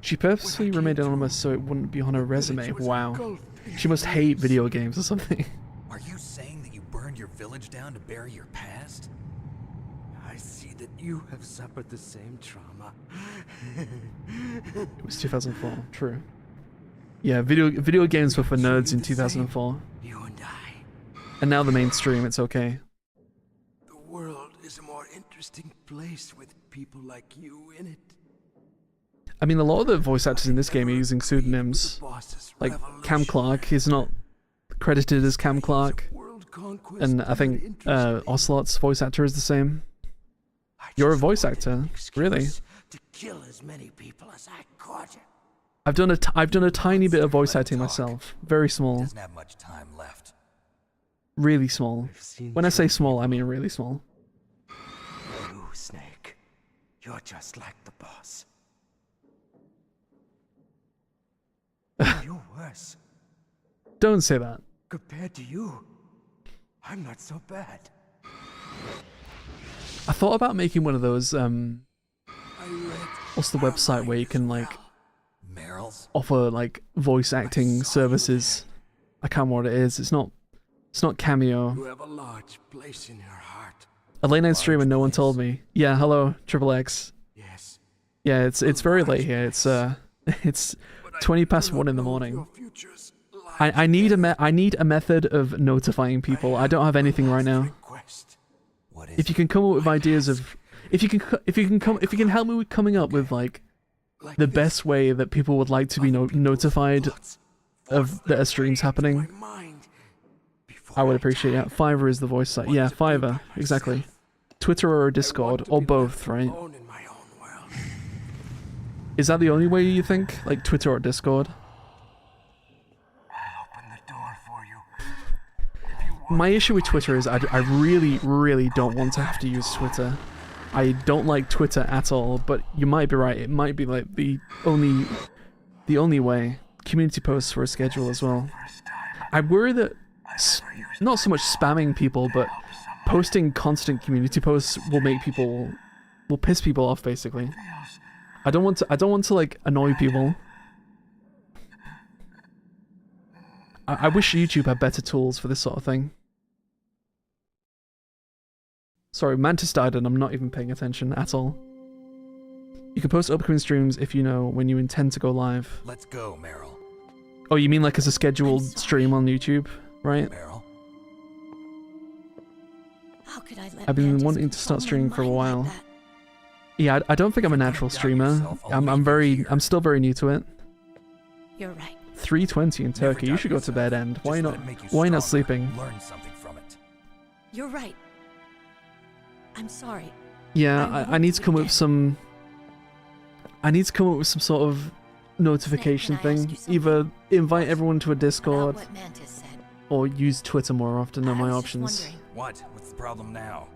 She purposely remained anonymous so it wouldn't be on her resume. Wow. She must hate video games or something. Are you saying that you burned your village down to bury your past? I see that you have suffered the same trauma. It was 2004. True. Yeah, video games were for nerds in 2004. You and I. And now the mainstream, it's okay. The world is a more interesting place with people like you in it. I mean, a lot of the voice actors in this game are using pseudonyms. Like, Cam Clark is not credited as Cam Clark. And I think Ocelot's voice actor is the same. You're a voice actor, really. To kill as many people as I could. I've done a tiny bit of voice acting myself. Very small. Doesn't have much time left. Really small. When I say small, I mean really small. You, Snake. You're just like the boss. You're worse. Don't say that. Compared to you, I'm not so bad. I thought about making one of those, what's the website where you can, like, offer, like, voice acting services. I can't remember what it is. It's not Cameo. You have a large place in your heart. A late night stream and no one told me. Yeah, hello, Triple X. Yes. Yeah, it's very late here. It's 20 past 1 in the morning. I need a method of notifying people. I don't have anything right now. If you can come up with ideas of, if you can help me with coming up with like the best way that people would like to be notified of that a stream's happening, I would appreciate it. Fiverr is the voice site. Yeah, Fiverr, exactly. Twitter or Discord, or both, right? Is that the only way you think? Like Twitter or Discord? My issue with Twitter is I really, really don't want to have to use Twitter. I don't like Twitter at all, but you might be right. It might be like the only way. Community posts for a schedule as well. I worry that not so much spamming people, but posting constant community posts will piss people off basically. I don't want to like annoy people. I wish YouTube had better tools for this sort of thing. Sorry, Mantis died and I'm not even paying attention at all. You can post upcoming streams if you know when you intend to go live. Let's go, Meryl. Oh, you mean like as a scheduled stream on YouTube, right? Meryl. How could I let I've been Mantis wanting to start control streaming my for a mind while. like that? Yeah, I don't think I'm a natural streamer. I'm still very new to it. You're right. 3:20 in Turkey. You should go to bed, End. Why not sleeping? Learn something from it. You're right. I'm sorry. Yeah, I need to come up with some. I need to come up with some sort of notification thing. Either invite everyone to a Discord, What Mantis said. or use Twitter more often than my options. What? What's the problem now?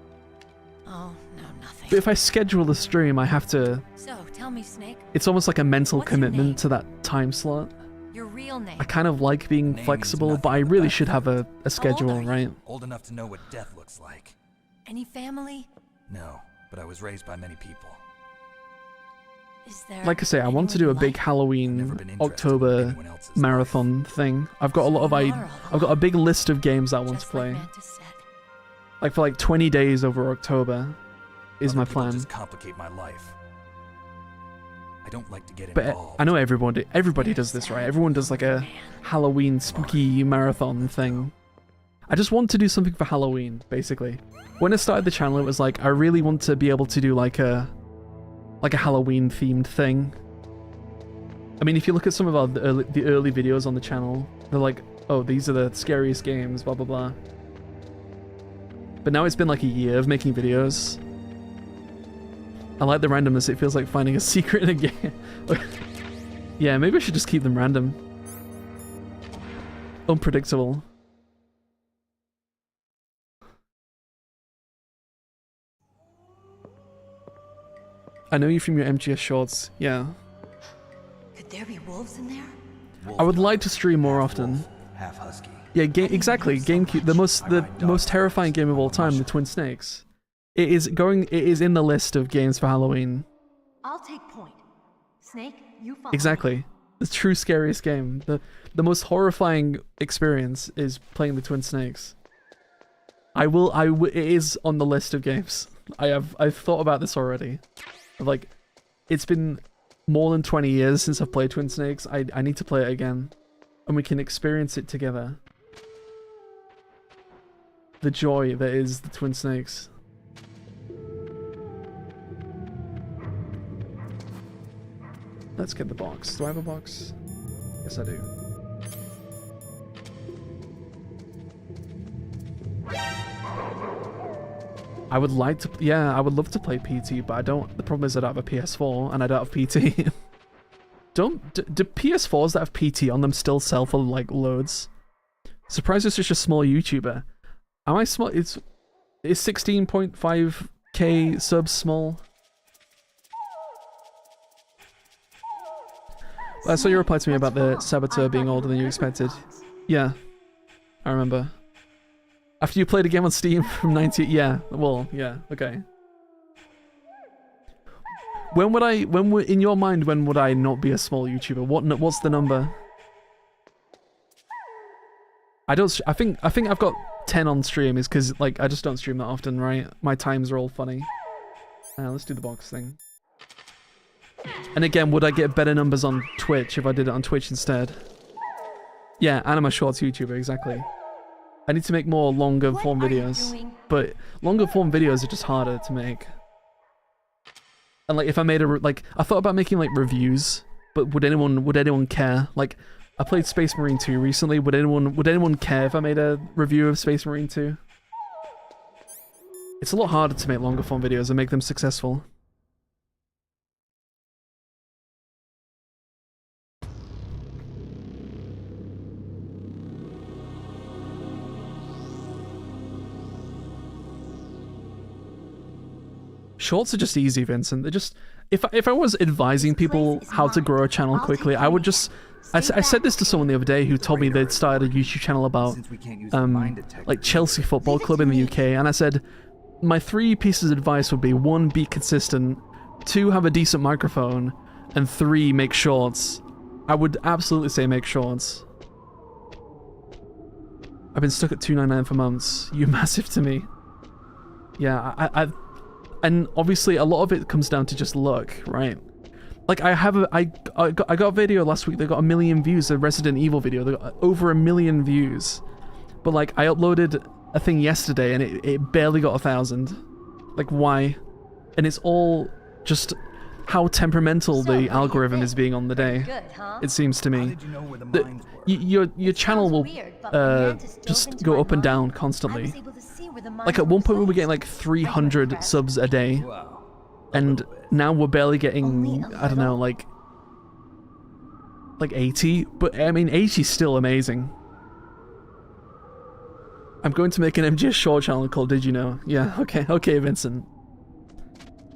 Oh, no, nothing. But if I schedule the stream, I have to. So, tell me, Snake. It's almost like a mental What's your name? commitment to that time slot. Your real name. I kind of like being flexible, but I really should have a schedule, right? Old enough to know what death looks like. Any family? No, but I was raised by many people. Is there Like I say, I want to do a big Halloween October marathon thing. I've got I've got a big list of games that I want to play. Like for like 20 days over October is my plan. Just complicate my life. I don't like to get But involved. I know everybody does this, right? Everyone does like a Halloween spooky marathon thing. I just want to do something for Halloween, basically. When I started the channel, it was like I really want to be able to do like a Halloween themed thing. I mean, if you look at some of the early videos on the channel, they're like, oh, these are the scariest games, blah blah blah. But now it's been like a year of making videos. I like the randomness. It feels like finding a secret in a game. Yeah, maybe I should just keep them random. Unpredictable. I know you from your MGS shorts. Yeah. Could there be wolves in there? I would like to stream more often. Half husky. Yeah, exactly. GameCube, the most terrifying game of all time, the Twin Snakes. It is in the list of games for Halloween. I'll take point. Snake, you follow. Exactly. The true scariest game. The most horrifying experience is playing the Twin Snakes. It is on the list of games. I've thought about this already. Like, it's been more than 20 years since I've played Twin Snakes. I need to play it again. And we can experience it together. The joy that is the Twin Snakes. Let's get the box. Do I have a box? Yes, I do. I would like to, yeah, I would love to play PT, but I don't, the problem is I don't have a PS4 and I don't have PT. Do PS4s that have PT on them still sell for like loads? Surprised it's such a small YouTuber. Am I small? Is 16.5k subs small? I saw your reply to me about the Saboteur being older than you expected. Yeah, I remember. After you played a game on Steam from 90, yeah, well, yeah, okay. In your mind, when would I not be a small YouTuber? What's the number? I think I've got 10 on stream is because like I just don't stream that often, right? My times are all funny. Let's do the box thing. And again, would I get better numbers on Twitch if I did it on Twitch instead? Yeah, and I'm a shorts YouTuber, exactly. I need to make more longer form videos, but longer form videos are just harder to make. And like, if I made I thought about making like reviews, but would anyone care? Like, I played Space Marine 2 recently. Would anyone care if I made a review of Space Marine 2? It's a lot harder to make longer form videos and make them successful. Shorts are just easy, Vincent. They're just... If I was advising people how to grow a channel quickly, I would just... I said this to someone the other day who told me they'd started a YouTube channel about like Chelsea Football Club in the UK, and I said my 3 pieces of advice would be: 1, be consistent; 2, have a decent microphone; and 3, make shorts. I would absolutely say make shorts. I've been stuck at $2.99 for months. You're massive to me. Yeah, and obviously a lot of it comes down to just luck, right? Like I got a video last week that got 1 million views, a Resident Evil video that got over 1 million views. But like I uploaded a thing yesterday and it barely got 1,000. Like why? And it's all just how temperamental the algorithm is being on the day. It seems to me. Your channel will just go up and down constantly. Like at one point we were getting like 300 subs a day. And now we're barely getting, I don't know, like 80, but I mean 80 is still amazing. I'm going to make an MGS short channel called Did You Know? Yeah, okay, Vincent.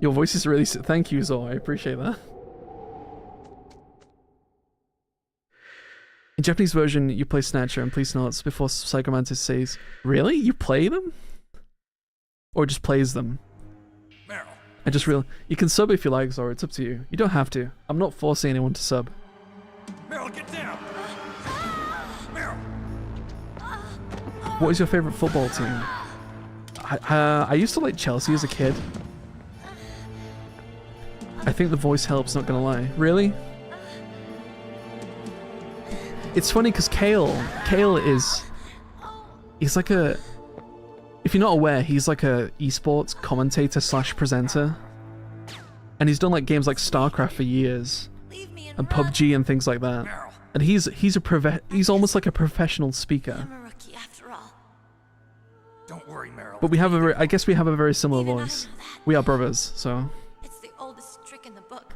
Your voice is really... Thank you, Zor, I appreciate that. In Japanese version, you play Snatcher and Police Notes before Psychomantis says, really? You play them? Or just plays them? Meryl. I just real you can sub if you like, Zora, it's up to you. You don't have to. I'm not forcing anyone to sub. Meryl, get down! Meryl! What is your favorite football team? I used to like Chelsea as a kid. I think the voice helps, not gonna lie. Really? It's funny because Kale is... He's like a... If you're not aware, he's like a esports commentator / presenter. And he's done like games like StarCraft for years. And PUBG and things like that. And he's almost like a professional speaker. Don't worry, Meryl. But we have I guess we have a very similar voice. We are brothers, so... It's the oldest trick in the book.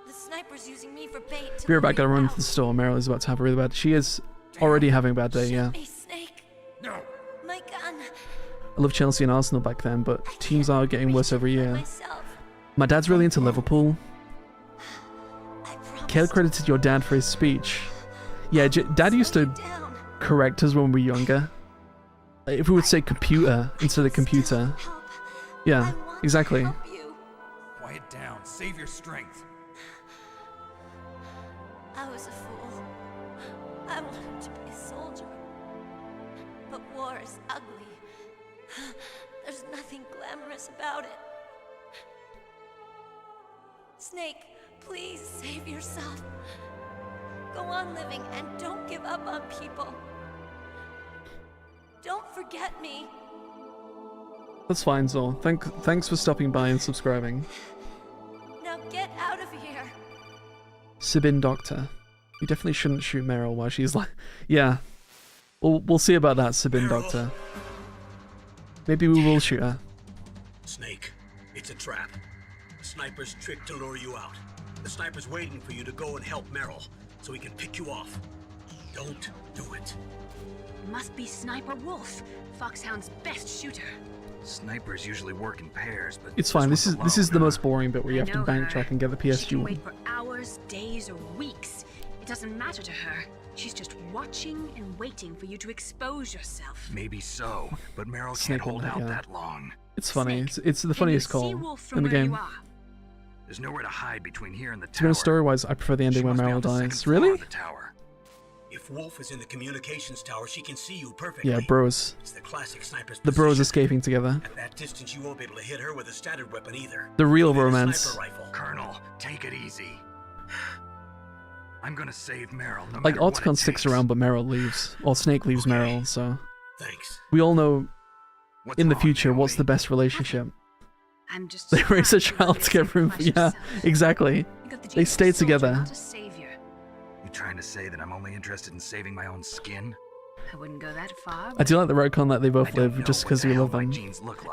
The sniper's using me for bait. Be right back, gotta run to the store. Meryl is about to have a really bad... She is already having a bad day, yeah. No. My gun. I love Chelsea and Arsenal back then, but teams are getting worse every year. My dad's really into Liverpool. Kale credited your dad for his speech. Yeah, Dad used to correct us when we were younger. If we would say computer instead of computer. Yeah, exactly. Quiet down. Save your strength. I was a fool. I wanted to be a soldier. But war is ugly. There's nothing glamorous about it. Snake, please save yourself. Go on living and don't give up on people. Don't forget me. That's fine, Zol. Thanks for stopping by and subscribing. Now get out of here. Sibin Doctor. You definitely shouldn't shoot Meryl while she's like... Yeah. We'll see about that, Sibin Doctor. Maybe we will shoot her. Snake, it's a trap. The sniper's trick to lure you out. The sniper's waiting for you to go and help Meryl, so he can pick you off. Don't do it. It must be Sniper Wolf, Foxhound's best shooter. Snipers usually work in pairs, but It's fine. This is the most boring bit where you have to backtrack and get the She can PSG wait one. for hours, days, or weeks. It doesn't matter to her. She's just watching and waiting for you to expose yourself. maybe so, but Meryl Snake can't hold one, out yeah. that long. It's funny. It's the funniest call in the game. There's nowhere to hide between here and the To be tower. honest, story-wise, I prefer the ending where Meryl dies. Really? If If Wolf is in the communications tower, she can see you perfectly. Yeah, bros. It's the classic sniper's The bros position. escaping together. At that distance, you won't be able to hit her with a standard weapon either. The real You'll need a romance. sniper rifle. Colonel, take it easy. I'm gonna save Meryl. No Like, matter what Otacon it sticks takes. around, but Meryl leaves. Or Snake leaves Meryl, so... Thanks. We all know, in the future, what's the best relationship. I'm just They raise a surprised child together. Yeah, exactly. They stay together. You trying to say that I'm only interested in saving my own skin? I wouldn't go that far. I do like the retcon that they both live just because we love them.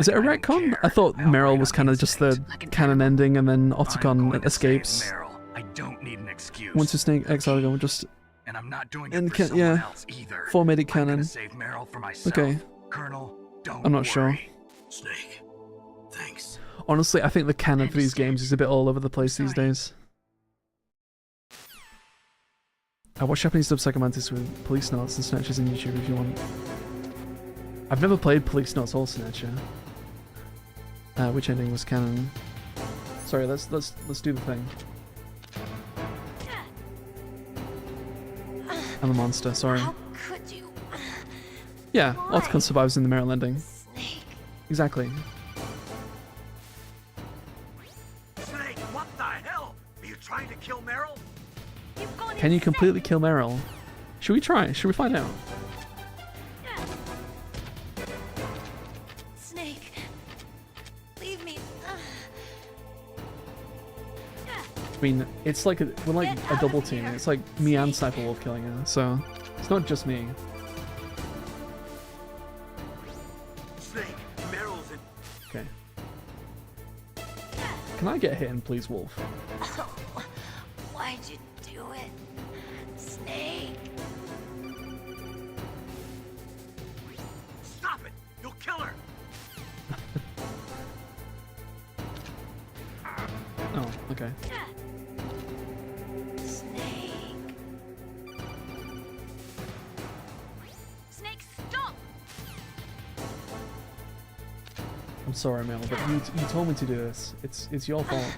Is it a retcon? I thought Meryl was kind of just the canon ending and then Otacon escapes. I don't need an excuse. Once a Snake Exile just... And I'm not doing and it for someone yeah, else either. formatted I'm gonna canon. save Meryl for myself. Okay. Colonel, don't I'm not worry. sure. Snake, thanks. Honestly, I think the canon for these games is a bit all over the place these days. I watch Japanese dub Psychomantis with Police Notes and Snatchers on YouTube if you want. I've never played Police Notes or Snatcher. Which ending was canon? Sorry, let's do the thing. I'm a monster, sorry. How could you? Yeah, Why? Otacon survives in the Meryl ending. Exactly. Snake, what the hell? Are you trying to kill Meryl? Can you completely kill Meryl? Should we try? Should we find out? Snake, leave me. I mean, it's like we're like a double team. It's like me and Sniper Wolf killing her, so it's not just me. Snake, Meryl's in. Okay. Can I get hit in, please, Wolf? Why'd you do it, Snake? Stop it! You'll kill her. Oh, okay. Snake. Snake, stop! I'm sorry, Mel, but you told me to do this. It's your fault.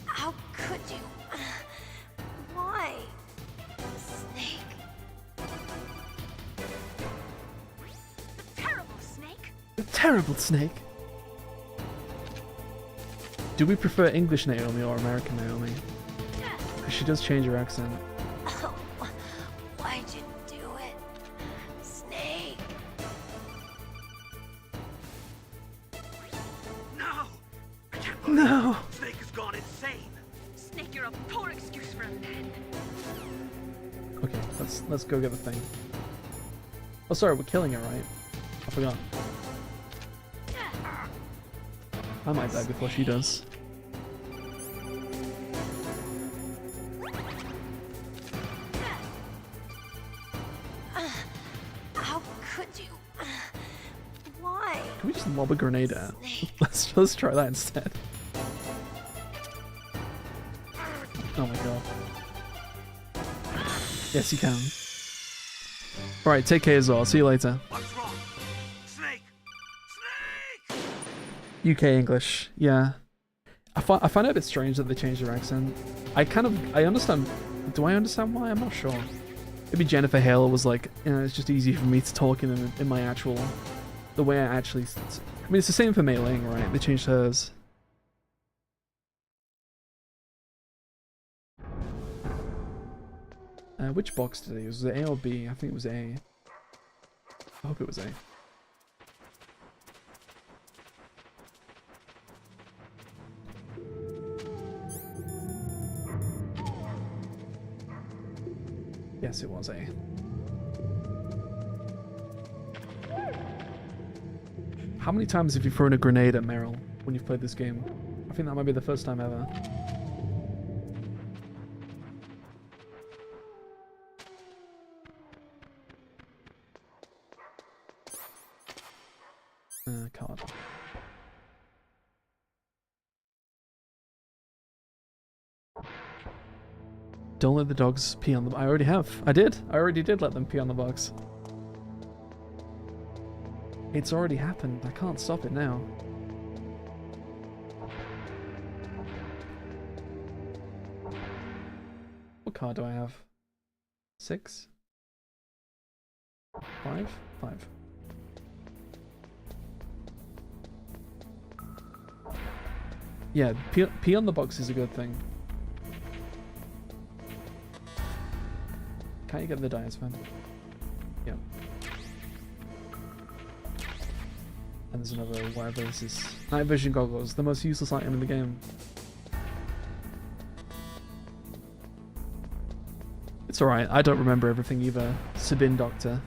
How could you? Why? Snake. The terrible Snake! The terrible Snake. Do we prefer English Naomi or American Naomi? 'Cause she does change her accent. Oh, why'd you do it, Snake? No! I can't believe No! it. Snake has gone insane. Snake, you're a poor excuse for a man. Okay, let's go get the thing. Oh, sorry, we're killing her, right? I forgot. I might die before she does. How could you? Why? Can we just lob a grenade at her? Let's try that instead. Oh my god. Yes, you can. Alright, take care as well. See you later. What's wrong? Snake! UK English, yeah. I find it a bit strange that they changed their accent. I understand. Do I understand why? I'm not sure. Maybe Jennifer Hale was like, you know, it's just easy for me to talk in my actual, the way I actually. I mean, it's the same for Mei Ling, right? They changed hers. Which box did I use? Was it A or B? I think it was A. I hope it was A. Yes, it was A. How many times have you thrown a grenade at Meryl when you've played this game? I think that might be the first time ever. Card. Don't let the dogs pee on the... I already have. I already did let them pee on the box. It's already happened. I can't stop it now. What card do I have? 6? 5? 5. Yeah, P on the box is a good thing. Can't you get the dice fan? Yeah. And there's another, whatever this is. Night vision goggles, the most useless item in the game. It's alright, I don't remember everything either. Spin Doctor.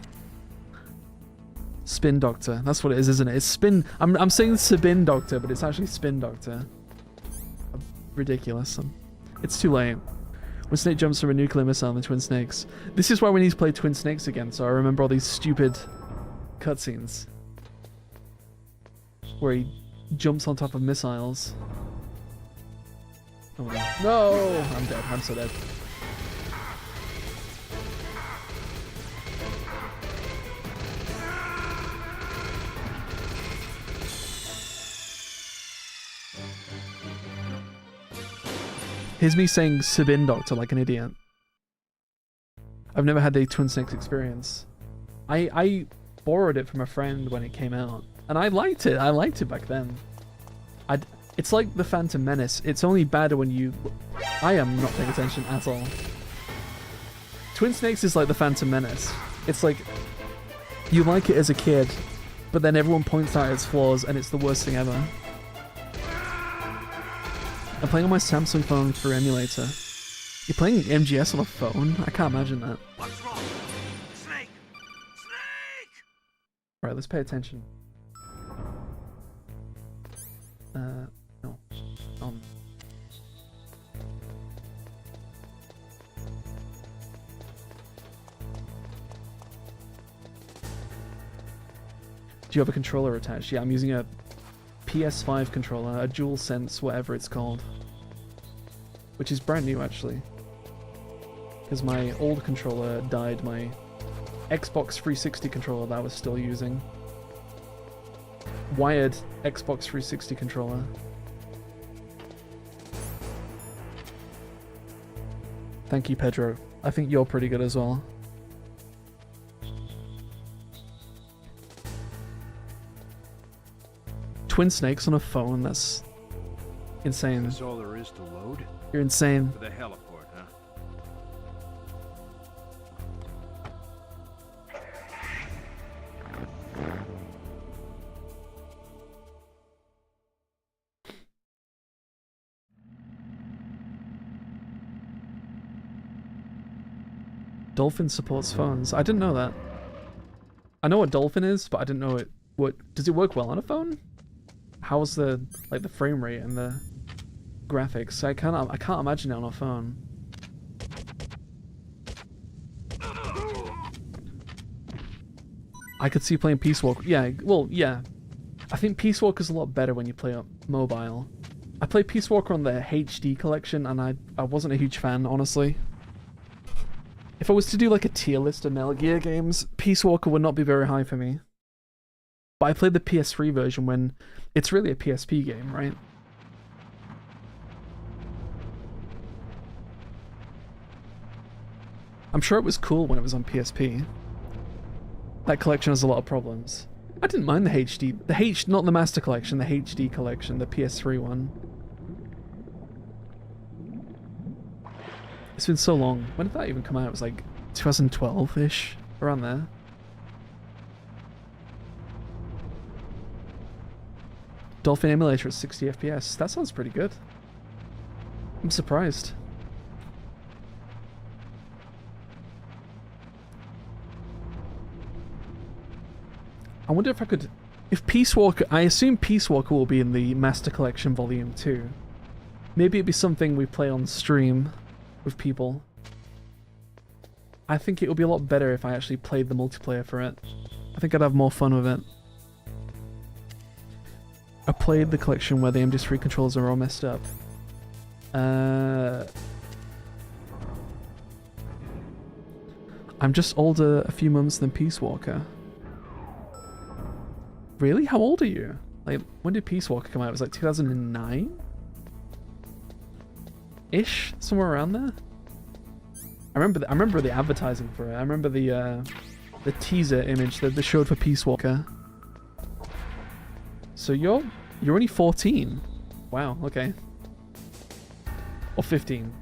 Spin Doctor, that's what it is, isn't it? It's Spin... I'm saying Spin Doctor, but it's actually Spin Doctor. Ridiculous. It's too late. When Snake jumps from a nuclear missile in the Twin Snakes. This is why we need to play Twin Snakes again, so I remember all these stupid cutscenes. Where he jumps on top of missiles. Oh no. No! I'm dead. I'm so dead. Here's me saying Sabin Doctor like an idiot. I've never had the Twin Snakes experience. I borrowed it from a friend when it came out. And I liked it. I liked it back then. It's like the Phantom Menace. It's only better when you... I am not paying attention at all. Twin Snakes is like the Phantom Menace. It's like... You like it as a kid, but then everyone points out its flaws and it's the worst thing ever. I'm playing on my Samsung phone through emulator. You're playing MGS on a phone? I can't imagine that. What's wrong? Snake! Snake! Right, let's pay attention. No. Do you have a controller attached? Yeah, I'm using a PS5 controller, a DualSense, whatever it's called. Which is brand new, actually. Because my old controller died, my Xbox 360 controller that I was still using. Wired Xbox 360 controller. Thank you, Pedro. I think you're pretty good as well. Twin Snakes on a phone, that's insane. That's all there is to load? You're insane. For the heliport, huh? Dolphin supports phones. I didn't know that. I know what Dolphin is, but I didn't know it. Does it work well on a phone? How's the frame rate and the graphics? I can't imagine it on a phone. I could see playing Peace Walker. Yeah, well, yeah. I think Peace Walker's a lot better when you play on mobile. I played Peace Walker on the HD collection, and I wasn't a huge fan, honestly. If I was to do like a tier list of Metal Gear games, Peace Walker would not be very high for me. But I played the PS3 version when it's really a PSP game, right? I'm sure it was cool when it was on PSP. That collection has a lot of problems. I didn't mind the HD, not the Master Collection, the HD collection, the PS3 one. It's been so long. When did that even come out? It was like 2012-ish, around there. Dolphin emulator at 60 FPS. That sounds pretty good. I'm surprised. I wonder if I could... If Peace Walker... I assume Peace Walker will be in the Master Collection Volume 2. Maybe it'd be something we play on stream with people. I think it would be a lot better if I actually played the multiplayer for it. I think I'd have more fun with it. I played the collection where the MG3 controllers are all messed up. I'm just older a few months than Peace Walker. Really? How old are you? Like, when did Peace Walker come out? It was like 2009? Ish? Somewhere around there? I remember the advertising for it. I remember the the teaser image that they showed for Peace Walker. So you're only 14. Wow, okay. Or 15.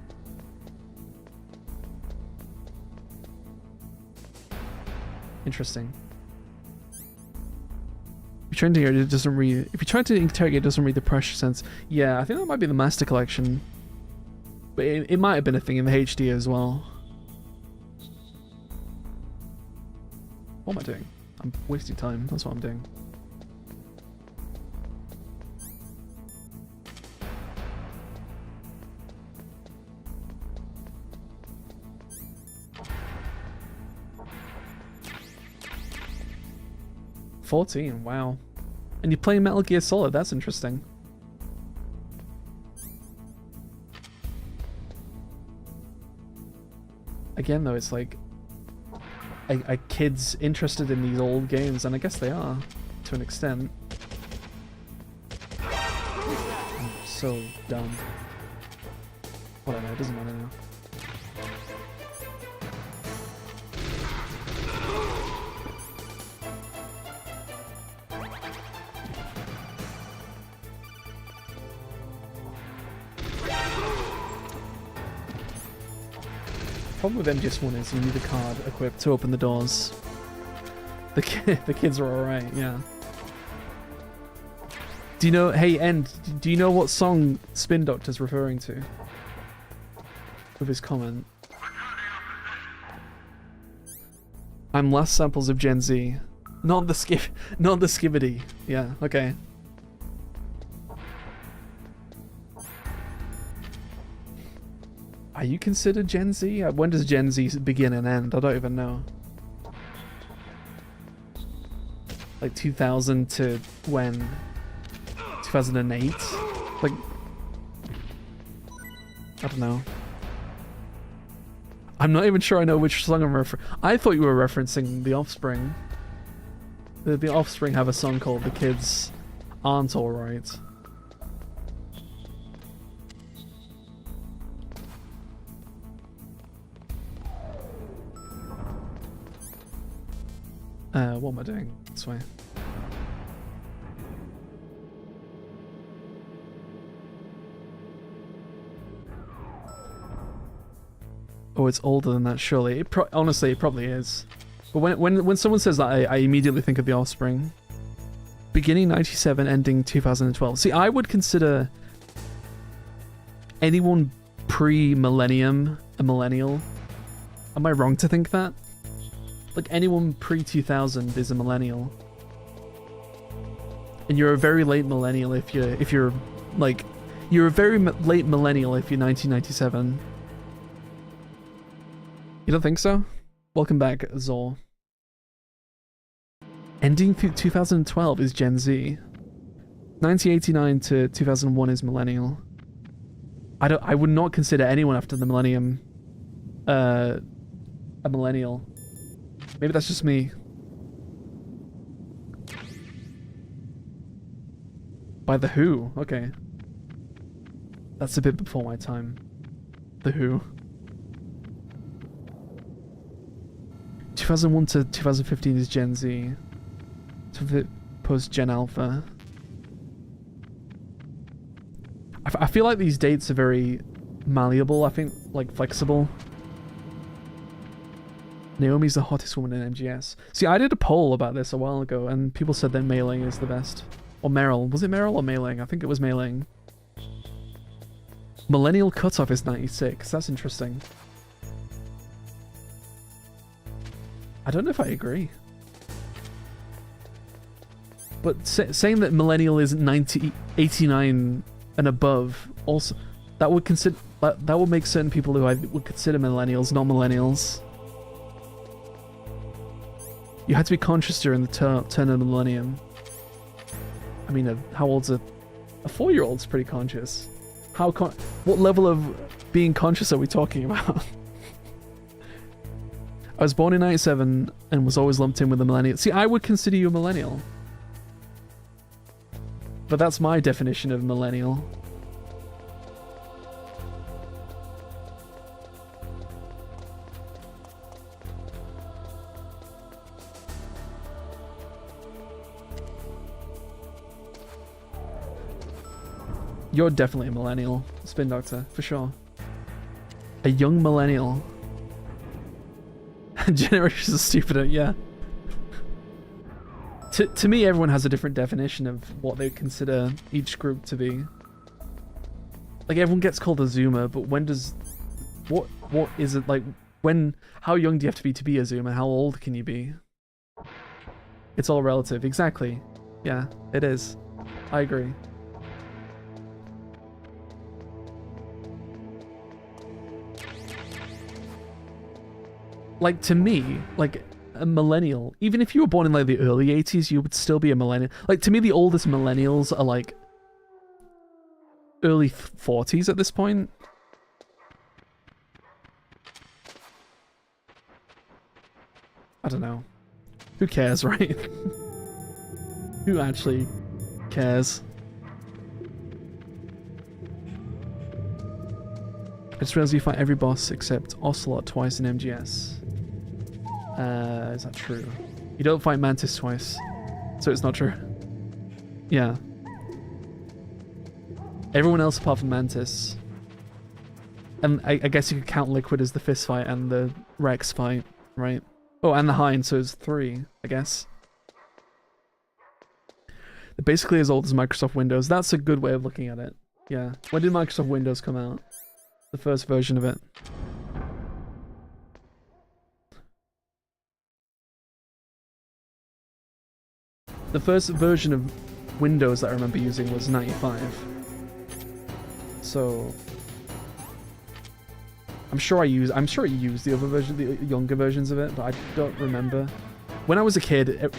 Interesting. If you're trying to interrogate, it doesn't read. If you're trying to interrogate, it doesn't read the pressure sense. Yeah, I think that might be the Master Collection. But it might have been a thing in the HD as well. What am I doing? I'm wasting time. That's what I'm doing. $14, wow. And you're playing Metal Gear Solid, that's interesting. Again though, it's like a kid's interested in these old games, and I guess they are, to an extent. I'm so dumb. Whatever, it doesn't matter now. Problem with MGS1 is you need a card equipped to open the doors. The kids are alright, yeah. Do you know, hey End, do you know what song Spin Doctor's referring to? With his comment. I'm last samples of Gen Z. Not the skibbity. Yeah, okay. Are you considered Gen Z? When does Gen Z begin and end? I don't even know. Like 2000 to when? 2008? Like, I don't know. I'm not even sure I know which song I'm referring. I thought you were referencing The Offspring. The Offspring have a song called The Kids Aren't Alright. What am I doing? This way. Oh, it's older than that, surely. Honestly, it probably is. But when someone says that, I immediately think of The Offspring. Beginning 97, ending 2012. See, I would consider anyone pre-millennium a millennial. Am I wrong to think that? Like, anyone pre-2000 is a millennial. And you're a very late millennial if you're like, you're a very late millennial if you're 1997. You don't think so? Welcome back, Zor. Ending 2012 is Gen Z. 1989 to 2001 is millennial. I would not consider anyone after the millennium a millennial. Maybe that's just me. By The Who, okay. That's a bit before my time. The Who. 2001 to 2015 is Gen Z. Post Gen Alpha. I feel like these dates are very malleable, I think, like flexible. Naomi's the hottest woman in MGS. See, I did a poll about this a while ago, and people said that Mei Ling is the best. Or Meryl. Was it Meryl or Mei Ling? I think it was Mei Ling. Millennial cutoff is 96. That's interesting. I don't know if I agree. But saying that millennial is 89 and above, also, that would make certain people who I would consider millennials not millennials. You had to be conscious during the turn of the millennium. I mean, how old's a 4-year-old's pretty conscious. What level of being conscious are we talking about? I was born in 97 and was always lumped in with the millennial. See, I would consider you a millennial. But that's my definition of millennial. You're definitely a millennial, Spin Doctor, for sure. A young millennial. Generations are stupider, yeah. To me, everyone has a different definition of what they consider each group to be. Like, everyone gets called a Zoomer, but when does... What is it, like, when... How young do you have to be a Zoomer? How old can you be? It's all relative, exactly. Yeah, it is. I agree. Like, to me, like, a millennial, even if you were born in, like, the early 80s, you would still be a millennial. Like, to me, the oldest millennials are, like, early 40s at this point. I don't know. Who cares, right? Who actually cares? I just realized you fight every boss except Ocelot twice in MGS. Is that true? You don't fight Mantis twice, so it's not true. Yeah. Everyone else apart from Mantis. And I guess you could count Liquid as the fist fight and the Rex fight, right? Oh, and the Hind, so it's 3, I guess. They're basically as old as Microsoft Windows. That's a good way of looking at it. Yeah. When did Microsoft Windows come out? The first version of it. The first version of Windows that I remember using was 95. So I'm sure I used the other version, the younger versions of it, but I don't remember. When I was a kid,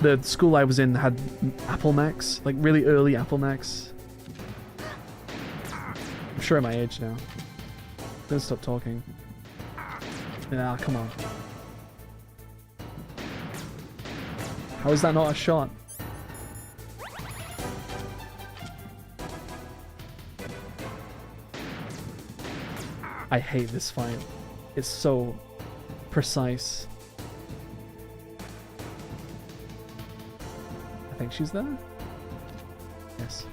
the school I was in had Apple Macs, like really early Apple Macs. I'm sure at my age now. I'm gonna stop talking. Ah, come on. How is that not a shot? I hate this fight. It's so precise. I think she's there? Yes.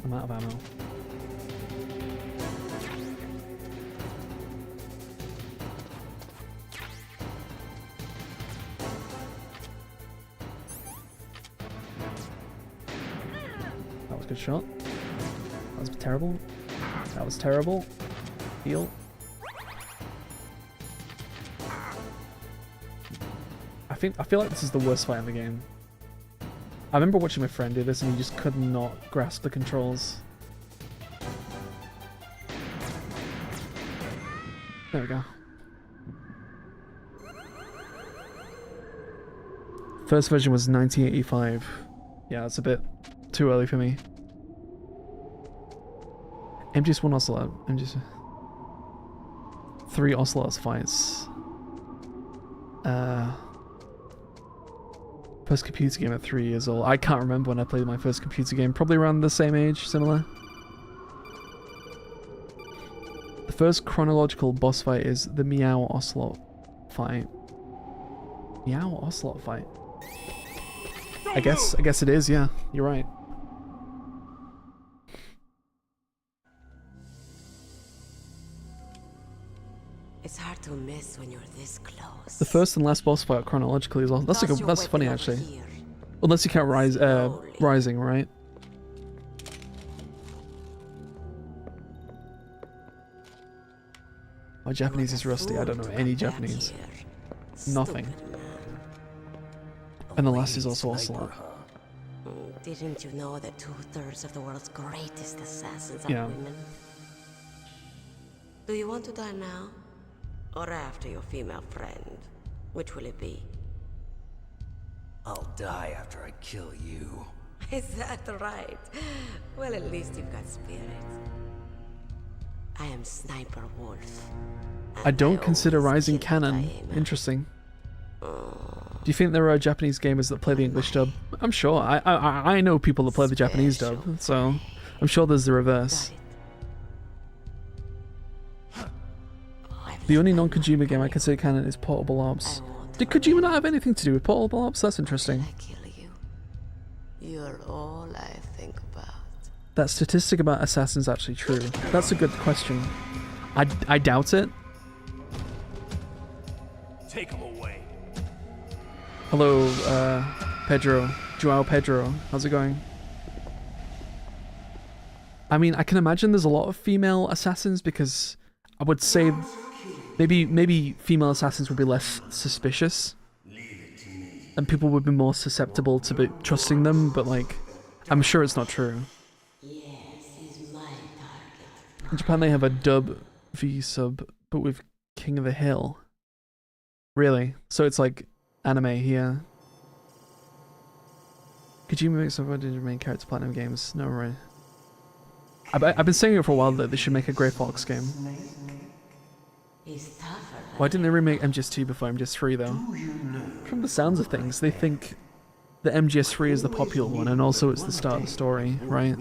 I'm out of ammo. That was a good shot. That was terrible. That was terrible. Heal. I feel like this is the worst fight in the game. I remember watching my friend do this and he just could not grasp the controls. There we go. First version was 1985. Yeah, it's a bit too early for me. MGS1 Ocelot. MGS... 3 Ocelots fights. First computer game at 3 years old. I can't remember when I played my first computer game. Probably around the same age, similar. The first chronological boss fight is the Meow Ocelot fight. Meow Ocelot fight. I guess it is, yeah. You're right. It's hard to miss when you're this close. The first and last boss fight chronologically is also that's funny actually. Unless you count Rising, right? My Japanese is rusty. I don't know any Japanese. Nothing. And the last is also Ocelot. Didn't you know that 2/3 of the world's greatest assassins are Yeah. women? Do you want to die now? Or after your female friend? Which will it be? I'll die after I kill you. Is that right? Well, at least you've got spirit. I am Sniper Wolf. I don't consider Rising canon. Interesting. Do you think there are Japanese gamers that play the English dub? I'm sure. I know people that play the Japanese dub, so I'm sure there's the reverse. The only non-Kojima game I consider canon is Portable Ops. Did Kojima not have anything to do with Portable Ops? That's interesting. You're all I think about. That statistic about assassins actually true? That's a good question. I doubt it. Take him away. Hello, Pedro. Joao Pedro. How's it going? I mean, I can imagine there's a lot of female assassins because I would say maybe female assassins would be less suspicious and people would be more susceptible to be trusting them, but like, I'm sure it's not true. In Japan they have a dub v sub, but with King of the Hill. Really? So it's like anime here. Kojima makes over the main character Platinum games. No way. I've been saying it for a while that they should make a Grey Fox game. Why didn't they remake MGS2 before MGS3 though? From the sounds of things, they think that MGS3 is the popular one and also it's the start of the story, right?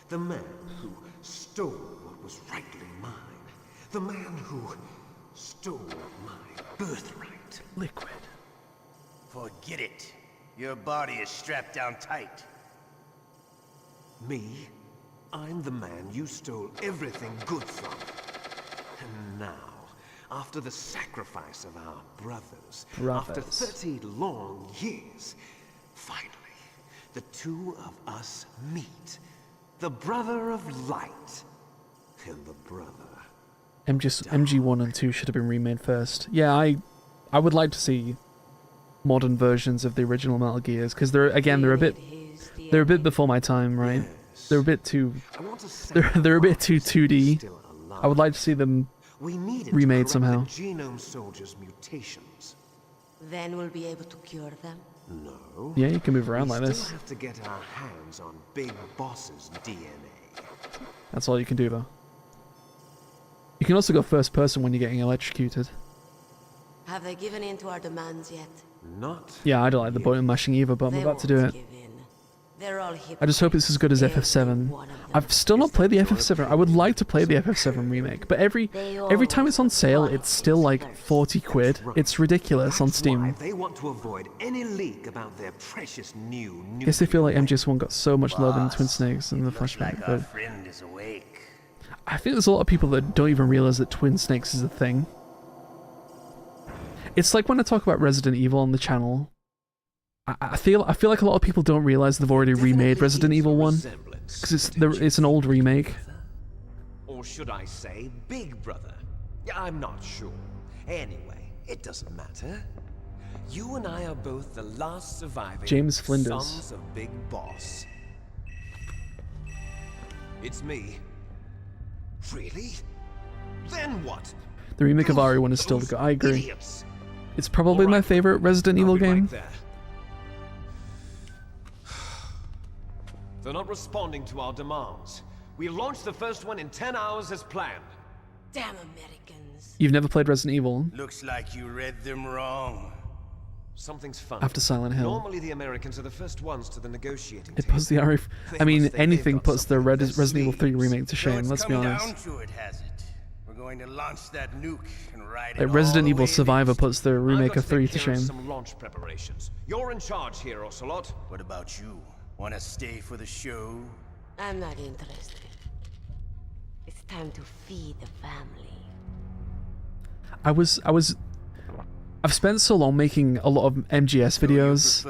The man who stole what was rightly mine. The man who stole my birthright. Liquid. Forget it. Your body is strapped down tight. Me? I'm the man you stole everything good from. And now, after the sacrifice of our brothers, after 30 long years, finally, the two of us meet. The brother of light and the brother. MG1 and 2 should have been remade first. Yeah, I would like to see modern versions of the original Metal Gears because they're a bit before my time, right? They're a bit too they're a bit too 2D. I would like to see them remade somehow. Genome soldiers' mutations. Then we'll be able to cure them. No. Yeah, you can move around like We this. still have to get our hands on Big Boss's DNA. That's all you can do though. You can also go first person when you're getting electrocuted. Have they given in to our demands yet? Not. Yeah, I don't like the button mashing either, but I'm about to do it. They're all I just hope it's as good as FF7. I've still not played the FF7. I would like to play the FF7 remake, but every time it's on sale, it's still like 40 quid. It's ridiculous on Steam. They want to avoid any leak about their precious new. I guess they feel like MGS1 got so much love in Twin Snakes and the flashback, Our but friend is awake. I think there's a lot of people that don't even realize that Twin Snakes is a thing. It's like when I talk about Resident Evil on the channel. I feel like a lot of people don't realize they've already remade Resident Evil 1 because it's an old remake. Or should I say, Big Brother? I'm not sure. Anyway, it doesn't matter. You and I are both the last surviving James Flinders. sons of Big Boss. It's me. Really? Then what? The remake of RE1 is still good. I agree. Idiots. It's probably my favorite Resident Evil game. They're not responding to our demands. We launched the first one in 10 hours as planned. Damn Americans. You've never played Resident Evil? Looks like you read them wrong. Something's funny. After Silent Hill. Normally the Americans are the first ones to the negotiating It puts the RE... I mean, anything puts the Resident Evil 3 remake to shame, let's be honest. Down to it, has it? We're going to launch that nuke and ride Like it Resident all Evil the way Survivor puts the remake of 3 to Care of shame. some launch preparations. You're in charge here, Ocelot. What about you? Want to stay for the show? I'm not interested. It's time to feed the family. I've spent so long making a lot of MGS videos.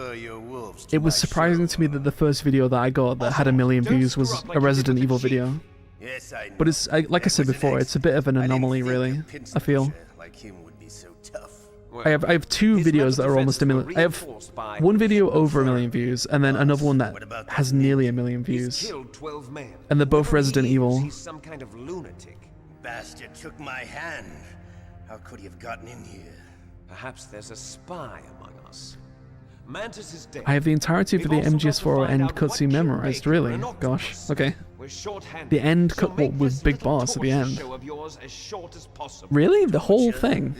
It was surprising to me that the first video that I got that had 1 million views was a Resident Evil video. Yes, I know. But it's like I said before, it's a bit of an anomaly, really. I feel. Like him would be so tough. I have 2 videos that are almost 1 million. I have one video over 1 million views, and then another one that has nearly 1 million views. And they're both Resident Evil. He's some kind of lunatic. Bastard took my hand. How could he have gotten in here? Perhaps there's a spy among us. Mantis is dead. I have the entirety of the MGS4 end cutscene memorized, really? Gosh, okay. The end cut with Big Boss at the end. Really? The whole thing?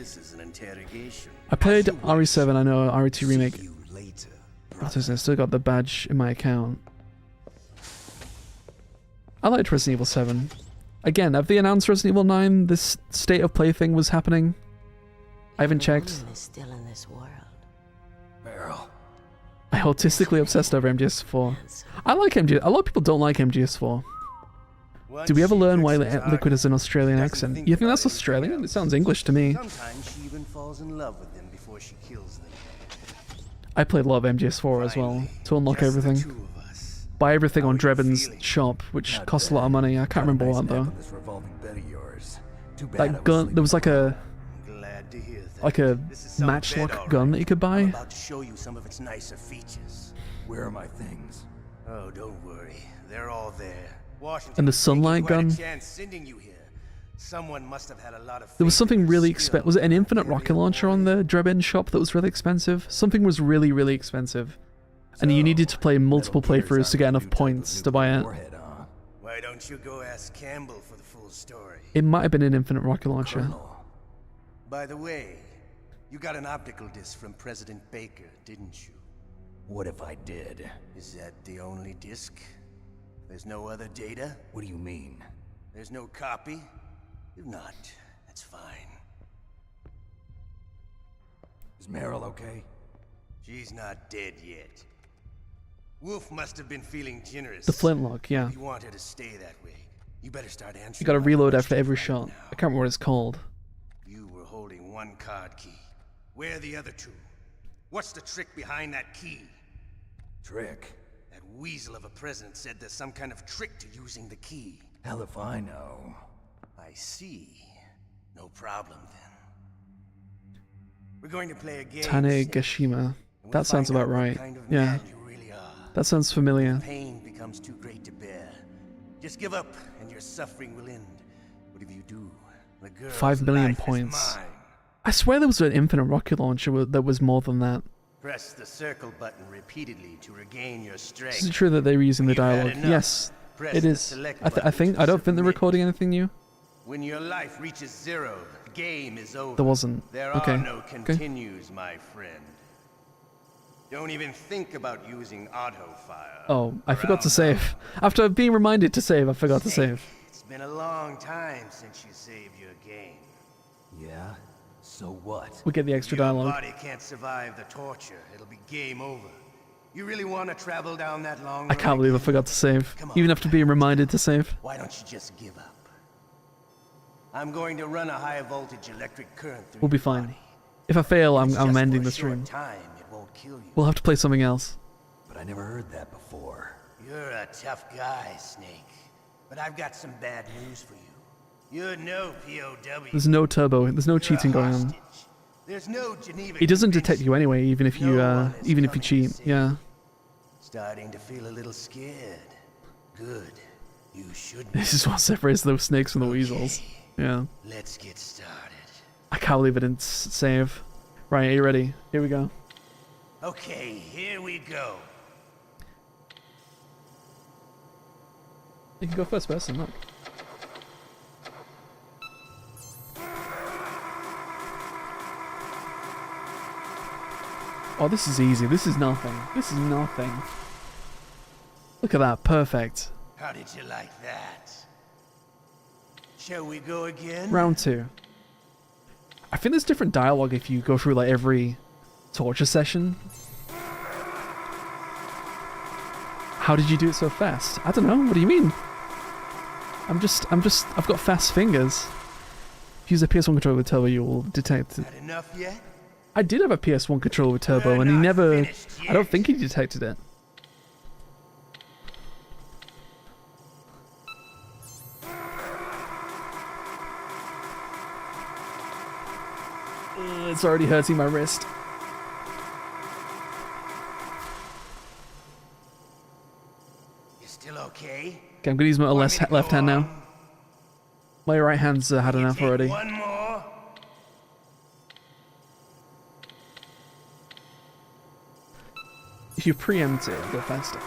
I played RE7, I know, RE2 remake. I still got the badge in my account. I liked Resident Evil 7. Again, have they announced Resident Evil 9? This state of play thing was happening? I haven't checked. Woman is still in this world. Meryl. I'm autistically obsessed over MGS4. I like MGS. A lot of people don't like MGS4. Did we ever learn why Liquid has an Australian accent? You think that's Australian? It sounds English to me. Sometimes she even falls in love with them before she kills them. I played a lot of MGS4 as well, to unlock everything. Buy everything on Drebin's shop, which costs a lot of money. I can't remember what though. That gun, there was like a matchlock gun that you could buy. I'm about to show you some of its nicer features. Where are my things? Oh, don't worry. They're all there. Washington, And the sunlight gun. sending you here. Someone must have had a lot of There was something really expensive. Was it an infinite rocket launcher on the Drebin shop that was really expensive? Something was really, really expensive. And you needed to play multiple playthroughs to get enough points to buy it. Why don't you go ask Campbell for the full story? It might have been an infinite rocket launcher. By the way, you got an optical disc from President Baker, didn't you? What if I did? Is that the only disc? There's no other data? What do you mean? There's no copy? If not, that's fine. Is Meryl okay? She's not dead yet. Wolf must have been feeling generous. The flintlock, yeah. If you want her to stay that way, you better start answering. You gotta reload after every shot. I can't remember what it's called. You were holding one card key. Where are the other two? What's the trick behind that key? Trick? That weasel of a president said there's some kind of trick to using the key. Hell if I know. I see. No problem then. We're going to play a game. Tanegashima. That sounds about right. Yeah. That sounds familiar. Pain becomes too great to bear. Just give up and your suffering will end. What if you do? The girl's 5 million life is points. mine. I swear there was an infinite rocket launcher that was more than that. Press the circle button repeatedly to regain your strength. Is it true that they were using the dialogue? Yes, press it the is. select I button don't think they're recording anything new. When your life reaches 0, the game is over. There wasn't. There Okay. are no Okay. continues, my friend. Don't even think about using auto fire. Oh, I forgot to save. After being reminded to save, I forgot to save. It's been a long time since you saved your game. Yeah? So what? We get the extra Your dialogue. body can't survive the torture. It'll be game over. You really want to travel down that long I can't believe I forgot to save. Even after being reminded to save. Why don't you just give up? I'm going to run a high voltage electric current through We'll be fine. If I fail, I'm ending the stream. time. It won't kill you. We'll have to play something else. But I never heard that before. You're a tough guy, Snake. But I've got some bad news for you. You're no POW. There's no turbo. There's no cheating going on. There's no Geneva. He doesn't detect you anyway, even if you cheat. Yeah. Starting to feel a little scared. Good. You should. This is what separates those snakes from the weasels. Yeah. Let's get started. I can't believe I didn't save. Right, are you ready? Here we go. Okay, here we go. You can go first person, look. Oh, this is easy. This is nothing. This is nothing. Look at that. Perfect. How did you like that? Shall we go again? Round 2. I think there's different dialogue if you go through like every torture session. How did you do it so fast? I don't know. What do you mean? I've got fast fingers. If you use a PS1 controller with turbo, you will detect it. Had enough yet? I did have a PS1 controller with turbo, and he never... I don't think he detected it. It's already hurting my wrist. You still okay? Okay, I'm gonna use my left hand now. My right hand's had enough already. One more. If you preempt it, go faster.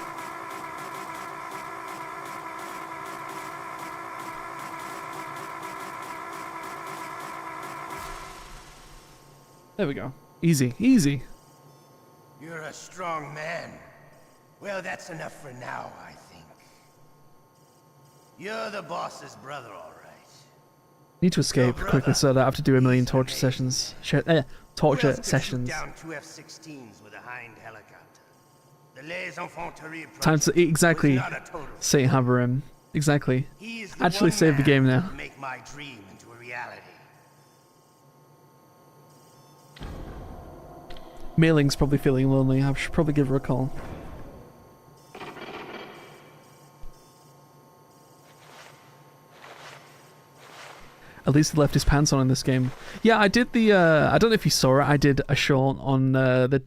There we go. Easy, easy. You're a strong man. Well, that's enough for now, I think. You're the boss's brother, all right. Need to escape quickly so that I have to do a million torture sessions. Torture sessions. Down 2 F-16s with a Hind helicopter. The Les Infanterie Time to exactly was not a total say hammer him. Exactly. He is the Actually one save the man game who now. can make my dream into a reality. Mei Ling's probably feeling lonely. I should probably give her a call. At least he left his pants on in this game. Yeah, I did the, I don't know if you saw it, I did a short on the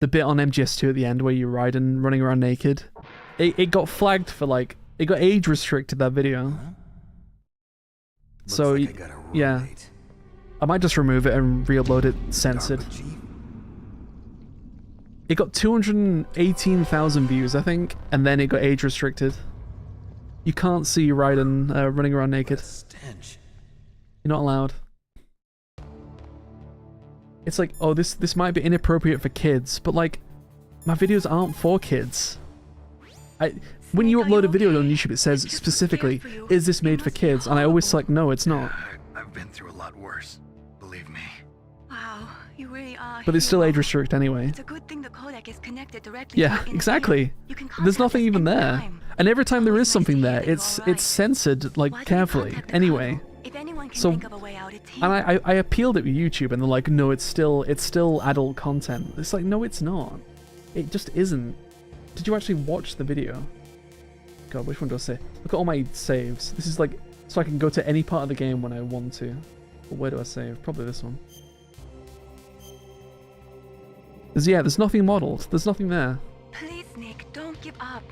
bit on MGS2 at the end where you're riding, running around naked. It got flagged for like, it got age restricted, that video. Huh? So, like yeah. I might just remove it and re-upload it censored. It got 218,000 views, I think, and then it got age restricted. You can't see Raiden running around naked. Stench. You're not allowed. It's like, oh, this might be inappropriate for kids, but like, my videos aren't for kids. When you upload a video on YouTube, it says specifically, is this made for kids? And I always select, no, it's not. I've been through a lot worse, believe me. Wow, you really are. But it's still age restrict anyway. It's a good thing the codec is connected directly Yeah, to the exactly. There's nothing even there. And every time there is something there, it's censored like carefully anyway. So, and I appealed it with YouTube, and they're like, no, it's still adult content. It's like, no, it's not. It just isn't. Did you actually watch the video? God, which one do I say? Look at all my saves. This is like, so I can go to any part of the game when I want to. But where do I save? Probably this one. There's nothing modeled. There's nothing there. Please, Nick, don't give up.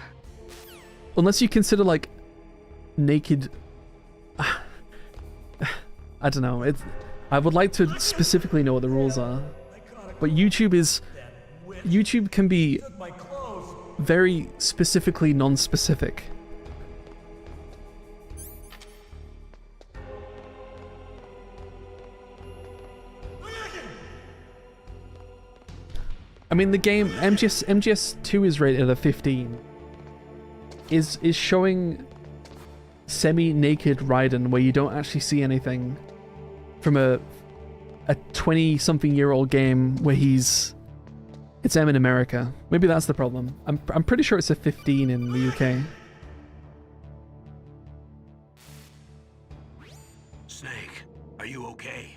Unless you consider like naked. I don't know. I would like to specifically know what the rules are, but YouTube can be very specifically non-specific. I mean, the game MGS2 is rated at 15. Is showing semi-naked Raiden where you don't actually see anything from a 20-something-year-old game where it's M in America. Maybe that's the problem. I'm pretty sure it's a 15 in the UK. Snake, are you okay?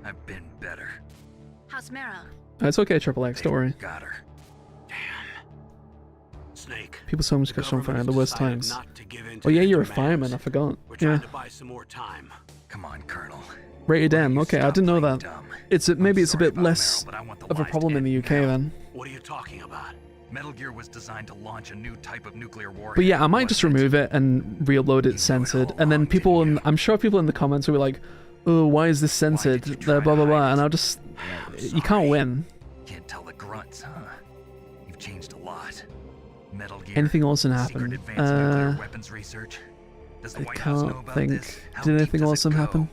I've been better. How's Meryl? It's okay, Triple X, don't worry. Got her. Snake. People's homes catch on fire at the worst times. Oh yeah, you're a fireman, I forgot. Yeah. To buy some more time. Come on, Colonel. Rated M, okay, I didn't know that. Maybe it's a bit less of a problem in the UK then. What are you talking about? Metal Gear was designed to launch a new type of nuclear warhead. But yeah, I might just remove it and re-upload it censored, and then I'm sure people in the comments will be like, oh, why is this censored? Blah blah blah, and I'll just, you can't win. Can't tell the grunts, huh? You've changed a lot. Metal Gear. Anything awesome happen? Weapons research. I can't think. Did anything awesome happen?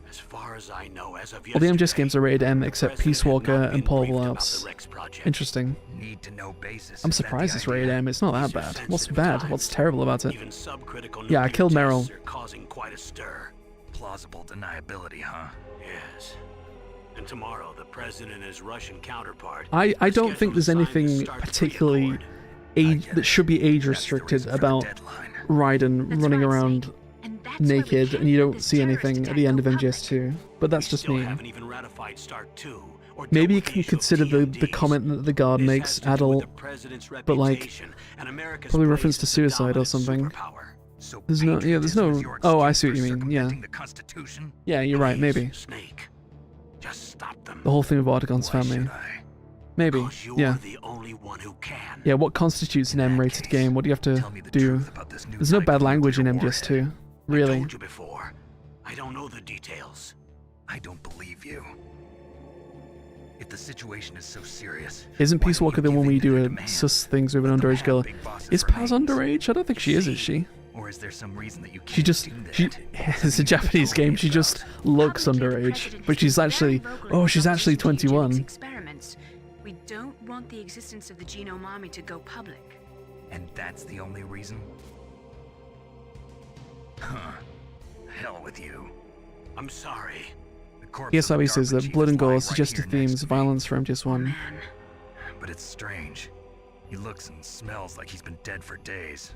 As far as I know, as of all the MGS games are rated M except Peace Walker and Portable Ops. Interesting. I'm surprised it's rated M. It's not that bad. What's bad? What's terrible about it? Yeah, I killed Meryl. Causing quite a stir. Plausible deniability, huh? Yes. And tomorrow, the president and his Russian counterpart. I don't think there's anything particularly that should be age restricted about Raiden running around naked and you don't see anything at the end of MGS2. But that's just me. Maybe you can consider the comment that the guard makes adult, but like probably reference to suicide or something. There's no. Oh, I see what you mean. Yeah. Yeah, you're right. Maybe. The whole thing of Artagon's family. Maybe. Yeah. Yeah. What constitutes an M-rated game? What do you have to do? There's no bad language in MGS2. Really. I told you before. I don't know the details. I don't believe you. If the situation is so serious, isn't Peace Walker the one where you do sus things with an underage girl? Is Paz underage? I don't think she is she? Or is there some reason that you can't it's a Japanese game. She just looks underage, but she's actually she's actually 21. Experiments. We don't want the existence of the Genome Army to go public. And that's the only reason? Huh. Hell with you. I'm sorry. Yes, obviously says that blood and gore, suggestive themes, violence from MGS1. But it's strange. He looks and smells like he's been dead for days.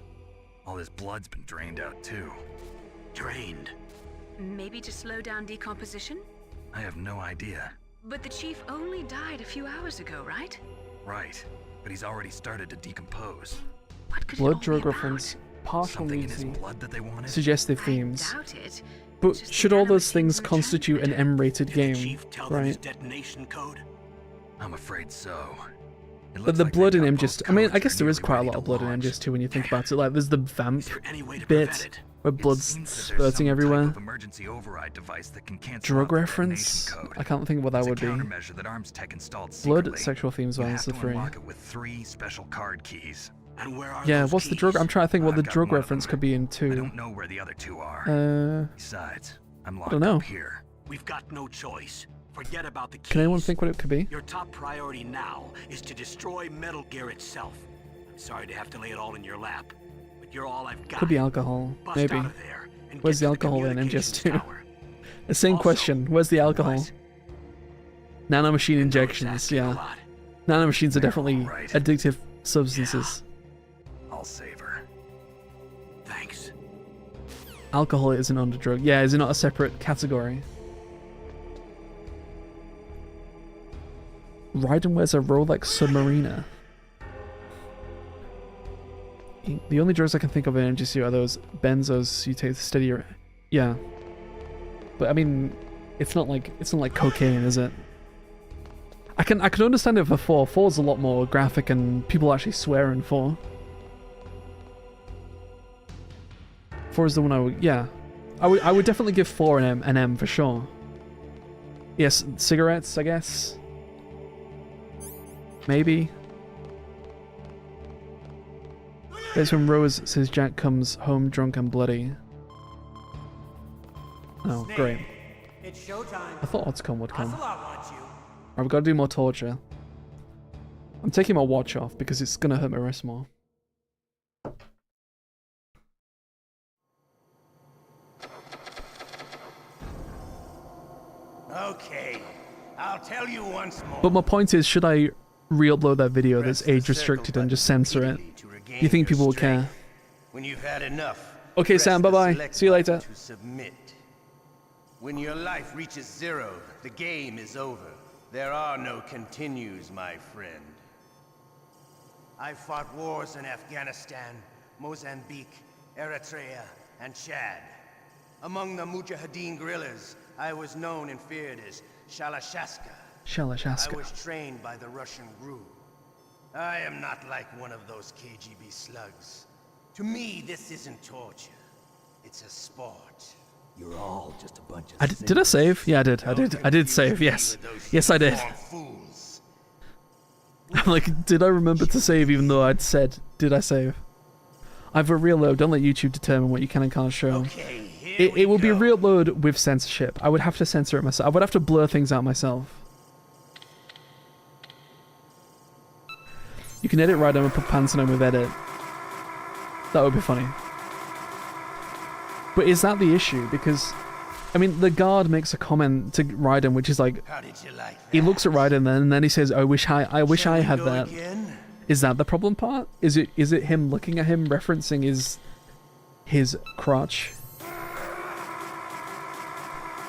All his blood's been drained out too. Drained? Maybe to slow down decomposition? I have no idea. But the chief only died a few hours ago, right? Right, but he's already started to decompose. Blood drug reference, partial nudity, suggestive themes. But should all those things constitute an M-rated game, right? Detonation code? I'm afraid so. But the blood in MGS, I mean, I guess there is quite a lot of blood in MGS2 when you think about it. Like, there's the vamp bit where blood's spurting everywhere. Drug reference? I can't think what that would be. Blood, sexual themes, violence, the three. With 3 special card keys. And where are Yeah, what's the drug? I'm trying to think what the drug reference could be in 2. I don't know where the other 2 are. Besides, I'm locked up here. We've got no choice. Forget about the keys. Can anyone think what it could be? Your top priority now is to destroy Metal Gear itself. I'm sorry to have to lay it all in your lap, but you're all I've got. Could be alcohol, Bust maybe. out of there and Where's get the to alcohol in communications MGS2? tower. The same Also, question. Where's the alcohol? Nanomachine injections, yeah. Nanomachines are definitely addictive substances. I'll save her. Thanks. Alcohol isn't under drug. Yeah, is it not a separate category? Raiden wears a Rolex Submariner. The only drugs I can think of in MGC are those benzos you take steadier. Yeah. But I mean, it's not like cocaine, is it? I can understand it for 4. 4 is a lot more graphic and people actually swear in 4. 4 is the one I would, yeah. I would definitely give 4 an M for sure. Yes, cigarettes, I guess. Maybe. That's when Rose says Jack comes home drunk and bloody. Oh, great. It's showtime. I thought Oddcom would come. Ocelot wants you. Alright, we've got to do more torture. I'm taking my watch off because it's going to hurt my wrist more. Okay, I'll tell you once more. But my point is, should I re-upload that video that's age restricted and just censor it? Do you think people would care? When you've had enough. Okay, Sam, bye-bye. See you later. To submit. When your life reaches 0, the game is over. There are no continues, my friend. I fought wars in Afghanistan, Mozambique, Eritrea, and Chad. Among the Mujahideen guerrillas, I was known and feared as Shalashaska. Shalashaska. I was trained by the Russian GRU. I am not like one of those KGB slugs. To me, this isn't torture. It's a sport. You're all just a bunch of did I save? Yeah, I did. I did save. Yes. Yes, I did. I'm like, did I remember to save even though I'd said, did I save? I've a reload. Don't let YouTube determine what you can and can't show. Okay, it will be a reload with censorship. I would have to censor it myself. I would have to blur things out myself. You can edit right on and put pants on with edit. That would be funny. But is that the issue? Because, I mean, the guard makes a comment to Raiden, which is like, he looks at Raiden and then he says, I wish I had that. Is that the problem part? Is it him looking at him, referencing his crotch?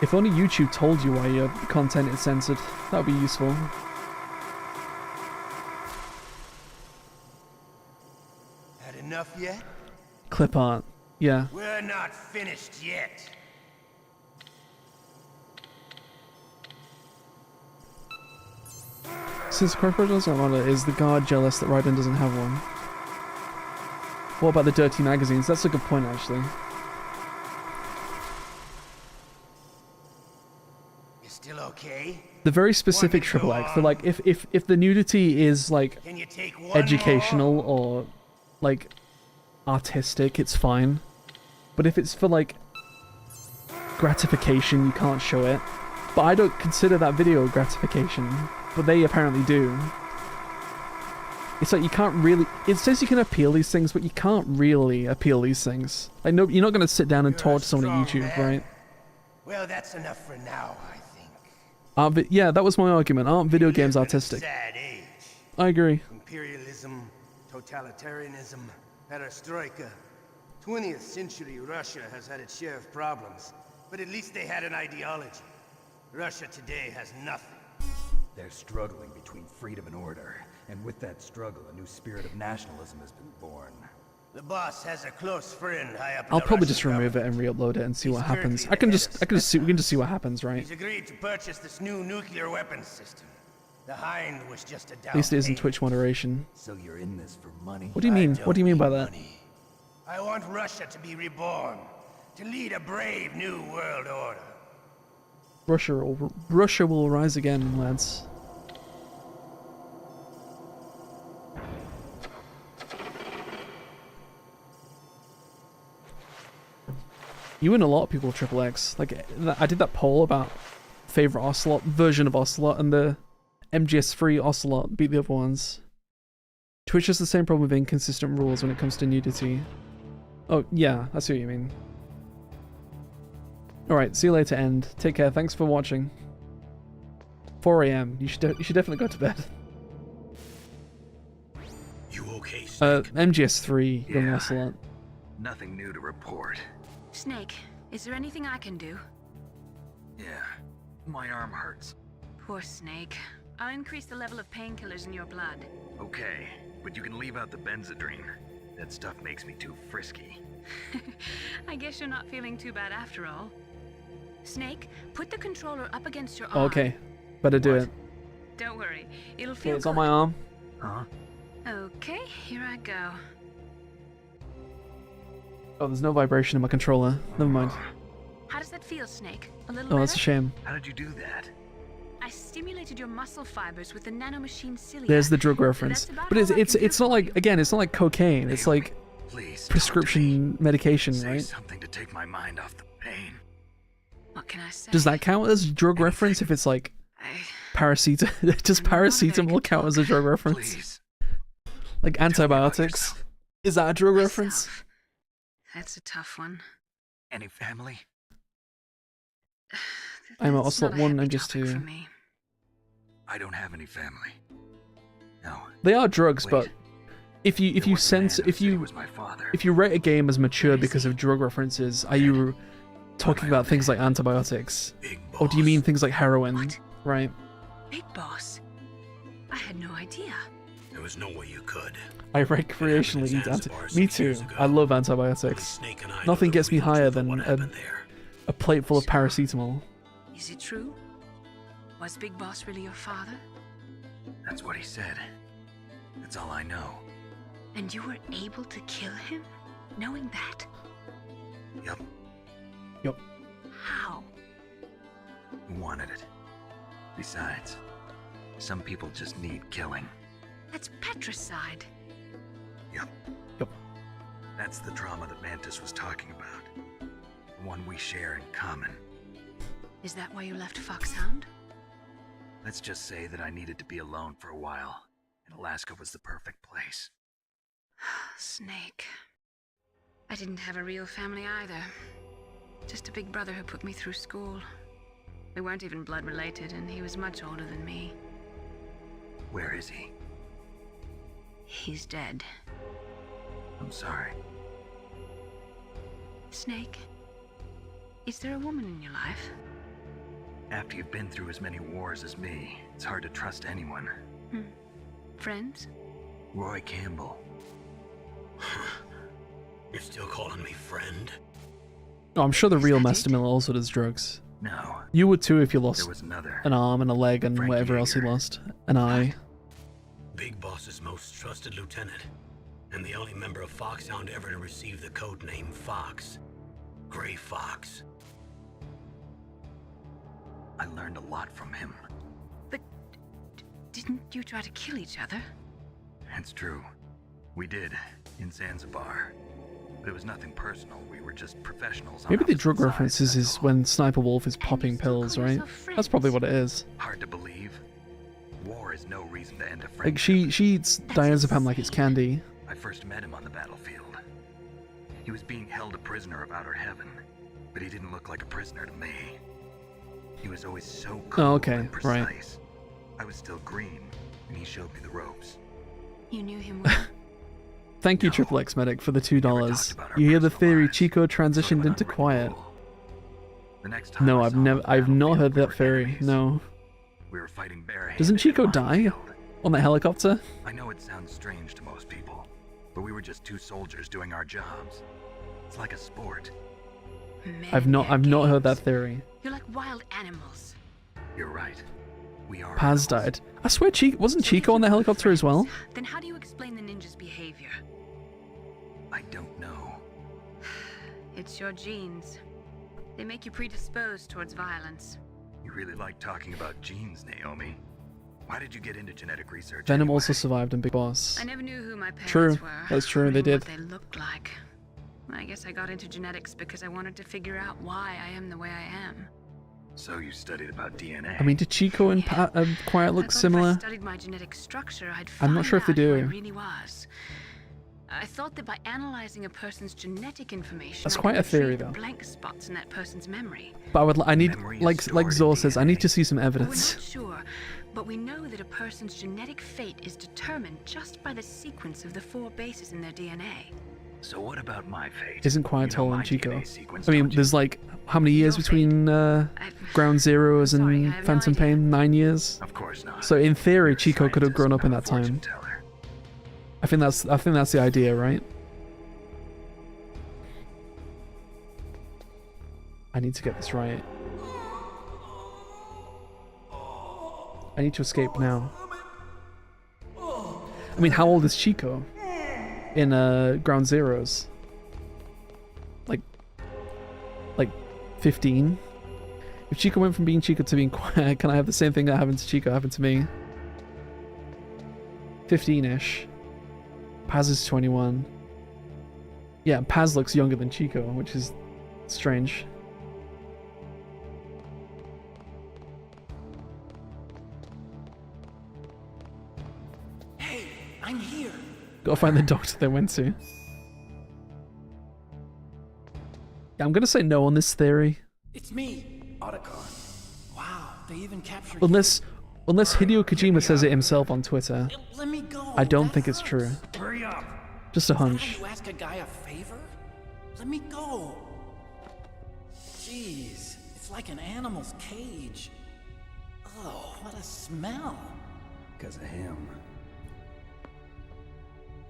If only YouTube told you why your content is censored, that would be useful. Had enough yet? Clip art. Yeah. We're not finished yet. Since the corporate doesn't want it, is the guard jealous that Raiden doesn't have one? What about the dirty magazines? That's a good point, actually. You still okay? The very specific triple X. They're like, if the nudity is like educational or like artistic, it's fine. But if it's for like gratification, you can't show it. But I don't consider that video gratification. But they apparently do. It's like you can't really... It says you can appeal these things, but you can't really appeal these things. Like, no, you're not going to sit down and talk to someone on YouTube, right? Well, that's enough for now, I think. Yeah, that was my argument. Aren't video games artistic? Sad age. I agree. Imperialism, totalitarianism, perestroika. 20th century Russia has had its share of problems, but at least they had an ideology. Russia today has nothing. They're struggling between freedom and order, and with that struggle, a new spirit of nationalism has been born. The boss has a close friend high up in I'll the probably Russian just remove it and re-upload it and see what happens. We can just see what happens, right? He's agreed to purchase this new nuclear weapons system. The Hind was just a down At least it isn't payment. Twitch moderation. So you're in this for money? What do you mean? What do you mean by that? I want Russia to be reborn, to lead a brave new world order. Russia will rise again, lads. You and a lot of people with Triple X. Like, I did that poll about favorite Ocelot version of Ocelot, and the MGS3 Ocelot beat the other ones. Twitch has the same problem with inconsistent rules when it comes to nudity. Oh, yeah, I see what you mean. Alright, see you later, End. Take care, thanks for watching. 4 AM, you should definitely go to bed. You okay, MGS3, young Ocelot. Nothing new to report. Snake, is there anything I can do? Yeah, my arm hurts. Poor Snake. I'll increase the level of painkillers in your blood. Okay, but you can leave out the benzodrine. That stuff makes me too frisky. I guess you're not feeling too bad after all. Snake, put the controller up against your arm. Okay, better do it. Don't worry, it'll Okay, feel it's good. on my arm. Huh? Okay, here I go. Oh, there's no vibration in my controller. Never mind. How does that feel, Snake? A little Oh, better? that's a shame. How did you do that? I stimulated your muscle fibers with the nanomachine cilia. There's the drug reference. But it's not like, again, it's not like cocaine. It's like prescription medication, right? Something to take my mind off the pain. What can I say? Does that count as drug reference if it's like paracetamol? Does paracetamol count as a drug reference? Like antibiotics? Is that a drug reference? That's a tough one. Any family? I'm That's Ocelot not a 1 happy and just topic 2. for me. I don't have any family. No. They are drugs, but if you rate a game as mature because of drug references, are you talking about things like antibiotics? Or do you mean things like heroin? Right? Big Boss? I had no idea. There was no way you could. I recreationally eat antibiotics. Me too. I love antibiotics. Nothing gets me higher than a plate full of paracetamol. Is it true? Was Big Boss really your father? That's what he said. That's all I know. And you were able to kill him? Knowing that? Yep. Yep. How? He wanted it. Besides, some people just need killing. That's patricide. Yep. Yep. That's the trauma that Mantis was talking about. The one we share in common. Is that why you left Foxhound? Let's just say that I needed to be alone for a while, and Alaska was the perfect place. Snake. I didn't have a real family either. Just a big brother who put me through school. We weren't even blood related, and he was much older than me. Where is he? He's dead. I'm sorry. Snake, is there a woman in your life? After you've been through as many wars as me, it's hard to trust anyone. Friends? Roy Campbell. You're still calling me friend? Oh, I'm sure the real Master Miller also does drugs. No. You would too if you lost There was another. an arm and a leg and whatever else he lost. An eye. Big Boss's most trusted lieutenant, and the only member of Foxhound ever to receive the code name Fox. Gray Fox. I learned a lot from him. But didn't you try to kill each other? It's true. We did, in Zanzibar. But it was nothing personal. We were just professionals. Maybe the drug references is when Sniper Wolf is popping pills, right? That's probably what it is. Hard to believe. War is no reason to end a friendship. Like, she eats diazepam like it's candy. I first met him on the battlefield. He was being held a prisoner of outer heaven, but he didn't look like a prisoner to me. He was always so cool and precise. Right. I was still green, and he showed me the ropes. You knew him well. Thank you, Triple X Medic, for the $2. You hear the theory Chico transitioned into quiet. No, I've not heard that theory. No. We were fighting barehanded. Doesn't Chico die on the helicopter? I know it sounds strange to most people, but we were just two soldiers doing our jobs. It's like a sport. I've not heard that theory. You're like wild animals. You're right. We are. Paz died. I swear, wasn't Chico on the helicopter as well? Then how do you explain the ninja's behavior? I don't know. It's your genes. They make you predisposed towards violence. You really like talking about genes, Naomi. Why did you get into genetic research? Venom anyway? also survived in Big Boss. I never knew who my parents True. were. That's true, or they even did. What they looked like. I guess I got into genetics because I wanted to figure out why I am the way I am. So you studied about DNA. I mean, did Chico and Quiet look similar? If I studied my genetic structure, I'd I'm not find sure if they out who I do. really was. I thought that by analyzing a person's genetic information, That's I quite could a theory, retrieve the though. blank spots in that person's memory. But I need, like Zor says, I need to see some We're evidence. not sure, but we know that a person's genetic fate is determined just by the sequence of the 4 bases in their DNA. So what about my fate? Isn't Quiet You know taller my than Chico? DNA sequence, I mean, don't you? there's like, how many years between Ground Zeroes and Phantom Pain? 9 years? Of course not. So in theory, Chico could have grown up in that time. I think that's the idea, right? I need to get this right. I need to escape now. I mean, how old is Chico in Ground Zeroes? Like 15? If Chico went from being Chico to being quiet, can I have the same thing that happened to Chico happen to me? 15-ish. Paz is 21. Yeah, Paz looks younger than Chico, which is strange. Hey, I'm here. Gotta find the doctor they went to. Yeah, I'm gonna say no on this theory. It's me, Otacon. Wow, they even captured. Unless Hideo Kojima says it himself on Twitter. Let me go. I don't think it's true. Hurry up. Just a Is that hunch. how you ask a guy a favor? Let me go. Jeez, it's like an animal's cage. Oh, what a smell. Because of him.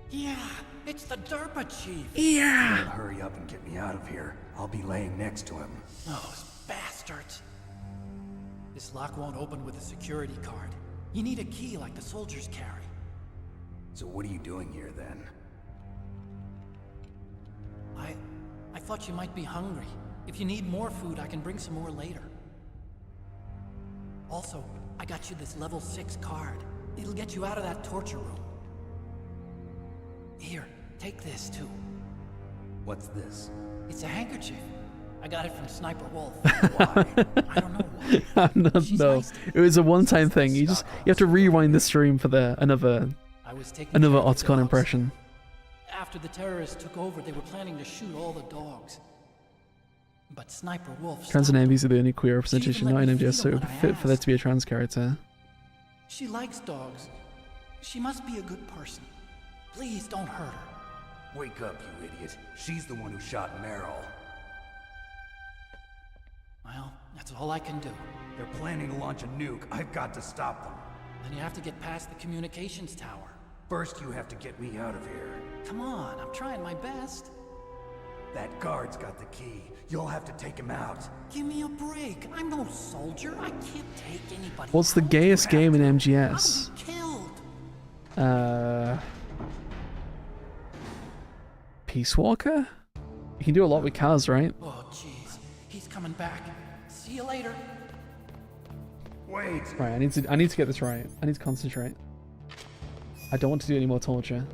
Yeah, it's the Darpa chief. He'll hurry up and get me out of here. I'll be laying next to him. Those bastards. This lock won't open with a security card. You need a key like the soldiers carry. So what are you doing here then? I thought you might be hungry. If you need more food, I can bring some more later. Also, I got you this level 6 card. It'll get you out of that torture room. Here, take this too. What's this? It's a handkerchief. I got it from Sniper Wolf. Why? I don't know why. No, it was a one-time thing. You have to rewind the stream for another Otacon impression. After the terrorists took over, they were planning to shoot all the dogs. But Sniper Wolf Trans and stopped AVs are the only queer representation not in MGS, so it would what I fit for there asked. to be a trans character. She likes dogs. She must be a good person. Please don't hurt her. Wake up, you idiot. She's the one who shot Meryl. Well, that's all I can do. They're planning to launch a nuke. I've got to stop them. Then you have to get past the communications tower. First, you have to get me out of here. Come on, I'm trying my best. That guard's got the key. You'll have to take him out. Give me a break. I'm no soldier. I can't take anybody. What's the gayest game in MGS? Killed. Peace Walker? You can do a lot with cars, right? Oh, jeez. He's coming back. See you later. Wait. Right, I need to get this right. I need to concentrate. I don't want to do any more torture.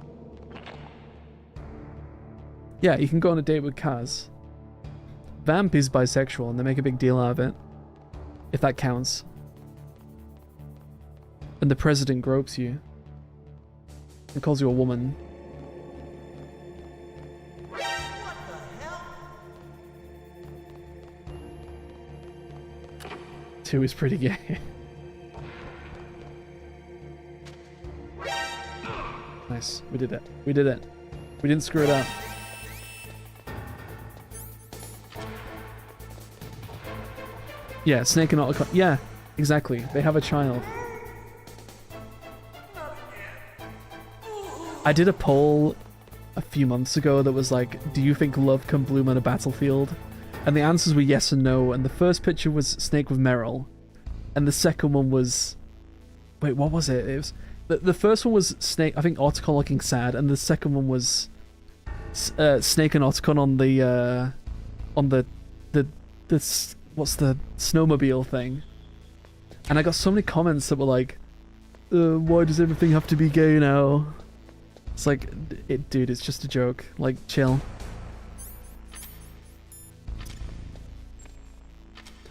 Yeah, you can go on a date with Kaz. Vamp is bisexual and they make a big deal out of it. If that counts. And the president gropes you. And calls you a woman. Two is pretty gay. Nice. We did it. We did it. We didn't screw it up. Yeah, Snake and Otacon. Yeah, exactly. They have a child. I did a poll a few months ago that was like, do you think love can bloom on a battlefield? And the answers were yes and no. And the first picture was Snake with Meryl. And the second one was... Wait, what was it? It was... The first one was Snake, I think Otacon looking sad. And the second one was Snake and Otacon on the... what's the snowmobile thing? And I got so many comments that were like, why does everything have to be gay now? It's like, dude, it's just a joke. Like, chill.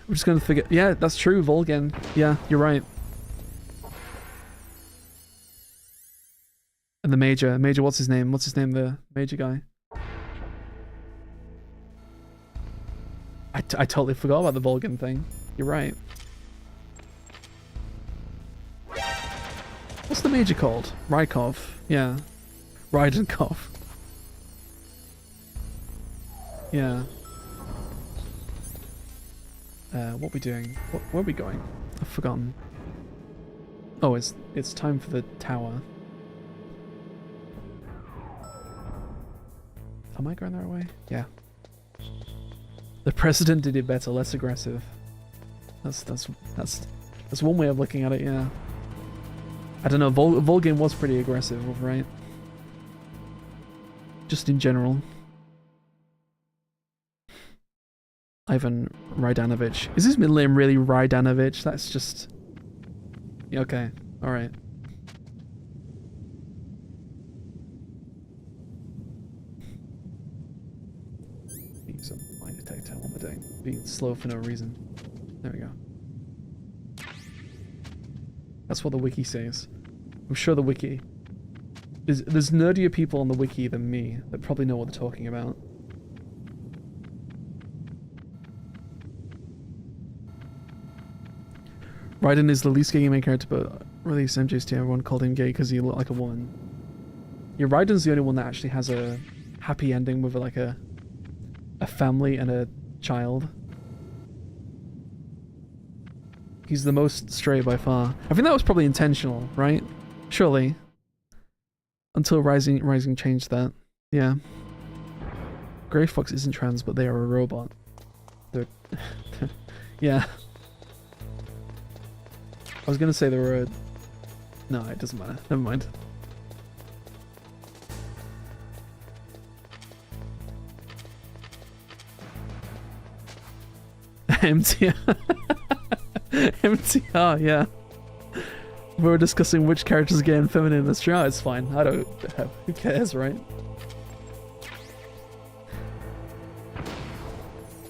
We're just gonna figure... Yeah, that's true, Volgan. Yeah, you're right. And the Major. Major, what's his name? What's his name, the Major guy? I totally forgot about the Volgan thing. You're right. What's the Major called? Rykov. Yeah. Rydenkov. Yeah. What are we doing? Where are we going? I've forgotten. Oh, it's time for the tower. Am I going the right way? Yeah. The president did it better, less aggressive. That's one way of looking at it, yeah. I don't know, Volgan was pretty aggressive, right? Just in general. Ivan Rydanovich. Is his middle name really Rydanovich? That's just... Yeah, okay, alright. Use a lie detector. What am I doing? Being slow for no reason. There we go. That's what the wiki says. I'm sure the wiki... There's nerdier people on the wiki than me that probably know what they're talking about. Raiden is the least gay main character, but released MJ's everyone called him gay because he looked like a woman. Yeah, Raiden's the only one that actually has a happy ending with like a family and a child. He's the most straight by far. I think that was probably intentional, right? Surely. Until Rising changed that. Yeah. Grey Fox isn't trans, but they are a robot. They're... yeah. I was gonna say they were a... No, it doesn't matter. Never mind. MTR. MTR, yeah. We were discussing which characters are gay and feminine. That's true. It's fine. I don't... Who cares, right?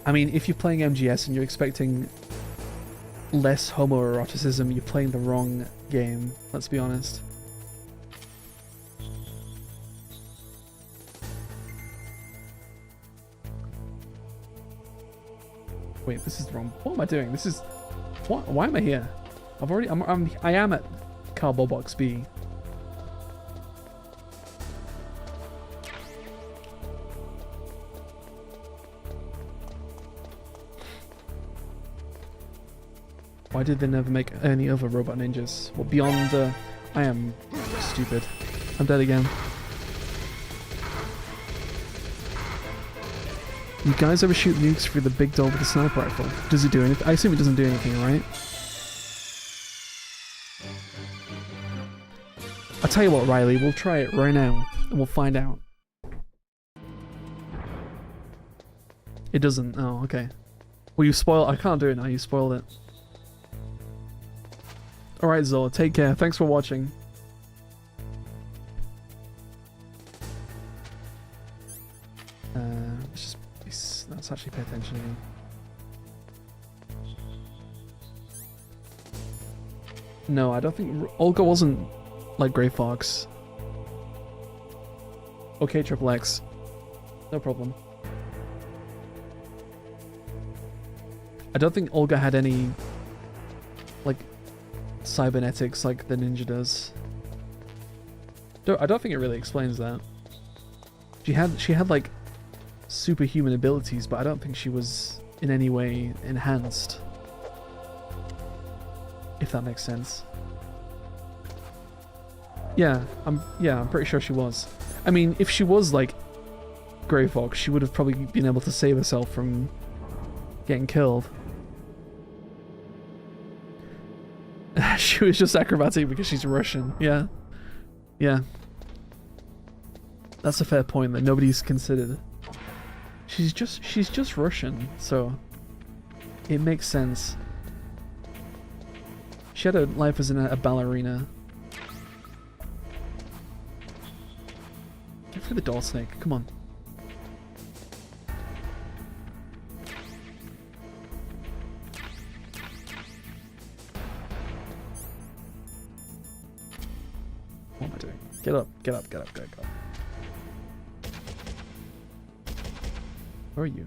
I mean, if you're playing MGS and you're expecting less homoeroticism, you're playing the wrong game. Let's be honest. Wait, this is the wrong... What am I doing? This is... What? Why am I here? I've already... I am at Carbo Box B. Why did they never make any other robot ninjas? Well, beyond... I am stupid. I'm dead again. You guys ever shoot nukes through the big door with a sniper rifle? Does it do anything? I assume it doesn't do anything, right? I'll tell you what, Riley, we'll try it right now, and we'll find out. It doesn't. Oh, okay. Well, you spoiled... I can't do it now, you spoiled it. Alright, Zola, take care. Thanks for watching. Let's actually pay attention again. No, I don't think Olga wasn't like Grey Fox. Okay, Triple X. No problem. I don't think Olga had any like cybernetics like the ninja does. I don't think it really explains that. She had like superhuman abilities, but I don't think she was in any way enhanced. If that makes sense. Yeah, I'm pretty sure she was. I mean, if she was like Grey Fox, she would have probably been able to save herself from getting killed. She was just acrobatic because she's Russian. Yeah. Yeah. That's a fair point that nobody's considered. She's just Russian, so it makes sense. She had a life as a ballerina. Get through the door, Snake. Come on. What am I doing? Get up, get up, get up, get up. Where are you?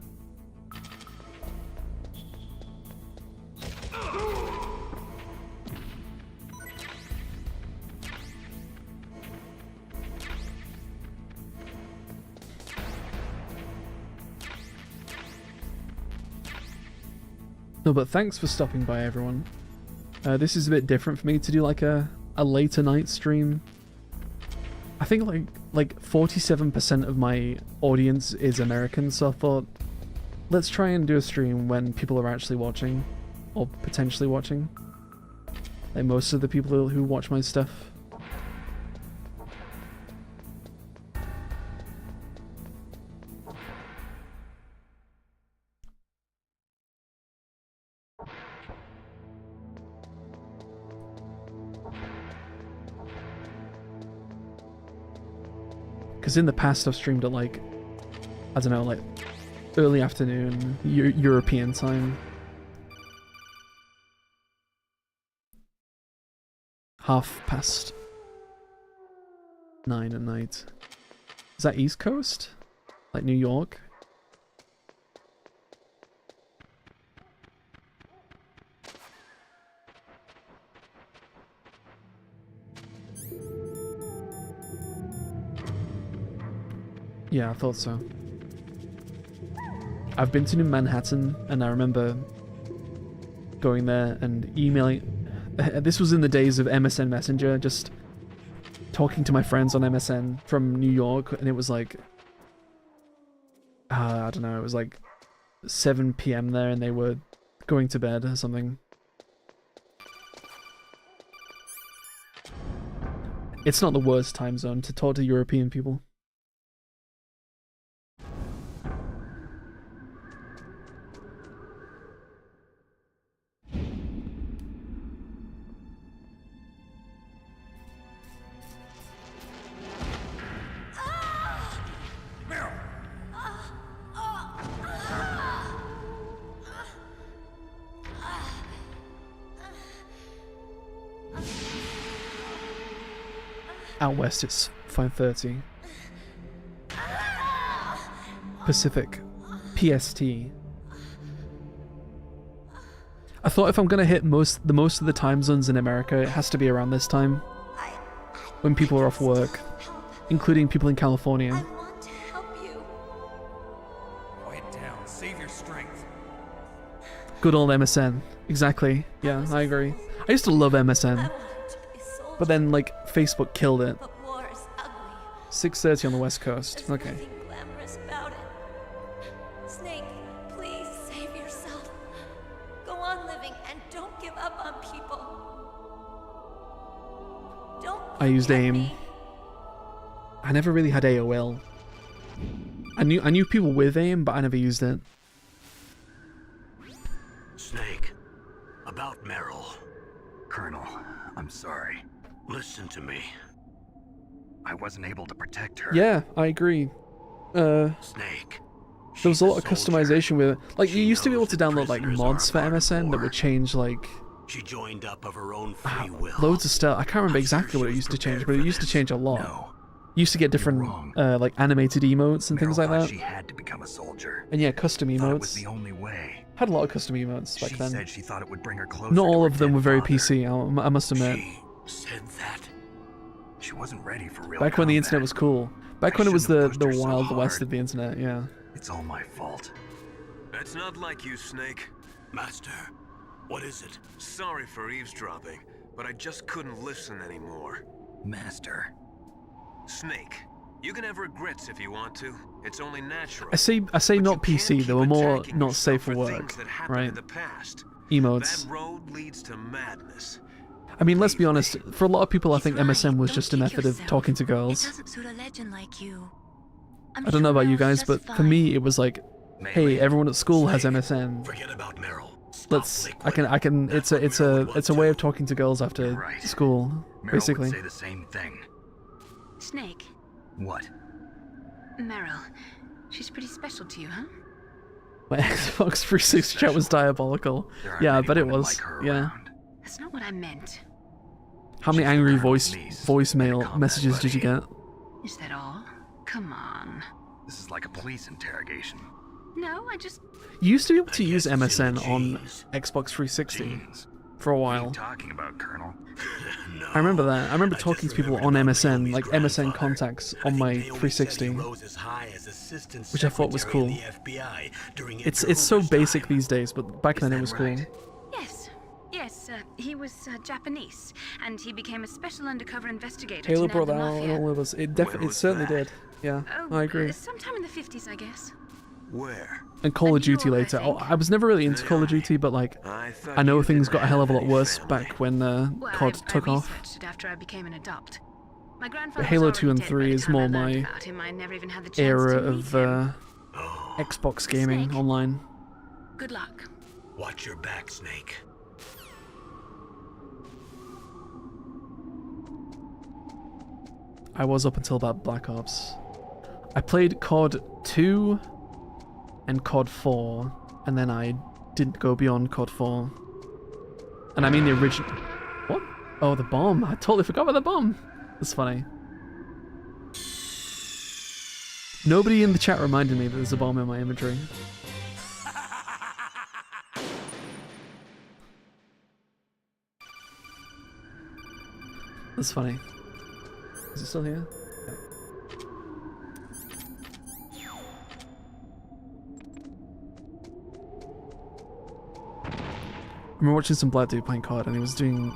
No, but thanks for stopping by, everyone. This is a bit different for me to do like a later night stream. I think like 47% of my audience is American, so I thought let's try and do a stream when people are actually watching, or potentially watching. Like most of the people who watch my stuff. Because in the past I've streamed at like, I don't know, like early afternoon, European time. 9:30 at night. Is that East Coast? Like New York? Yeah, I thought so. I've been to New Manhattan, and I remember going there and emailing. This was in the days of MSN Messenger, just talking to my friends on MSN from New York, and it was like, I don't know, it was like 7 PM there, and they were going to bed or something. It's not the worst time zone to talk to European people. Out west it's 5:30. Pacific. PST. I thought if I'm gonna hit most of the time zones in America, it has to be around this time. When people are off work. Including people in California. Quiet down, save your strength. Good old MSN. Exactly. Yeah, I agree. I used to love MSN. But then, like, Facebook killed it. 6:30 on the West Coast. Okay. Glamorous about it. Snake, please save yourself. Go on living and don't give up on people. Don't. I used AIM. I never really had AOL. I knew people with AIM, but I never used it. Snake, about Meryl. Colonel, I'm sorry. Listen to me. I wasn't able to protect her. Yeah, I agree. Snake. There was a lot of customization with it. Like, you used to be able to download like mods for MSN that would change like She joined up of her own free will. Loads of stuff. I can't remember exactly what it used to change, but it used to change a lot. No. You used to get different, like animated emotes and things like that. She had to become a soldier. And yeah, custom emotes. It was the only way. Had a lot of custom emotes back then. She said she thought it would bring her closer. Not to all her of them dead were very father. PC. I must admit. She said that. She wasn't ready for real Back when the internet was cool. Back when it was the so wild hard. west of the internet. Yeah. It's all my fault. That's not like you, Snake. Master, what is it? Sorry for eavesdropping, but I just couldn't listen anymore. Master. Snake, you can have regrets if you want to. It's only natural. I say not PC. They were more not safe for work, right? In the past. Emotes. That road leads to madness. I mean, let's be honest. For a lot of people, I think MSN was just a method of talking to girls. It doesn't suit a legend like you. I don't know about you guys, but for me, it was like, hey, everyone at school has MSN. Forget about Meryl. Let's. I can. It's a way of talking to girls after school, Meryl basically. would say the same thing. Snake, What? Meryl, she's pretty special to you, huh? My Xbox 360 chat was diabolical. Yeah, I bet it was. Yeah. That's not what I meant. How many angry voicemail messages did you get? Is that all? Come on. This is like a police interrogation. No, I just... You used to be able to use MSN on Xbox 360 for a while. What are you talking about, Colonel? I remember that. I rember talking to people on MSN, like MSN contacts on my 360, which I thought was cool. It's so basic these days, but back then it was cool. Yes, he was Japanese, and he became a special undercover investigator. Halo to brought nab that the out, mafia. and all of us. It certainly did. Yeah, Oh, I agree. Sometime in the 50s, I guess. Where? And Call of Duty later. Oh, I was never really into Call of Duty, but like, I know things got a hell of a lot worse back when COD took off. It after I became an adopt. My But grandfather Halo was 2 and already dead 3 by the is time more I learned my about him. I never even had the chance era to meet of him. Xbox gaming online. Good luck. Watch your back, Snake. I was up until about Black Ops. I played COD 2 and COD 4, and then I didn't go beyond COD 4. And I mean the original... What? Oh, the bomb. I totally forgot about the bomb. That's funny. Nobody in the chat reminded me that there's a bomb in my inventory. That's funny. Is it still here? Yeah. I remember watching some black dude playing COD, and he was doing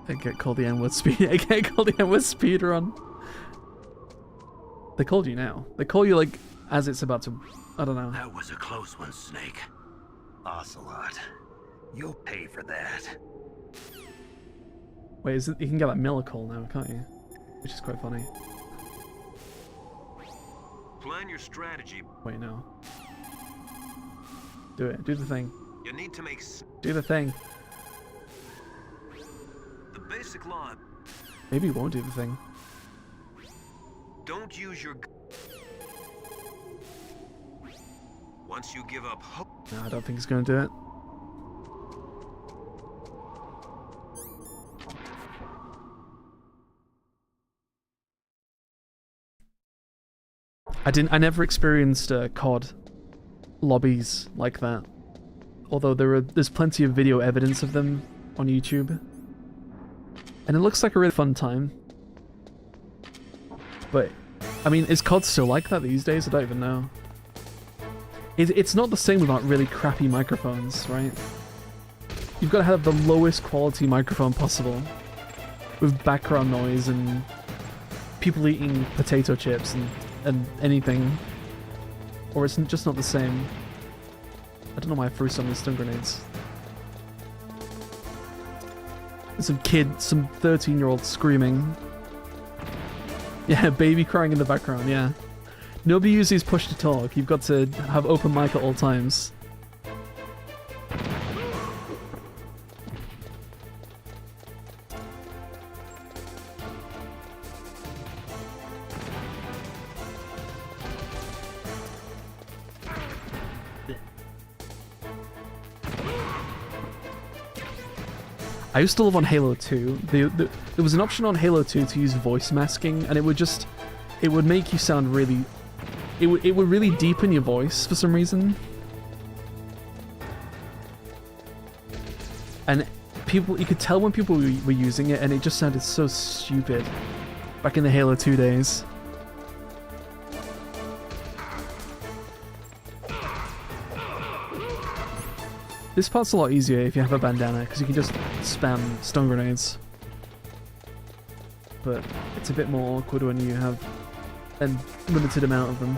a get called the N-word speed. A get called the N-word speed run. They called you now. They call you like as it's about to. I don't know. That was a close one, Snake. Ocelot, you'll pay for that. Wait, is it? You can get like Millical now, can't you? Which is quite funny. Plan your strategy. Wait, no. Do it. Do the thing. You need to make Do the thing. the basic law. Maybe you won't do the thing. Don't use your. Once you give up hope. No, I don't think he's going to do it. I never experienced COD lobbies like that. Although there's plenty of video evidence of them on YouTube. And it looks like a really fun time. But, I mean, is COD still like that these days? I don't even know. It's not the same without really crappy microphones, right? You've got to have the lowest quality microphone possible. With background noise and people eating potato chips and anything. Or it's just not the same. I don't know why I threw so many stun grenades. And some 13-year-old screaming. Yeah, baby crying in the background, yeah. Nobody uses push to talk. You've got to have open mic at all times. I used to love on Halo 2. There was an option on Halo 2 to use voice masking, and it would make you sound really... It would really deepen your voice for some reason. And you could tell when people were using it, and it just sounded so stupid. Back in the Halo 2 days. This part's a lot easier if you have a bandana, because you can just spam stun grenades. But it's a bit more awkward when you have a limited amount of them.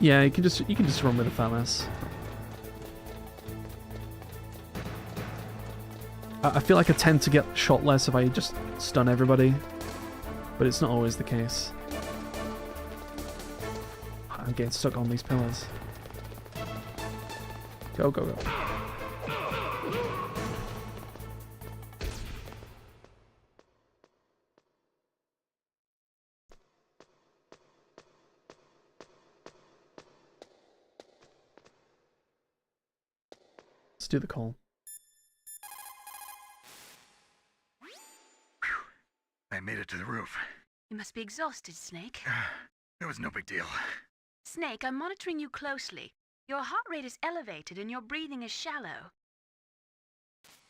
Yeah, you can just run with the FAMAS. I feel like I tend to get shot less if I just stun everybody, but it's not always the case. I'm getting stuck on these pillars. Go, go, go. Let's do the call. I made it to the roof. You must be exhausted, Snake. It was no big deal. Snake, I'm monitoring you closely. Your heart rate is elevated and your breathing is shallow.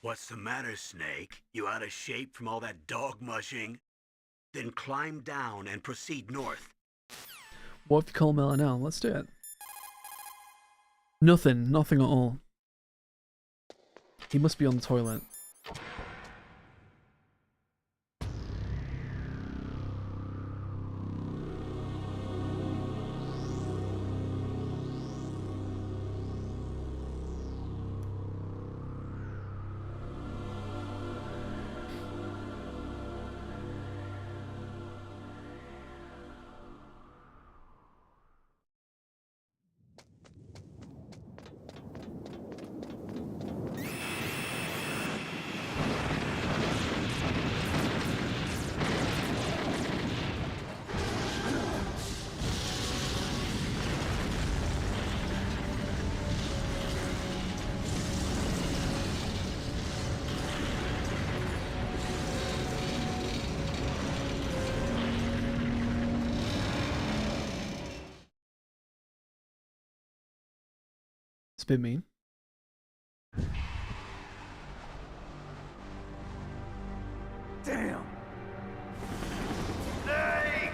What's the matter, Snake? You out of shape from all that dog mushing? Then climb down and proceed north. What if you call Meryl now? Let's do it. Nothing at all. He must be on the toilet. It's a bit mean. Damn! Snake!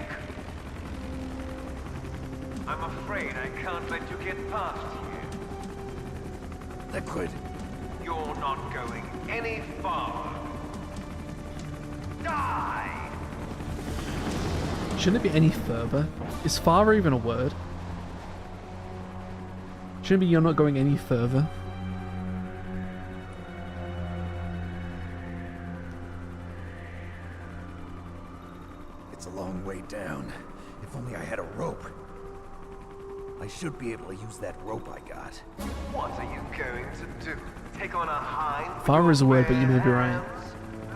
I'm afraid I can't let you get past here. Liquid! You're not going any farther. Die! Shouldn't it be any further? Is farther even a word? Shouldn't it be you're not going any further? It's a long way down. If only I had a rope. I should be able to use that rope I got. What are you going to do? Take on a hind? Farther is a word, but you may be right.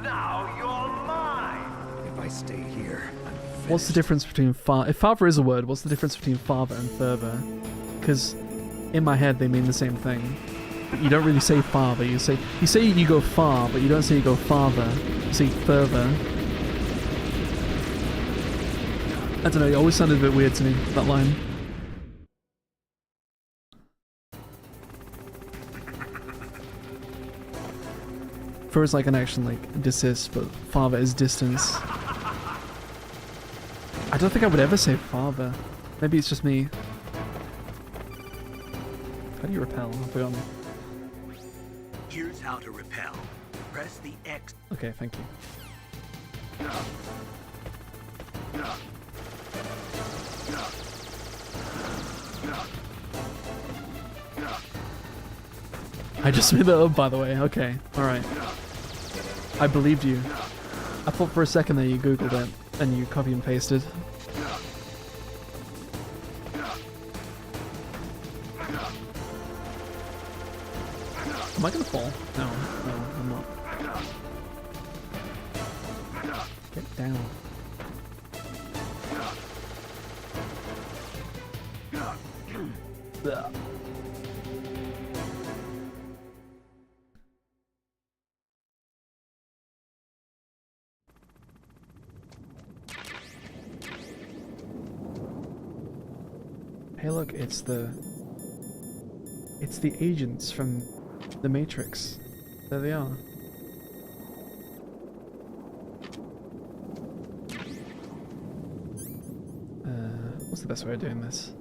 Now you're mine! If I stay here, I'm What's the difference between if farther is a word, what's the difference between farther and further? Because in my head they mean the same thing. You don't really say farther, you say you go far, but you don't say you go farther. You say further. I don't know, it always sounded a bit weird to me, that line. Fur is like an action like desist, but farther is distance. I don't think I would ever say farther. Maybe it's just me. How do you repel? I've forgotten. Here's how to repel. Press the X. Okay, thank you. I just made that up, by the way. Okay, alright. I believed you. I thought for a second that you googled it and you copy and pasted. Am I gonna fall? No, I'm not. Get down. Ugh. Hey look, it's the agents from the Matrix. There they are. What's the best way of doing this?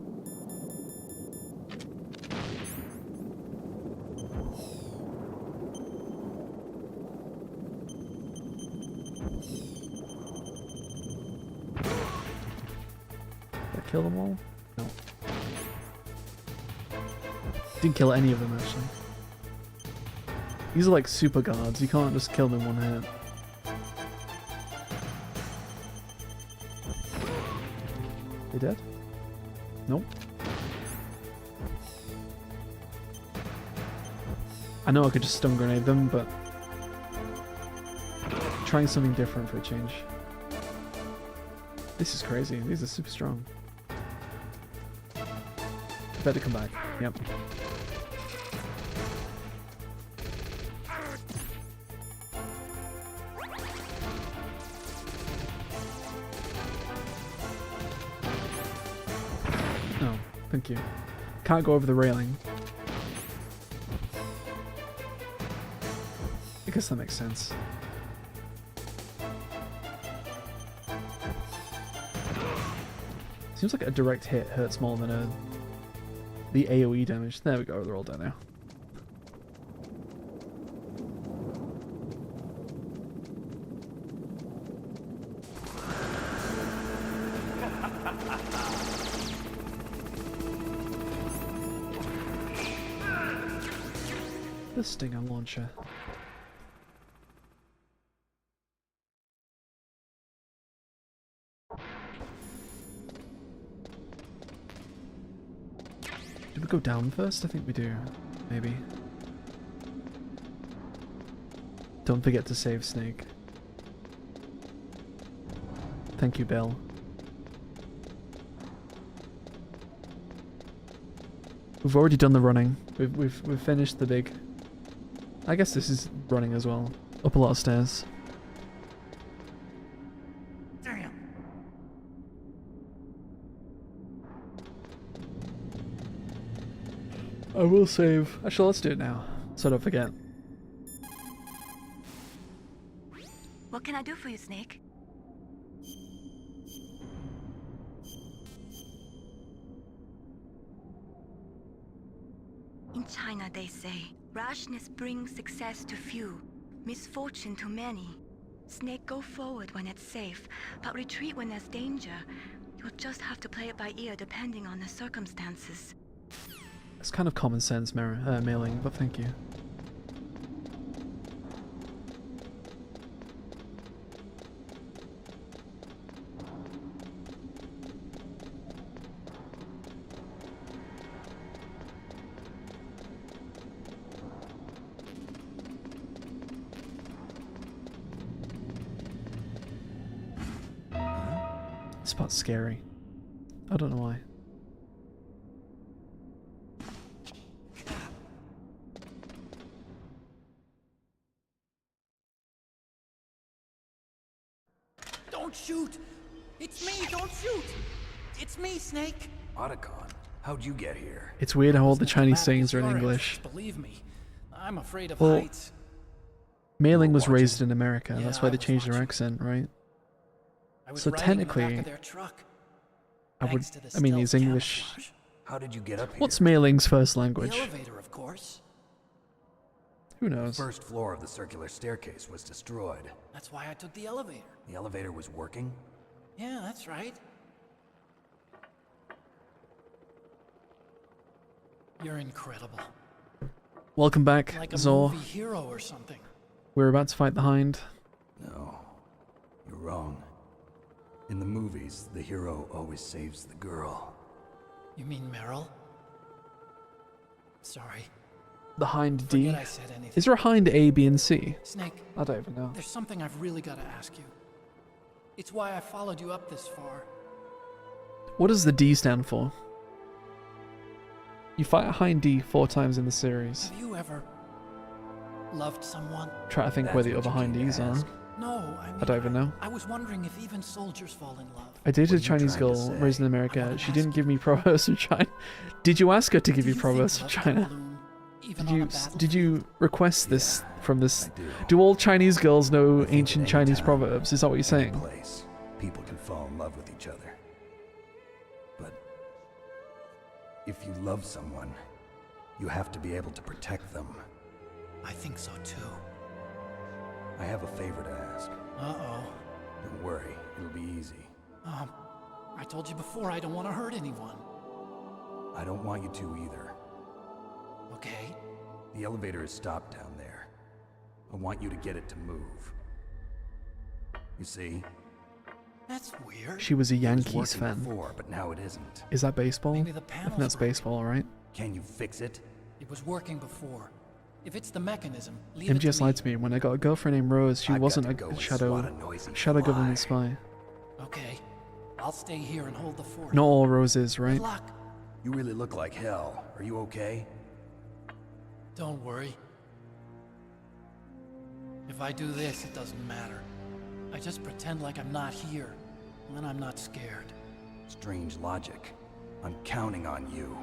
Did I kill them all? No. Didn't kill any of them actually. These are like super guards, you can't just kill them in one hit. They dead? Nope. I know I could just stun grenade them, but trying something different for a change. This is crazy, these are super strong. Better come back, yep. Oh, thank you. Can't go over the railing. I guess that makes sense. Seems like a direct hit hurts more than the AoE damage. There we go, they're all down now. The Stinger launcher. Do we go down first? I think we do. Maybe. Don't forget to save Snake. Thank you, Bill. We've already done the running. We've finished the big. I guess this is running as well. Up a lot of stairs. Damn. I will save. Actually, let's do it now, so I don't forget. What can I do for you, Snake? In China, they say, rashness brings success to few, misfortune to many. Snake, go forward when it's safe, but retreat when there's danger. You'll just have to play it by ear depending on the circumstances. It's kind of common sense mailing, but thank you. This part's scary. I don't know why. Don't shoot! It's me, don't shoot! It's me, Snake! Otacon, how'd you get here? It's weird how all the Chinese sayings are in English. Believe me, I'm afraid of Well, heights. Mailing was raised in America, Yeah, that's why I they was changed their accent, right? I was So riding in the back technically, of their truck, I would. thanks to the I mean, he's stealth English. camouflage. How did you get up here? What's Mailing's first The language? elevator, of course. Who knows? The first floor of the circular staircase was destroyed. That's why I took the elevator. The elevator was working? Yeah, that's right. You're incredible. Welcome back, Like a Zor. movie hero or something. We're about to fight the Hind. No, you're wrong. In the movies, the hero always saves the girl. You mean Meryl? Sorry. The Hind D. Forget I said anything. Is there a Hind A, B, and C? Snake. I don't even know. There's something I've really got to ask you. It's why I followed you up this far. What does the D stand for? You fight a Hind D 4 times in the series. Have you ever loved someone? Try to think where the other Hind Ds are. No, I mean, I don't even know. I was wondering if even soldiers fall in love. I dated a Chinese girl raised in America. She didn't give me proverbs from China. Did you ask her to give you proverbs from China? Did you request this from this? Do all Chinese girls know ancient Chinese proverbs? Is that what you're saying? People can fall in love with each other. But if you love someone, you have to be able to protect them. I think so too. I have a favor to ask. Uh-oh. Don't worry, it'll be easy. I told you before I don't want to hurt anyone. I don't want you to either. Okay. The elevator is stopped down there. I want you to get it to move. You see? That's weird. She was a It Yankees was working fan. before, but now it isn't. Is that baseball? Maybe the I think panels that's were- baseball, right? Can you fix it? It was working before. If it's the mechanism, leave it to MGS me. lied to me. When I got a girlfriend named Rose, she wasn't a shadow government spy. Okay. I'll stay here and hold the fort. Not all roses, right? Good luck. You really look like hell. Are you okay? Don't worry. If I do this, it doesn't matter. I just pretend like I'm not here, and then I'm not scared. Strange logic. I'm counting on you.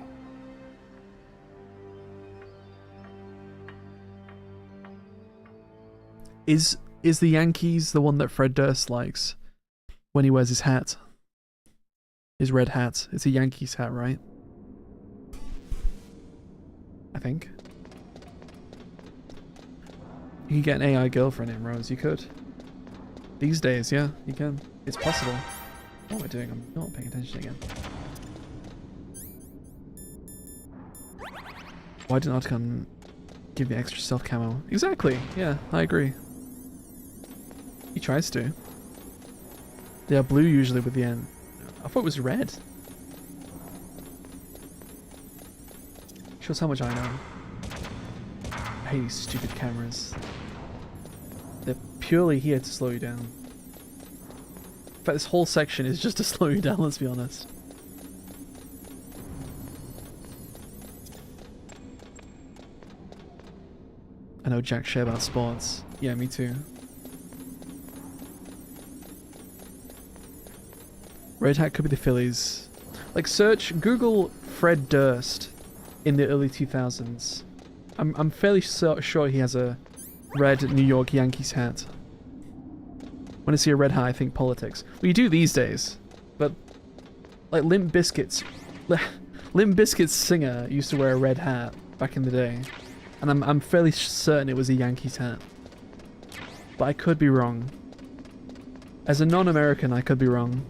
Is the Yankees the one that Fred Durst likes when he wears his hat? His red hat. It's a Yankees hat, right? I think. You can get an AI girlfriend in Rose, you could. These days, yeah, you can. It's possible. What am I doing? I'm not paying attention again. Why did Articon give me extra stealth camo? Exactly, yeah, I agree. He tries to. They are blue usually with the end. I thought it was red. Shows how much I know. I hate these stupid cameras. They're purely here to slow you down. In fact, this whole section is just to slow you down, let's be honest. I know jack shit about sports. Yeah, me too. Red Hat could be the Phillies. Like, Google Fred Durst in the early 2000s. I'm fairly sure he has a red New York Yankees hat. When I see a red hat, I think politics. Well, you do these days, but like Limp Bizkit's singer used to wear a red hat back in the day, and I'm fairly certain it was a Yankees hat. But I could be wrong. As a non-American, I could be wrong.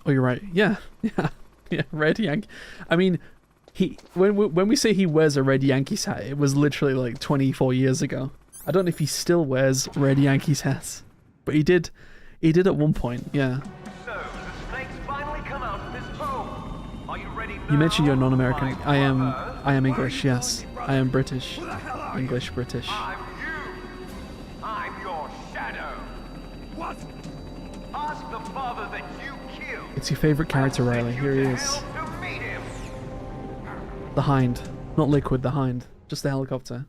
Oh, you're right. Yeah, red Yankee. I mean, when we say he wears a red Yankees hat, it was literally like 24 years ago. I don't know if he still wears red Yankees hats, but he did at one point. Yeah. So, the snakes finally come out of this hole. Are you ready now? You mentioned you're non-American. I am English. Yes, I am British. English British. I'm your shadow. What? Ask the father that you killed. It's your favorite character, Riley. Here he is. The Hind. Not Liquid, the Hind. Just the helicopter.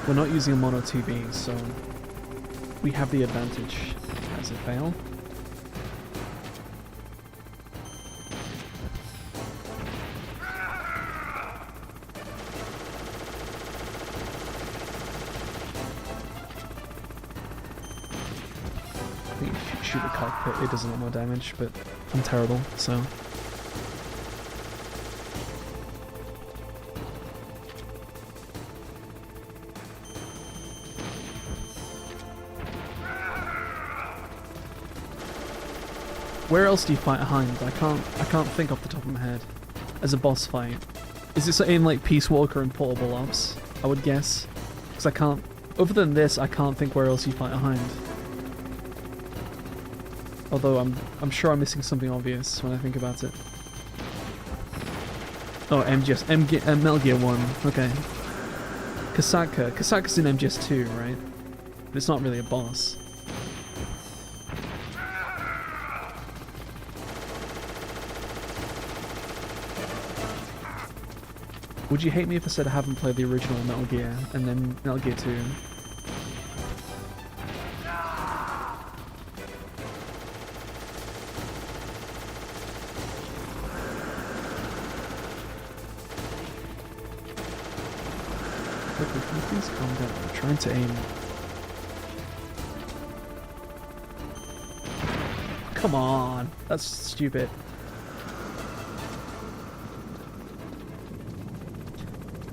We're not using a mono TV, so we have the advantage. As it fail. I think if you shoot the cockpit, it does a lot more damage, but I'm terrible, so. Where else do you fight a Hind? I can't think off the top of my head. As a boss fight. Is it in like Peace Walker and Portable Ops? I would guess. Because I can't... Other than this, I can't think where else you fight a Hind. Although I'm sure I'm missing something obvious when I think about it. Oh, Metal Gear 1. Okay. Kasaka. in MGS 2, right? But it's not really a boss. Would you hate me if I said I haven't played the original Metal Gear and then Metal Gear 2? Please calm down. I'm trying to aim. Come on, that's stupid.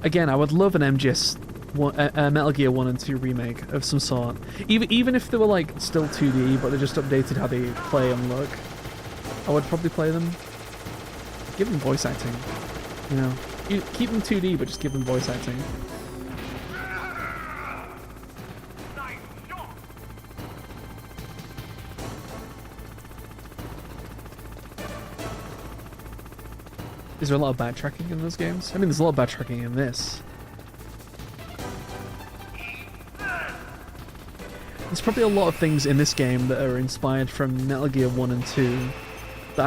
Again, I would love an Metal Gear 1 and 2 remake of some sort. Even if they were like still 2D, but they just updated how they play and look. I would probably play them. Give them voice acting. You know, you keep them 2D, but just give them voice acting. Is there a lot of backtracking in those games? I mean, there's a lot of backtracking in this. There's probably a lot of things in this game that are inspired from Metal Gear 1 and 2 that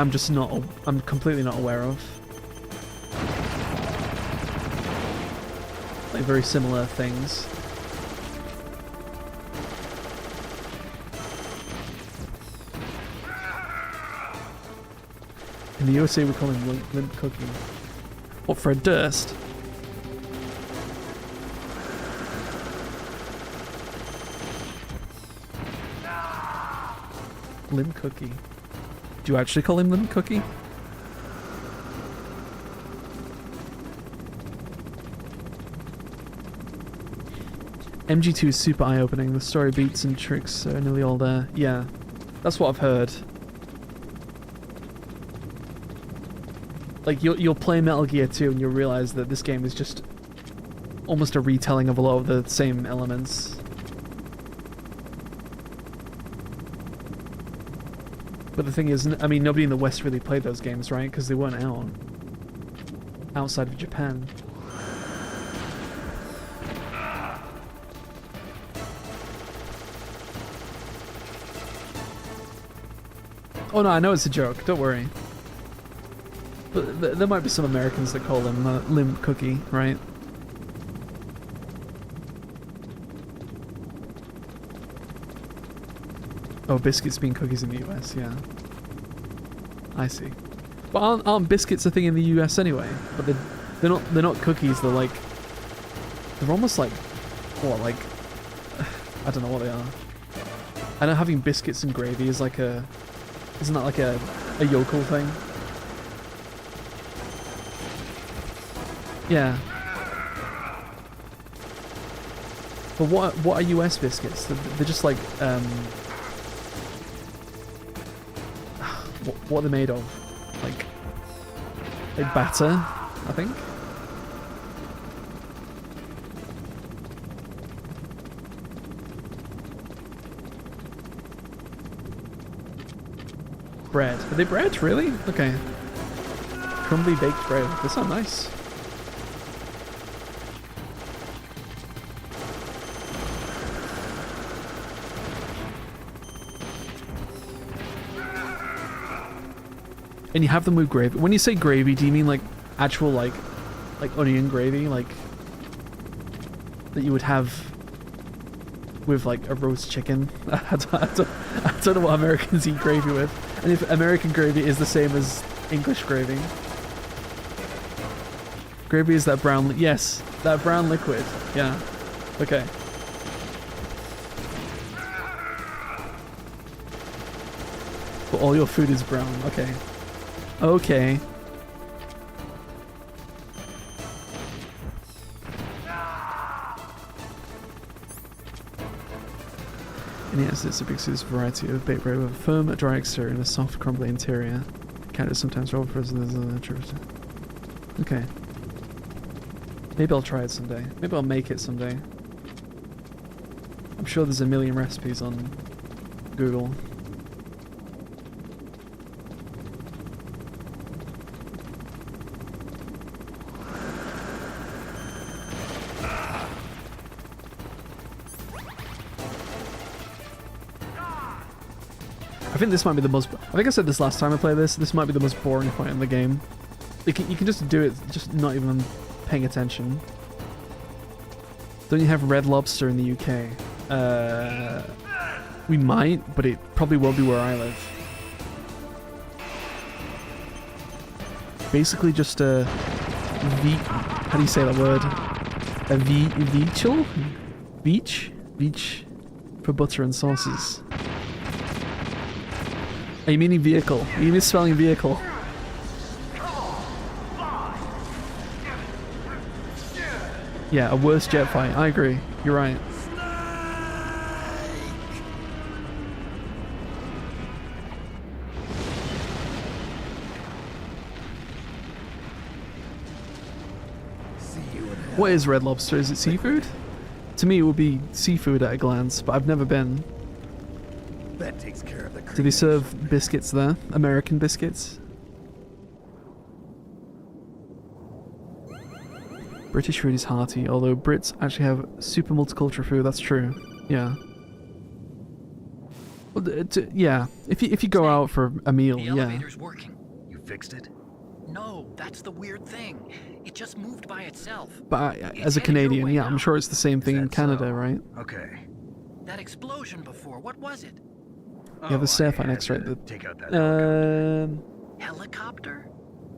I'm completely not aware of. Like very similar things. In the USA we call him Limp Cookie. What, Fred Durst? Limp Cookie. Do you actually call him Limp Cookie? MG2 is super eye-opening. The story beats and tricks are nearly all there. Yeah, that's what I've heard. Like, you'll play Metal Gear 2 and you'll realize that this game is just almost a retelling of a lot of the same elements. But the thing is, I mean, nobody in the West really played those games, right? Because they weren't out. Outside of Japan. Oh no, I know it's a joke, don't worry. But there might be some Americans that call him Limp Cookie, right? Oh, biscuits being cookies in the US, yeah. I see. But aren't biscuits a thing in the US anyway? But they're not cookies. They're like almost like what, like I don't know what they are. I know having biscuits and gravy is like isn't that like a yokel thing? Yeah. But what are US biscuits? They're just like what are they made of? Like batter, I think. Bread. Are they bread? Really? Okay. Crumbly baked bread. They sound nice. And you have them with gravy. When you say gravy, do you mean like actual like onion gravy, like that you would have with like a roast chicken? I don't know what Americans eat gravy with, and if American gravy is the same as English gravy. Gravy is that brown. Yes, that brown liquid. Yeah. Okay. But all your food is brown. Okay. Okay. In Yes, it's a big variety of baked bread with a firm, dry exterior and a soft, crumbly interior. Candidates sometimes roll for us as an introvert. Okay. Maybe I'll try it someday. Maybe I'll make it someday. I'm sure there's a million recipes on Google. I think this might be the most... I think I said this last time I played this. This might be the most boring fight in the game. You can just do it, just not even paying attention. Don't you have Red Lobster in the UK? We might, but it probably won't be where I live. Basically just a... How do you say that word? A veachel? Veach for butter and sauces. Are you meaning vehicle? Are you misspelling vehicle? Yeah, a worse jet fight. I agree. You're right. What is Red Lobster? Is it seafood? To me, it would be seafood at a glance, but I've never been. That takes care of the... Do they serve biscuits there? American biscuits? British food is hearty, although Brits actually have super multicultural food. That's true. Yeah. Well, yeah. If you go out for a meal, The yeah. elevator's working. You fixed it? No, that's the weird thing. It just moved by itself. But as a Canadian, yeah, I'm sure it's the same thing in Canada, right? Okay. That explosion before, what was it? Yeah, the stair fight next, right? Take out that Helicopter?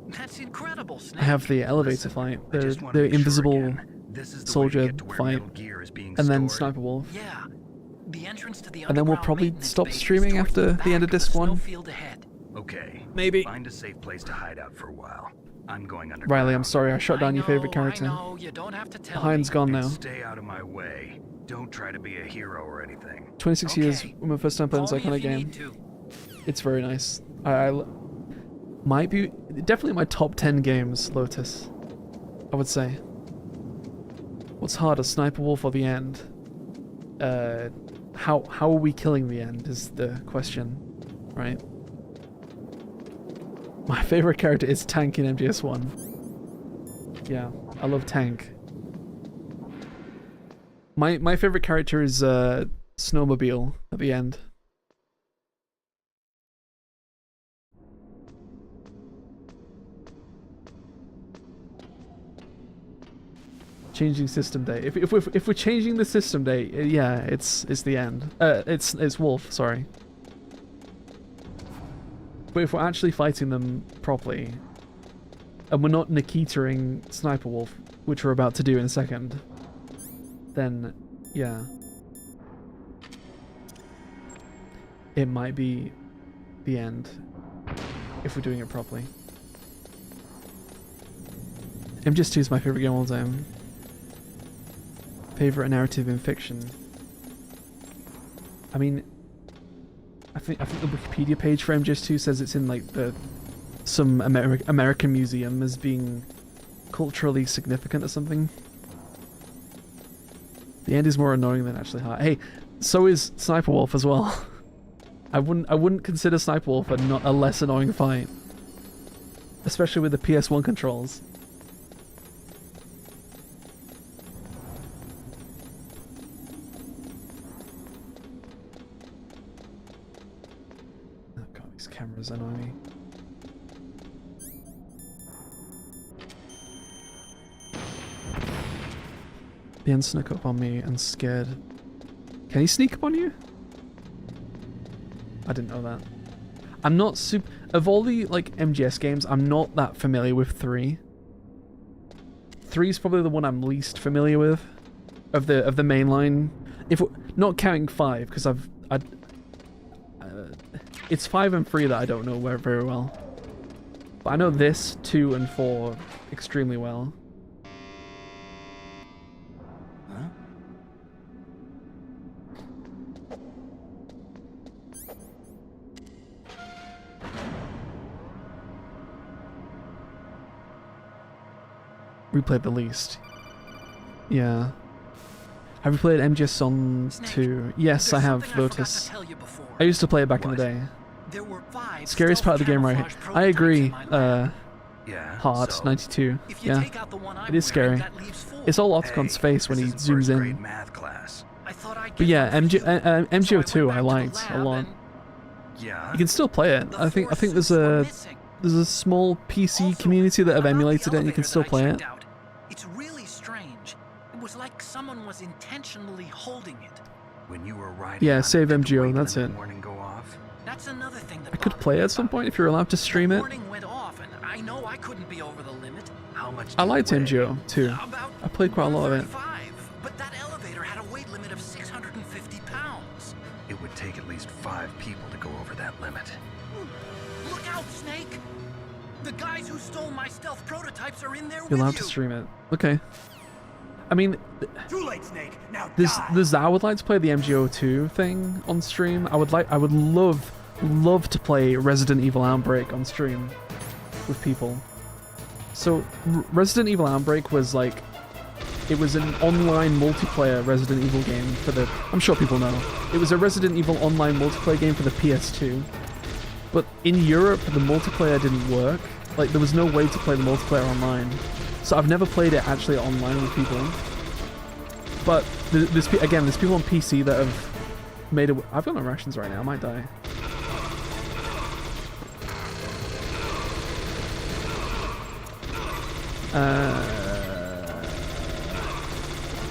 That's incredible, Snake. I have the elevator fight, the invisible soldier fight, and then Sniper Wolf. Yeah. The entrance to the And then we'll probably stop streaming after the end of disc 1. Okay. Maybe. Find a safe place to hide out for a while. I'm going under. Riley, I'm sorry, I shot down your favorite character. You don't have to tell Hind's gone now. Stay out of my way. Don't try to be a hero or anything. 26 years when my first time playing this iconic game. It's very nice. I might be definitely my top 10 games, Lotus. I would say. What's harder, Sniper Wolf or the end? How are we killing the end is the question, right? My favorite character is Tank in MGS1. Yeah, I love Tank. My favorite character is Snowmobile at the end. Changing system day. If we're changing the system day, yeah, it's the end. It's Wolf. Sorry. But if we're actually fighting them properly, and we're not Nikitaing Sniper Wolf, which we're about to do in a second, then yeah, it might be the end if we're doing it properly. MGS2 is my favorite game of all time. Favorite narrative in fiction. I mean, I think the Wikipedia page for MGS2 says it's in like some American museum as being culturally significant or something. The end is more annoying than actually hard. Hey, so is Sniper Wolf as well. I wouldn't consider Sniper Wolf a less annoying fight, especially with the PS1 controls. These cameras annoy me. The end snuck up on me and scared. Can he sneak up on you? I didn't know that. I'm not super... Of all the like MGS games, I'm not that familiar with 3. 3 is probably the one I'm least familiar with of the mainline. If not counting 5, because it's 5 and 3 that I don't know very well. But I know this, 2 and 4 extremely well. Huh? replayed the least. Yeah. Have you played MGS on 2? Yes, I have, Lotus. I used to play it back in the day. Scariest part of the game, right? I agree, Heart 92. Yeah, it is scary. It's all Otacon face when he zooms in. But yeah, MGO2 I liked a lot. You can still play it. I think there's a small PC community that have emulated it and you can still play it. It's really strange. It was like someone was intentionally holding it. When you were riding, yeah, save MGO, that's it. That's another thing that I could play it at some point if you're allowed to stream it. went off and I know I couldn't be over the limit. How much I liked MGO too. I played quite a lot of it. But that elevator had a weight limit of 650 pounds. It would take at least 5 people to go over that limit. Look out, Snake! The guys who stole my stealth prototypes are in there You're allowed to stream it. Okay. I mean, Too late, Snake. Now I would like to play the MGO2 thing on stream. I would love to play Resident Evil Outbreak on stream with people. So Resident Evil Outbreak was like, it was an online multiplayer Resident Evil game for the, I'm sure people know. It was a Resident Evil online multiplayer game for the PS2. But in Europe, the multiplayer didn't work. Like, there was no way to play the multiplayer online. So I've never played it actually online with people. But there's people on PC that have made it. I've got no rations right now. I might die.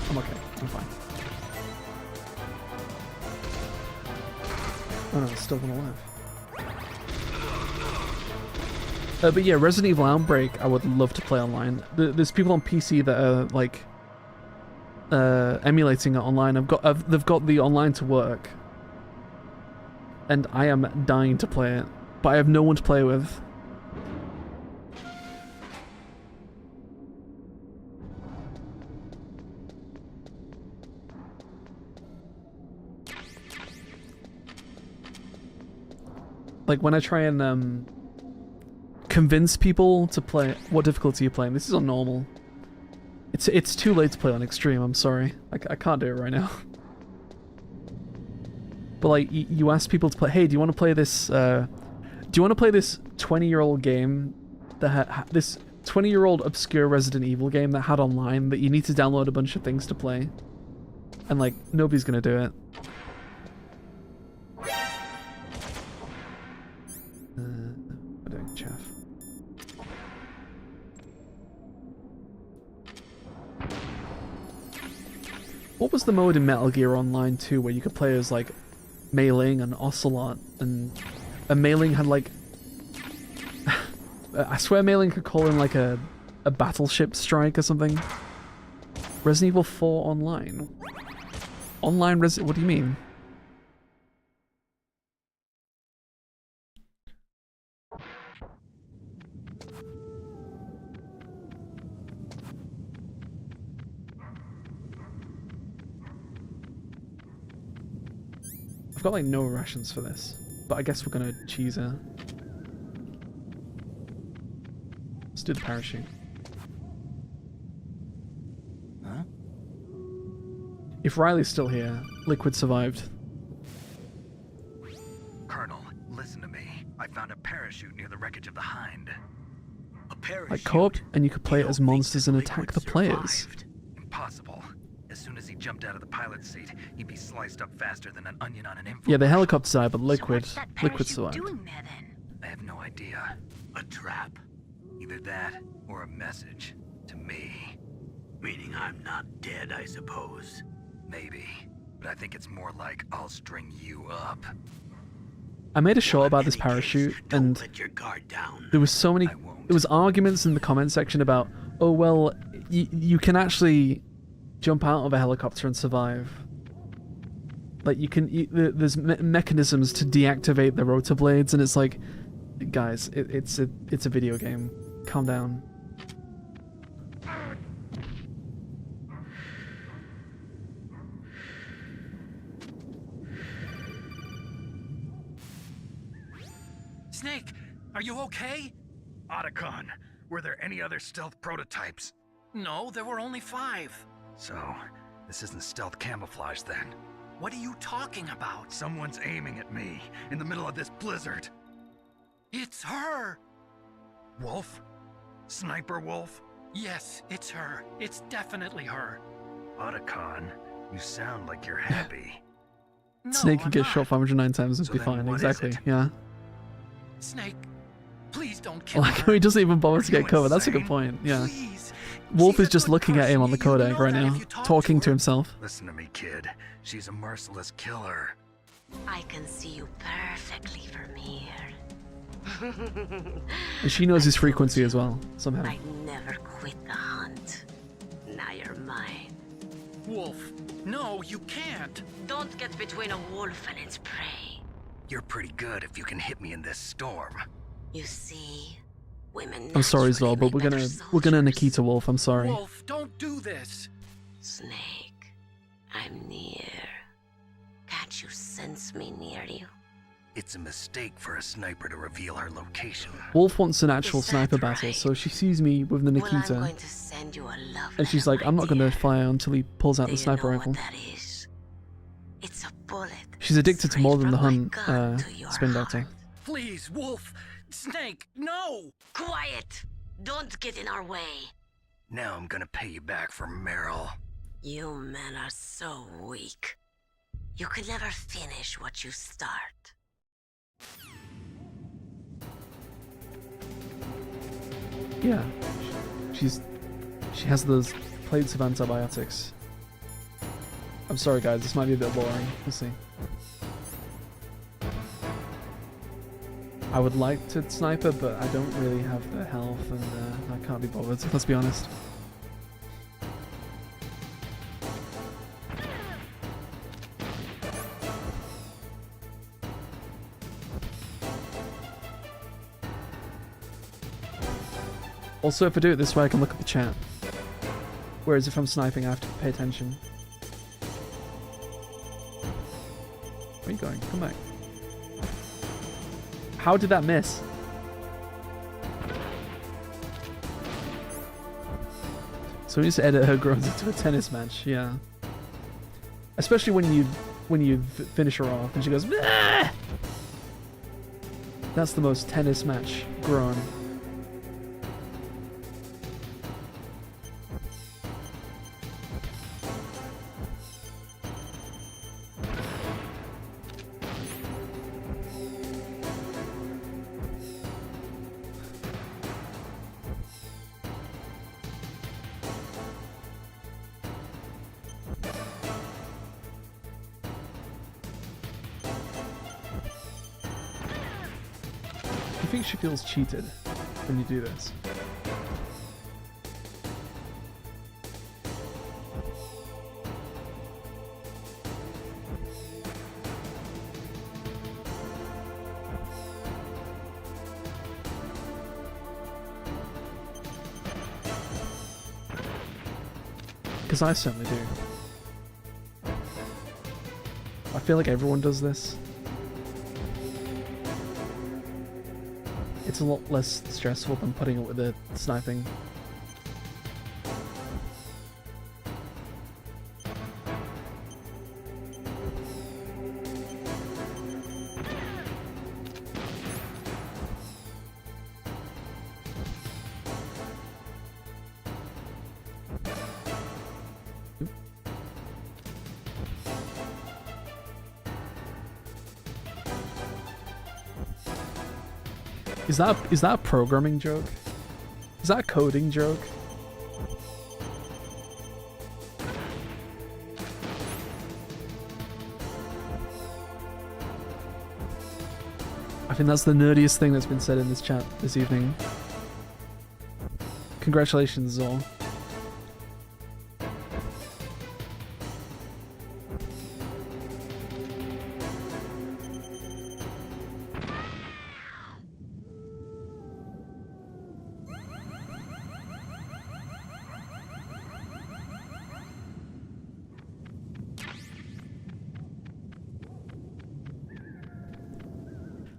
I'm okay. I'm fine. Oh no, it's still one alive. But yeah, Resident Evil Outbreak, I would love to play online. There's people on PC that are like emulating it online. They've got the online to work, and I am dying to play it, but I have no one to play with. Like when I try and convince people to play, what difficulty you're playing. This is on normal. It's too late to play on extreme. I'm sorry, I can't do it right now. But like you ask people to play. Hey, do you want to play this? Do you want to play this 20-year-old game that had this 20-year-old obscure Resident Evil game that had online that you need to download a bunch of things to play? And like nobody's gonna do it. What am I doing, chaff? What was the mode in Metal Gear Online 2 where you could play as like Mei Ling and Ocelot, and Mei Ling had like I swear Mei Ling could call in like a battleship strike or something. Resident Evil 4 Online. Online what do you mean? I've got like no rations for this, but I guess we're gonna cheese her. Let's do the parachute. Huh? If Riley's still here, Liquid survived. Colonel, listen to me. I found a parachute near the wreckage of the Hind. A parachute? Like co-op, and you could play it as monsters and attack the players. Impossible. As soon as he jumped out of the pilot's seat, he'd be sliced up faster than an onion on an infiltration. Yeah, the helicopter died, but Liquid survived. I have no idea. A trap? Either that or a message to me. Meaning I'm not dead, I suppose. Maybe, but I think it's more like I'll string you up. I made a short about this parachute, and there was so many. There was arguments in the comment section about, oh well, you can actually jump out of a helicopter and survive. Like you can, there's mechanisms to deactivate the rotor blades, and it's like, guys, it's a video game. Calm down. Snake, are you okay? Otacon, were there any other stealth prototypes? No, there were only 5. So, this isn't stealth camouflage then. What are you talking about? Someone's aiming at me in the middle of this blizzard. It's her! Wolf? Sniper Wolf? Yes, it's her. It's definitely her. Otacon, you sound like you're happy. No, Snake can I'm get not. shot 509 times and So be then fine. what is Exactly. it? Yeah. Snake, please don't kill Like her. he doesn't even bother to Are get you cover. That's a good insane? point. Yeah. Please. Wolf She's is a just good looking at him on the person. You codec know right that now, if you talk talking to to her. himself. Listen to me, kid. She's a merciless killer. I can see you perfectly from here. And she knows his frequency as well, somehow. I never quit the hunt. Now you're mine. Wolf, no, you can't. Don't get between a wolf and its prey. You're pretty good if you can hit me in this storm. You see, women. I'm sorry, naturally Zol, but make we're better gonna soldiers. Nikita Wolf. I'm sorry. Wolf, don't do this. Snake, I'm near. Can't you sense me near you? It's a mistake for a sniper to reveal her location. Wolf wants an actual Is that sniper battle, right? so she sees me with the Well, I'm Nikita, going to send you a love and she's letter, like, "I'm my not gonna dear. fire until he pulls out Do the you sniper know rifle." what that is? It's a bullet. She's addicted to more than the straight hunt, from my gun to your Spin heart. Doctor. Please, Wolf. Snake, no. Quiet! Don't get in our way. Now I'm gonna pay you back for Meryl. You men are so weak. You could never finish what you start. Yeah, she has those plates of antibiotics. I'm sorry, guys. This might be a bit boring. We'll see. I would like to sniper, but I don't really have the health, and I can't be bothered. Let's be honest. Also, if I do it this way, I can look at the chat. Whereas if I'm sniping, I have to pay attention. Where are you going? Come back. How did that miss? So we need to edit her groans into a tennis match, yeah. Especially when you finish her off and she goes, "Bleh!" That's the most tennis match groan. I think she feels cheated when you do this. Because I certainly do. I feel like everyone does this. It's a lot less stressful than putting it with the sniping. Is that a programming joke? Is that a coding joke? I think that's the nerdiest thing that's been said in this chat this evening. Congratulations, Zol.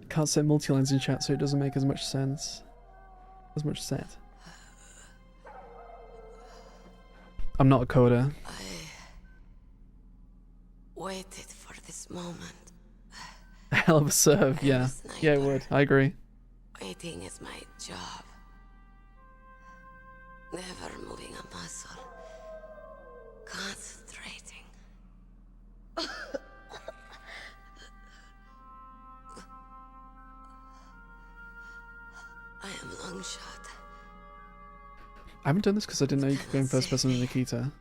Can't set multi-lines in chat, so it doesn't make as much sense. As much set. I'm not a coder. Waited for this moment. Hell of a serve, yeah. Yeah, it would. I agree. Waiting is my job. Never moving a muscle. Concentrating. I am long shot. I haven't done this because I didn't know you could go in first person in Nikita.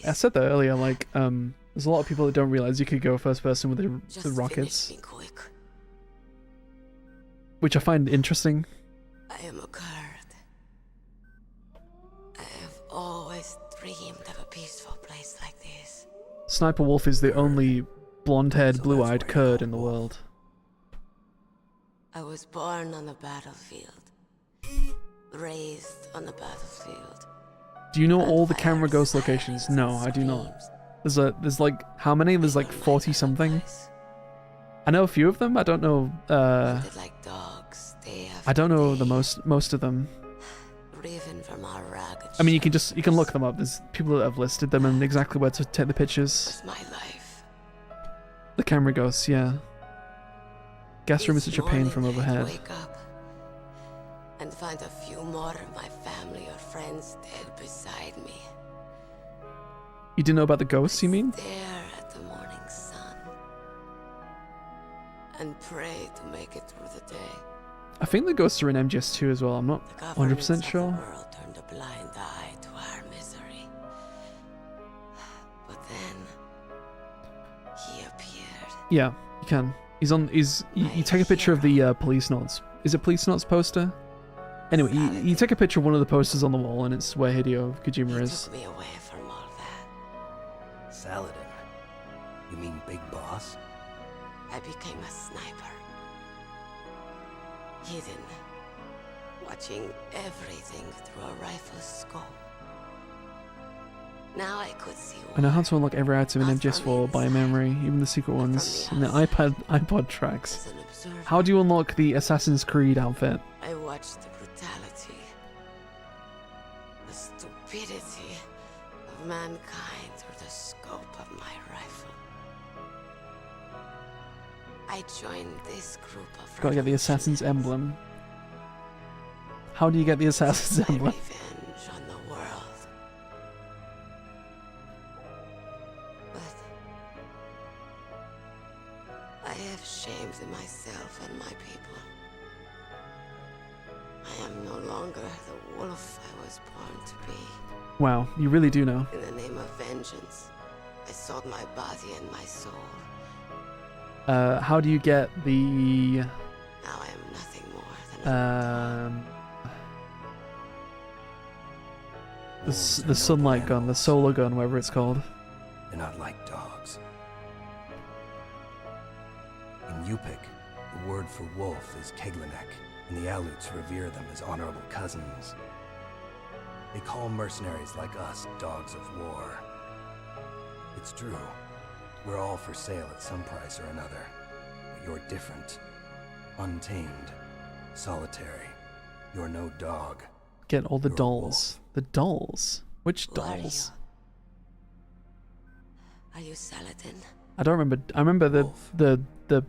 I said that earlier, like, there's a lot of people that don't realize you could go first person with the rockets. Which I find interesting. I am a card. I have always dreamed of a peaceful place like this. Sniper Wolf is the only blonde-haired, blue-eyed Kurd in the world. I was born on the battlefield. Raised on the battlefield. Do you know all the camera ghost locations? No, I do not. There's like, how many? There's like 40 something. I know a few of them. I don't know. I don't know the most of them. I mean, you can look them up. There's people that have listed them and exactly where to take the pictures. The camera ghosts, yeah. Gas room is such a pain from overhead. Wake up and find a few more of my family or friends dead beside me. You didn't know about the ghosts, you mean? Stare at the morning sun and pray to make it through the day. I think the ghosts are in MGS2 as well. I'm not 100% sure. The world turned a blind eye to our misery. But then he appeared. Yeah, you can. You take a picture of the police notes. Is it police notes poster? Anyway, you take a picture of one of the posters on the wall, and it's where Hideo Kojima is. Took me away from all that. Saladin? You mean Big Boss? I became a sniper. Hidden, watching everything through a rifle's scope. Now I could see. I know how to unlock every item in MGS4 by memory, even the secret ones, and the iPod tracks. How do you unlock the Assassin's Creed outfit? I watched the brutality, the stupidity of mankind through the scope of my rifle. I joined this group of Gotta get the Assassin's emblem. How do you get the Assassin's emblem? revenge on the world. I have shamed myself and my people. I am no longer the wolf I was born to be. Wow, you really do know. In the name of vengeance, I sold my body and my soul. How do you get the... Now I am nothing more than the sunlight gun, the solar gun, whatever it's called. They're not like dogs. In Yupik, the word for wolf is Keglenek, and the Aleuts revere them as honorable cousins. They call mercenaries like us dogs of war. It's true. We're all for sale at some price or another. But you're different. Untamed. Solitary. You're no dog. Get all the dolls. The dolls? Which dolls? Are you Saladin? I don't remember. I remember the